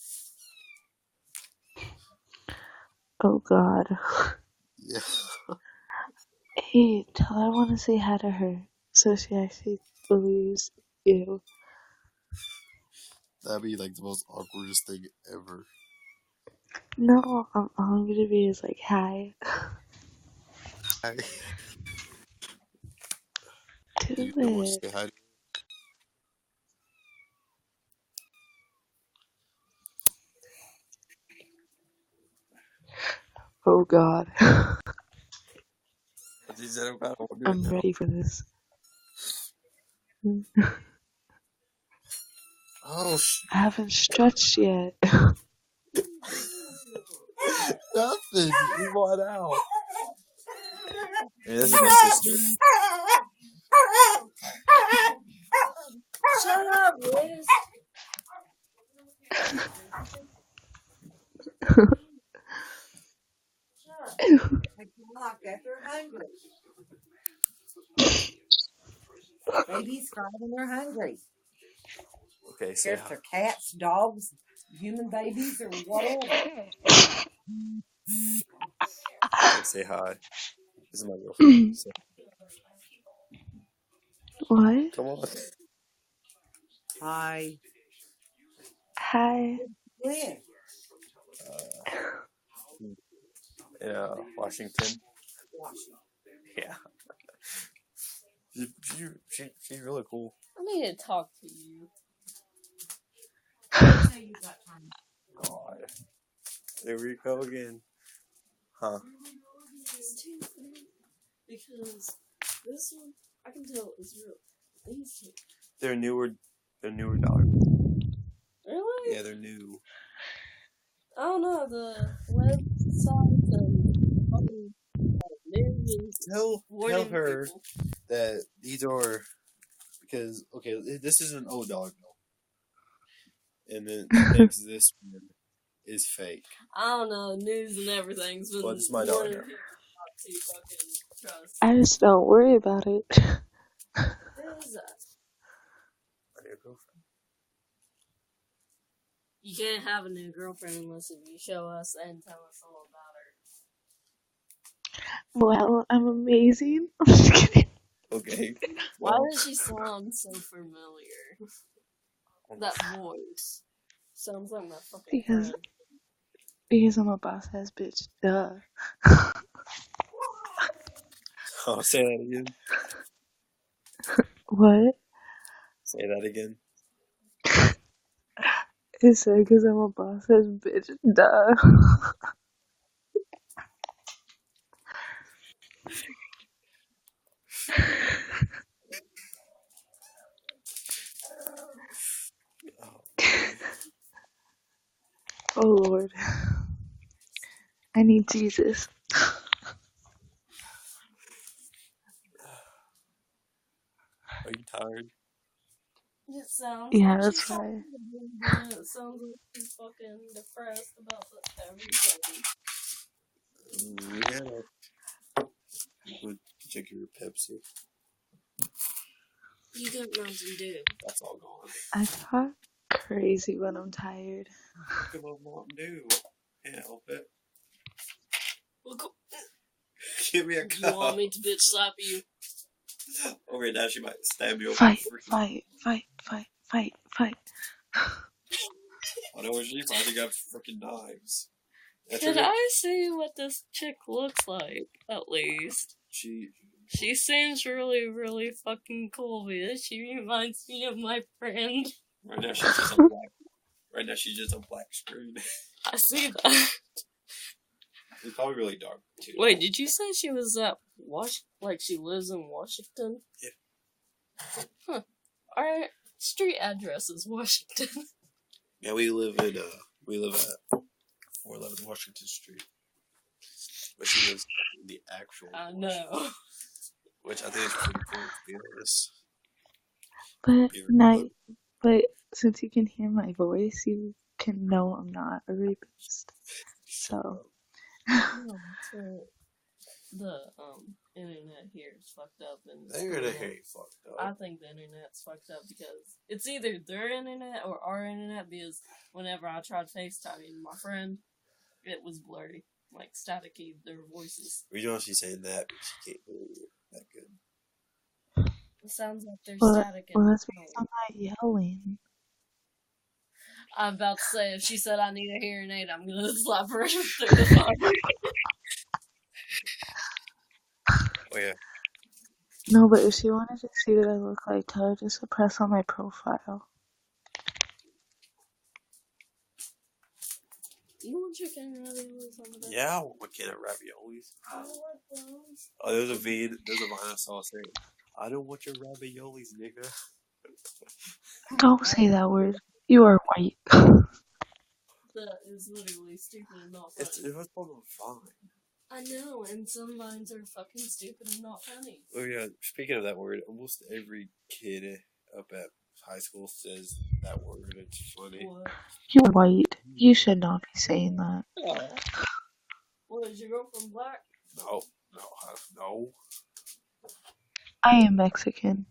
S2: Oh god.
S1: Yeah.
S2: Hey, tell her I want to say hi to her so she actually believes you.
S1: That'd be like the most awkwardest thing ever.
S2: No, all I'm gonna be is like, hi.
S1: Hi.
S2: Do
S1: You don't want to
S2: it.
S1: say hi?
S2: Oh god.
S1: She said I'm kind of want to do it
S2: I'm
S1: now.
S2: ready for this.
S1: Oh,
S2: I haven't stretched yet.
S1: nothing. You want out. Hey, this is my sister.
S3: Shut up, Liz. They feel like that they're hungry. Babies cry when they're hungry.
S1: Okay, say
S3: Care if
S1: hi.
S3: they're cats, dogs, human babies, or whatever.
S1: Okay, say hi. This is my girlfriend. So,
S2: What?
S1: come on.
S3: Hi.
S2: Hi.
S3: Liz.
S1: Washington. Yeah. She's really cool.
S4: I need to talk to you.
S1: God. There we go again. Huh?
S4: It's too funny because this one I can tell is real. These two.
S1: They're newer dollar. Yeah, they're new.
S4: I don't know, the websites and fucking news and
S1: Tell
S4: warning
S1: her
S4: people.
S1: that these are because this is an $0 bill, and then that makes this one is fake.
S4: I don't know, news and everything's been
S1: Well, this is my
S4: warning
S1: daughter.
S4: people not to fucking trust.
S5: I just don't worry about it.
S4: Who is that?
S1: My new girlfriend.
S4: You can't have a new girlfriend unless if you show us and tell us all about her.
S5: Well, I'm amazing. I'm just kidding.
S1: Okay.
S4: Why
S1: Well,
S4: does she sound so familiar? That voice sounds like my fucking
S5: Because
S4: friend.
S5: because I'm a boss ass bitch. Duh.
S1: I'll say that again.
S5: What?
S1: Say that again.
S5: It said because I'm a boss ass bitch. Duh. Oh Lord. I need Jesus.
S1: Are you tired?
S4: It sounds
S5: Yeah,
S4: like
S5: that's
S4: she's
S5: why.
S4: talking to me. It sounds like she's fucking depressed about everything.
S1: Yeah. Go check your Pepsi.
S4: You got Mountain Dew.
S1: That's all gone.
S5: I talk crazy when I'm tired.
S1: Come on, Mountain Dew. Can't help it.
S4: Look,
S1: Give me a
S4: you want
S1: cup.
S4: me to bitch slap you?
S1: Okay, now she might stab me over
S5: Fight,
S1: the freaking.
S5: fight, fight, fight, fight, fight.
S1: I know where she finally got freaking knives. That's
S4: Can
S1: her.
S4: I see what this chick looks like, at least? She seems really, really fucking cool, because she reminds me of my friend.
S1: Right now she's just a black. Right now she's just a black screen.
S4: I see that.
S1: It's probably really dark too.
S4: Wait, did you say she was at like she lives in Washington?
S1: Yeah.
S4: Huh. Our street address is Washington.
S1: Yeah, we live at 411 Washington Street. But she lives in the actual.
S4: I know.
S1: Which I think is pretty cool, to be honest.
S5: But since you can hear my voice, you can know I'm not a rapist. So.
S4: No, the internet here is fucked up, and
S1: The internet here ain't fucked up.
S4: I think the internet's fucked up because it's either their internet or our internet. Because whenever I tried FaceTiming my friend, it was blurry, like staticky. Their voices.
S1: We know she's saying that, but she can't hear you that good.
S4: It sounds like they're
S5: Well,
S4: static.
S5: well, that's because I'm not yelling.
S4: I'm about to say, if she said I need a hearing aid, I'm gonna slap her through the phone.
S1: Oh yeah.
S5: No, but if she wanted to see what I look like, tell her just to press on my profile.
S4: You want chicken and raviolis on the back?
S1: Yeah, I want my can of raviolis.
S4: I don't want those.
S1: Oh, there's a vine I saw saying, I don't want your raviolis, nigga.
S5: Don't say that word. You are white.
S4: That is literally stupid and not funny.
S1: It was called a vine.
S4: I know, and some vines are fucking stupid and not funny.
S1: Oh yeah, speaking of that word, almost every kid up at high school says that word. It's funny.
S4: What?
S5: You're white. You should not be saying that.
S4: What, is your girlfriend black?
S1: No.
S5: I am Mexican.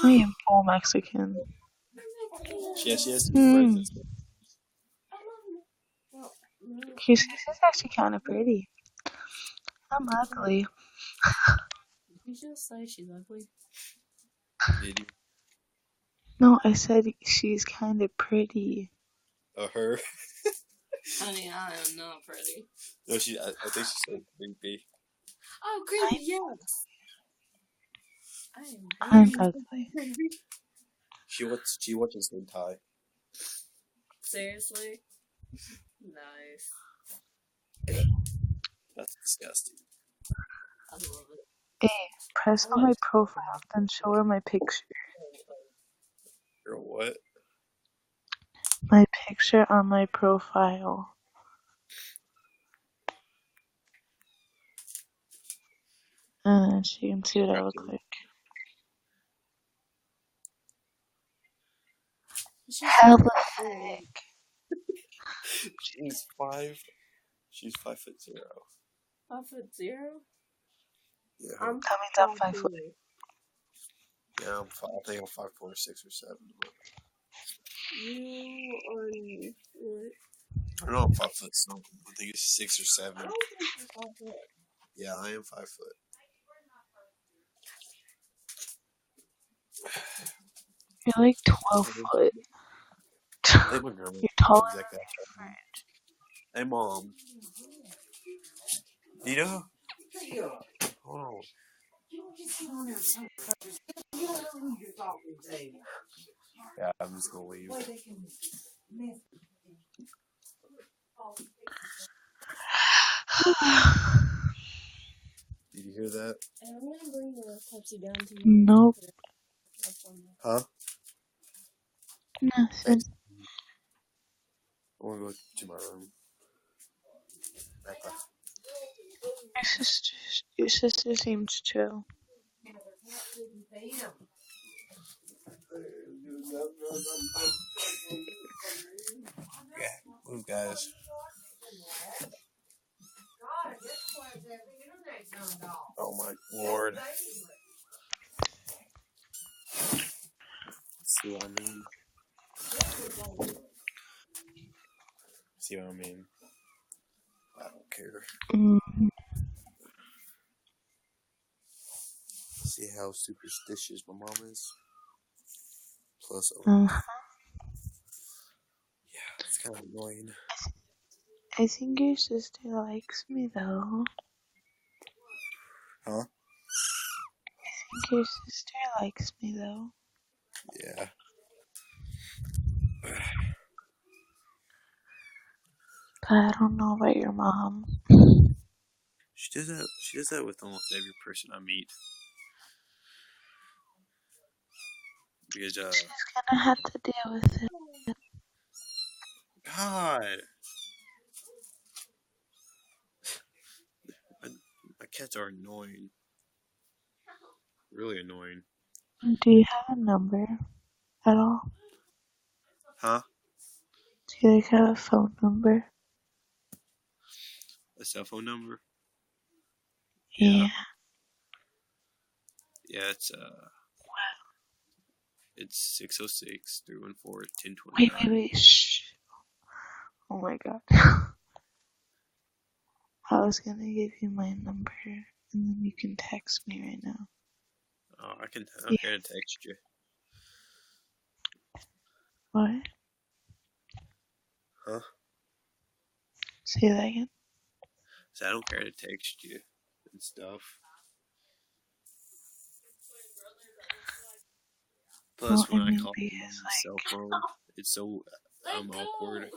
S5: I am full Mexican.
S1: Yes.
S5: Hmm.
S4: I love it.
S5: She's actually kind of pretty. I'm ugly.
S4: Did you just say she's ugly?
S1: Did you?
S5: No, I said she's kind of pretty.
S1: Her?
S4: Honey, I am not pretty.
S1: No, I think she said creepy.
S4: Oh, creepy, yes!
S5: I'm ugly.
S1: She watches hentai.
S4: Seriously? Nice.
S1: That's disgusting.
S4: I love it.
S5: Hey, press on my profile, then show her my picture.
S1: Girl, what?
S5: my picture on my profile. And she can see what I look like. Hella thick.
S1: She's 5. She's 5'0".
S4: 5'0"?
S1: Yeah.
S4: I'm
S5: That means I'm 5 foot.
S4: 5'4".
S1: Yeah, I think I'm 5'4", 6 or 7.
S4: You are what?
S1: I don't know, I'm 5 foot something. I think it's 6 or 7.
S4: I don't think you're 5 foot.
S1: Yeah, I am 5 foot.
S5: You're like 12 foot.
S1: I think my grandma
S5: You're taller
S1: exactly. Hey, Mom. You know? Hold on. Yeah, I'm just gonna leave. Did you hear that?
S4: I'm gonna bring the Pepsi down to you.
S5: Nope.
S1: Huh?
S5: Nothing.
S1: I wanna go to my room.
S5: Your sister seems chill.
S1: Yeah, move, guys. Oh my lord. See what I mean? See what I mean? I don't care. See how superstitious my mom is? Plus, yeah, it's kind of annoying.
S5: I think your sister likes me though.
S1: Huh?
S5: I think your sister likes me though.
S1: Yeah.
S5: But I don't know about your mom.
S1: She does that. She does that with almost every person I meet. Because
S5: She's gonna have to deal with it.
S1: God, my cats are annoying. Really annoying.
S5: Do you have a number at all?
S1: Huh?
S5: Do you like have a phone number?
S1: A cell phone number?
S5: Yeah.
S1: Yeah, it's 606-314-1029.
S5: Wait. Shh. Oh my god. I was gonna give you my number and then you can text me right now.
S1: Oh, I can text you.
S5: What?
S1: Huh?
S5: Say that again?
S1: So I don't care to text you and stuff. Plus,
S5: Well,
S1: when
S5: I
S1: I
S5: mean,
S1: call my
S5: because
S1: cell phone, it's so awkward.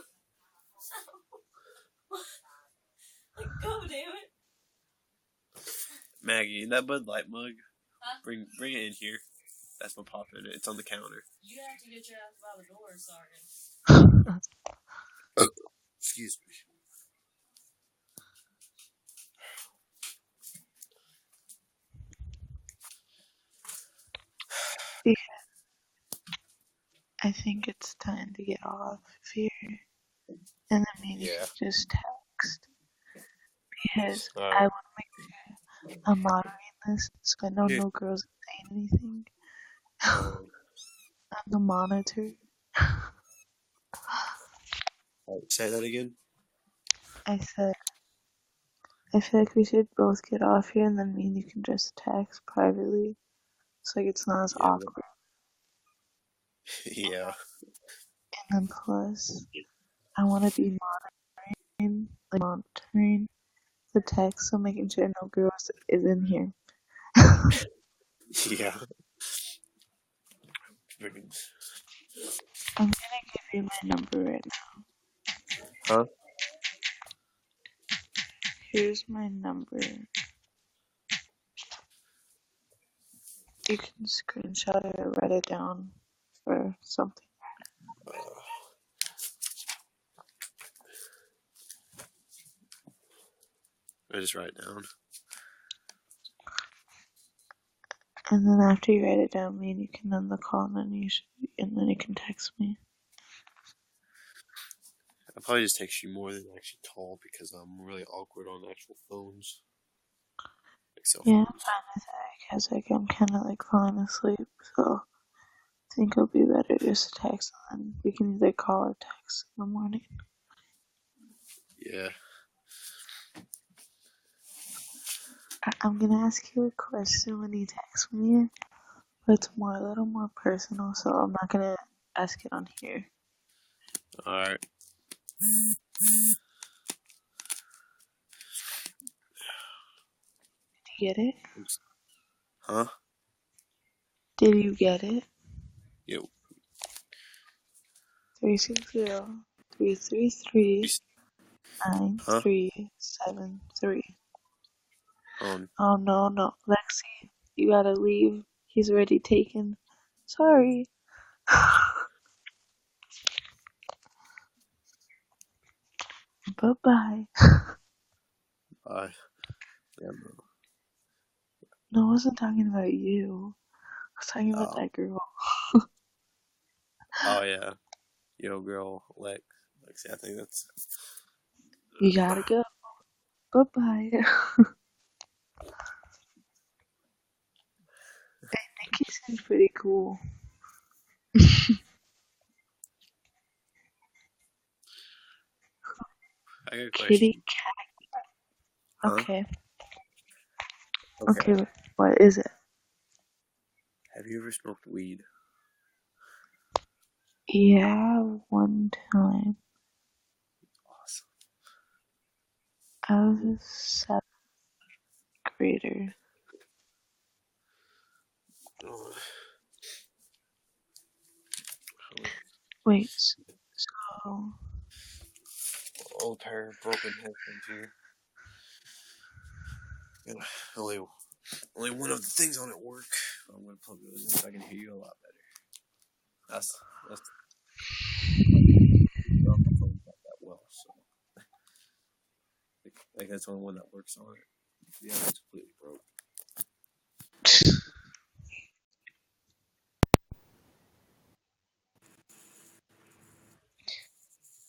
S4: Go, damn it.
S1: Maggie, that Bud Light mug, bring it in here. That's my pop in it. It's on the counter.
S4: You have to get your ass out the door, sorry.
S1: Excuse me.
S5: I think it's time to get off here. And then maybe you can just text. Because I want to make sure I'm monitoring this so I know no girls are saying anything. On the monitor.
S1: Say that again?
S5: I said, I feel like we should both get off here and then me and you can just text privately. So like it's not as awkward.
S1: Yeah.
S5: And then plus, I want to be monitoring the text, so making sure no girls is in here.
S1: Yeah.
S5: I'm gonna give you my number right now.
S1: Huh?
S5: Here's my number. You can screenshot it or write it down or something.
S1: I just write it down.
S5: And then after you write it down, me and you can end the call, and then you can text me.
S1: I'll probably just text you more than actually call because I'm really awkward on actual phones. Like cell
S5: Yeah, I'm
S1: phones.
S5: fine with that because I'm kind of like falling asleep, so I think it'll be better just to text, and we can either call or text in the morning.
S1: Yeah.
S5: I'm gonna ask you a question when you text me, but it's a little more personal, so I'm not gonna ask it on here.
S1: Alright.
S5: Did you get it?
S1: Huh?
S5: Did you get it?
S1: Yo.
S5: 360-333-9373.
S1: Huh?
S5: Oh no, Lexi, you gotta leave. He's already taken. Sorry. Bye-bye.
S1: Bye. Yeah, bro.
S5: No, I wasn't talking about you. I was talking about that girl.
S1: Oh yeah. Yo, girl, Lexi, I think that's.
S5: You gotta go. Bye-bye. Nikki seems pretty cool.
S1: I got a
S5: Kitty
S1: question.
S5: cat.
S1: Huh?
S5: Okay.
S1: Okay.
S5: What is it?
S1: Have you ever smoked weed?
S5: Yeah, one time.
S1: Awesome.
S5: I was a 7th grader.
S1: Oh.
S5: Wait, so...
S1: Old pair of broken headphones here. And only one of the things on it work. I'm gonna plug those in so I can hear you a lot better. That's on my phone not that well, so like that's the only one that works on it. The other one's completely broke.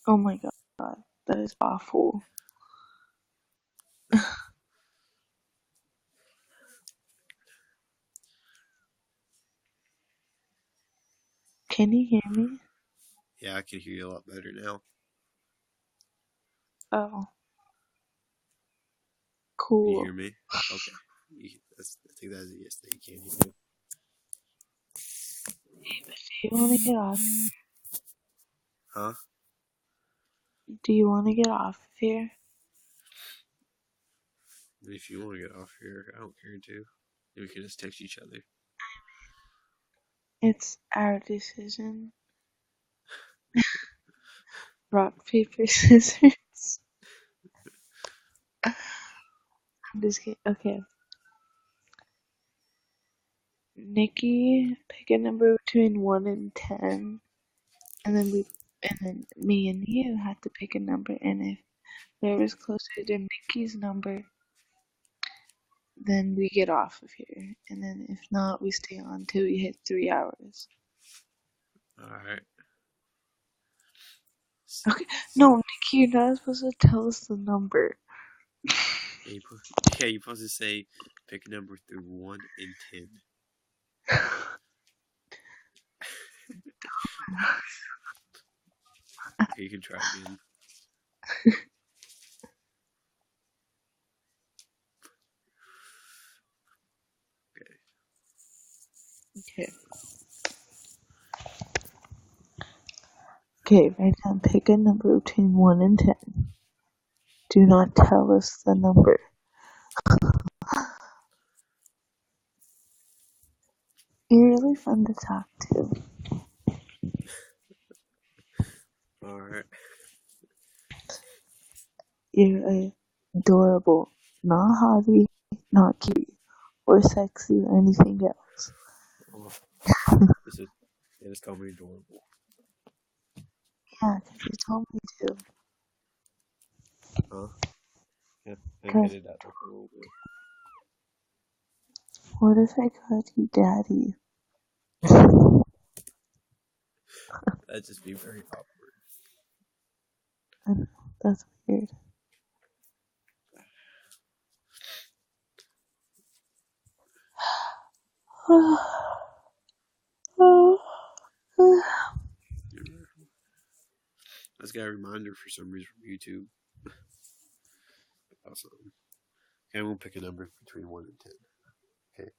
S5: Oh my god, that is awful. Can you hear me?
S1: Yeah, I can hear you a lot better now.
S5: Oh.
S1: Can
S5: Cool.
S1: you hear me? Okay. I think that's a yes that you can hear me.
S5: Do you want to get off?
S1: Huh?
S5: Do you want to get off here?
S1: If you want to get off here, I don't care to. We can just text each other.
S5: It's our decision. Rock, paper, scissors. I'm just kidding. Okay. Nikki, pick a number between 1 and 10. And then me and you have to pick a number. And if whoever's closer to Nikki's number, then we get off of here. And then if not, we stay on till we hit 3 hours.
S1: Alright.
S5: Okay. No, Nikki, you're not supposed to tell us the number.
S1: Yeah, you're supposed to say pick a number through 1 and 10. Okay, you can try again.
S5: Okay. Okay, right now pick a number between 1 and 10. Do not tell us the number. You're really fun to talk to.
S1: Alright.
S5: You're adorable. Not haughty, not cute, or sexy, or anything else.
S1: Oh, just call me adorable.
S5: Yeah, because you told me to.
S1: Huh? Yeah. And
S5: Cause
S1: edit that just a little bit.
S5: what if I called you daddy?
S1: That'd just be very awkward.
S5: I know, that's weird.
S1: I just got a reminder for some reason from YouTube. Awesome. Okay, we'll pick a number between 1 and 10. Okay,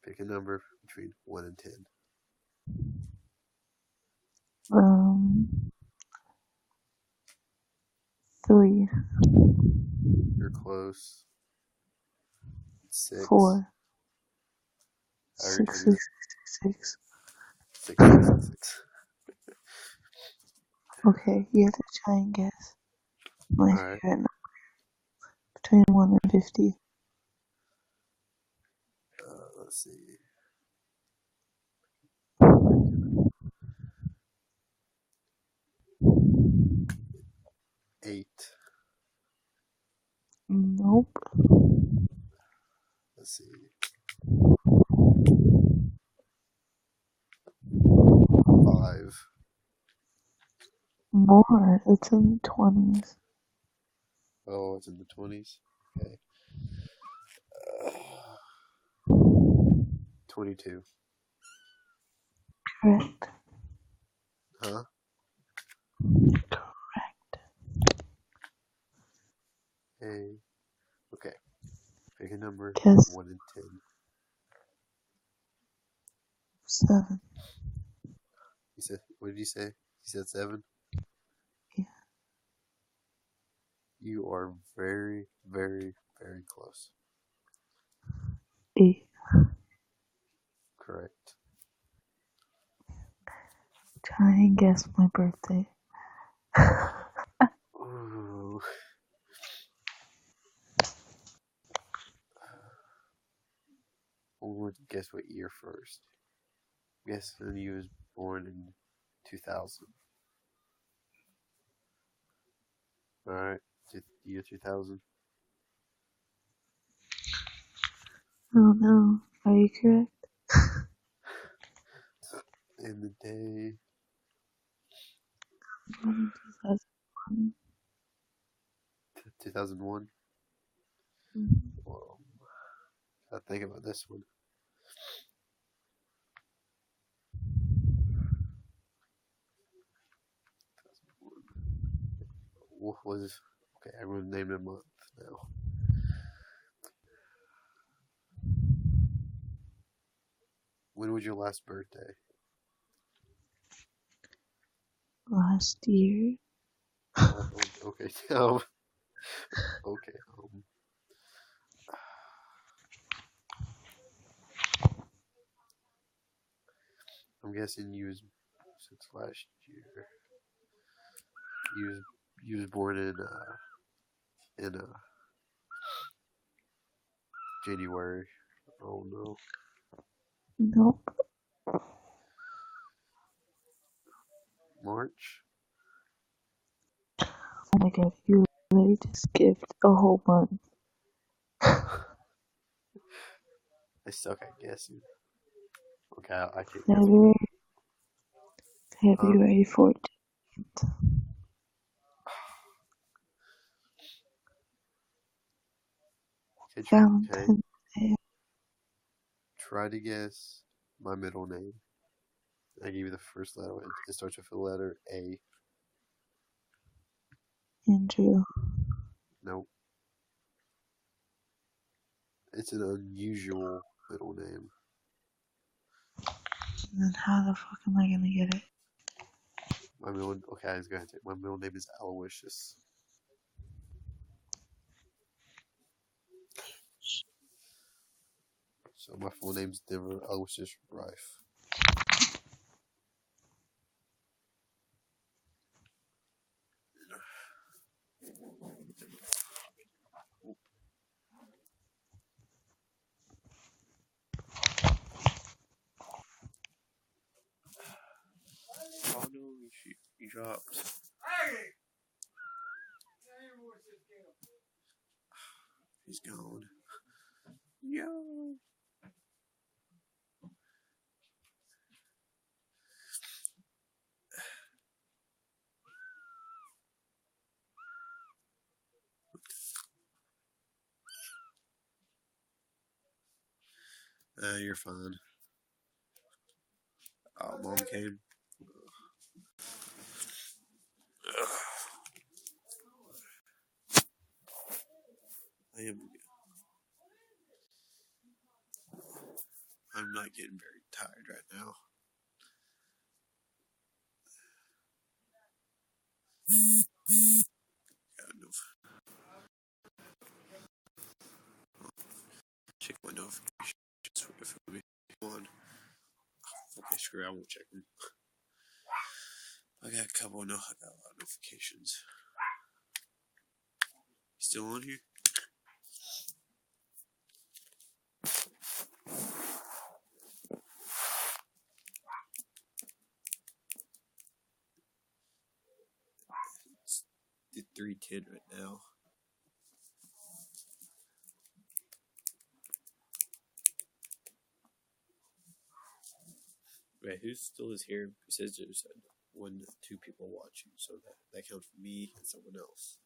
S1: pick a number between 1 and 10.
S5: 3,
S1: You're close. 6.
S5: 4,
S1: I already
S5: 6,
S1: told you
S5: 6, 6.
S1: 6, 6.
S5: Okay, you have to try and guess my
S1: Alright.
S5: favorite number between 1 and 50.
S1: Let's see. 8.
S5: Nope.
S1: Let's see. 5.
S5: More. It's in the 20s.
S1: Oh, it's in the 20s. Okay. 22.
S5: Correct.
S1: Huh?
S5: Correct.
S1: Hey. Okay. Pick a number
S5: Guess
S1: 1 and 10.
S5: 7.
S1: You said, what did you say? You said 7?
S5: Yeah.
S1: You are very, very, very close.
S5: 8.
S1: Correct.
S5: Try and guess my birthday.
S1: Ooh. We'll guess what year first. Guessing you was born in 2000. Alright. Year 2000.
S5: Oh no. Are you correct?
S1: In the day.
S5: Born in 2001.
S1: 2001.
S5: Mhm.
S1: Well, I think about this one. What was okay? I'm gonna name it a month now. When was your last birthday?
S5: Last year.
S1: Okay. Okay. I'm guessing you was since last year. You was born in January. Oh no.
S5: Nope.
S1: March.
S5: Oh my god, you literally just skipped a whole month.
S1: I suck at guessing. Okay, I can't guess.
S5: February.
S1: Huh?
S5: February 14th.
S1: Okay,
S5: Valentine's Day.
S1: try to guess my middle name. I give you the first letter. It starts with the letter A.
S5: Andrew.
S1: Nope. It's an unusual middle name.
S5: Then how the fuck am I gonna get it?
S1: Okay, I was gonna say my middle name is Aloysius. So my full name's Denver Aloysius Rife. Oh no, you dropped. He's gone. Yo. You're fine. Oh, Mom came. I'm not getting very tired right now. Got enough. Check my notifications for me. One. Okay, screw it, I won't check them. I got a couple. No, I got a lot of notifications. Still on here? It's 3:10 right now. Wait, who still is here? It says there's 1 to 2 people watching, so that counts for me and someone else.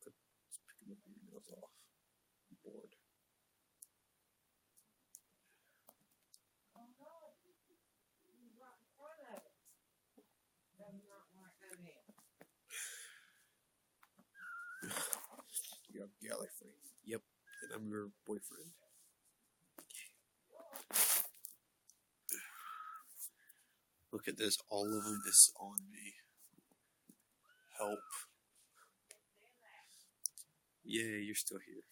S1: Just picking my fingernails off. I'm bored. You're a galley friend. Yep, and I'm your boyfriend. Look at this. All of them is on me. Help. Yeah, you're still here.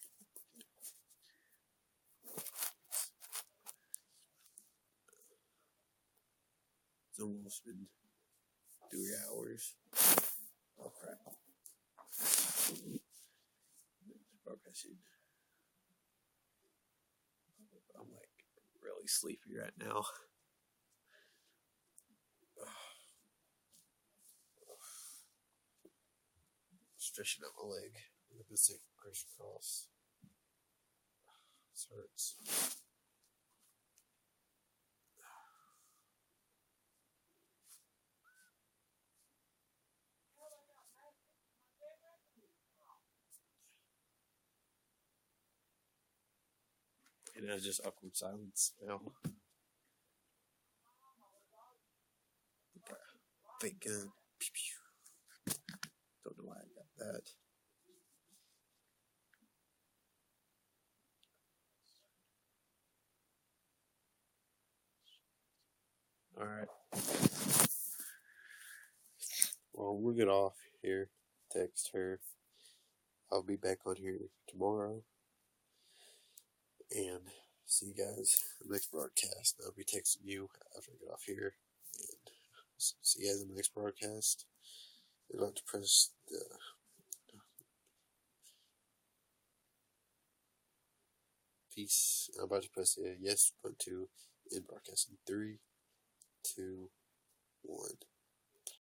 S1: It's almost been 3 hours. Oh crap. Progressing. I'm like really sleepy right now. Stretching out my leg. Look at this thing crisscross. This hurts. And it's just awkward silence now. Fake gun. Pew, pew. Don't know why I got that. Alright. Well, we'll get off here. Text her. I'll be back on here tomorrow. And see you guys in the next broadcast. I'll be texting you after I get off here. And see you guys in the next broadcast. You're about to press the peace. I'm about to press the yes button to end broadcast in 3, 2, 1.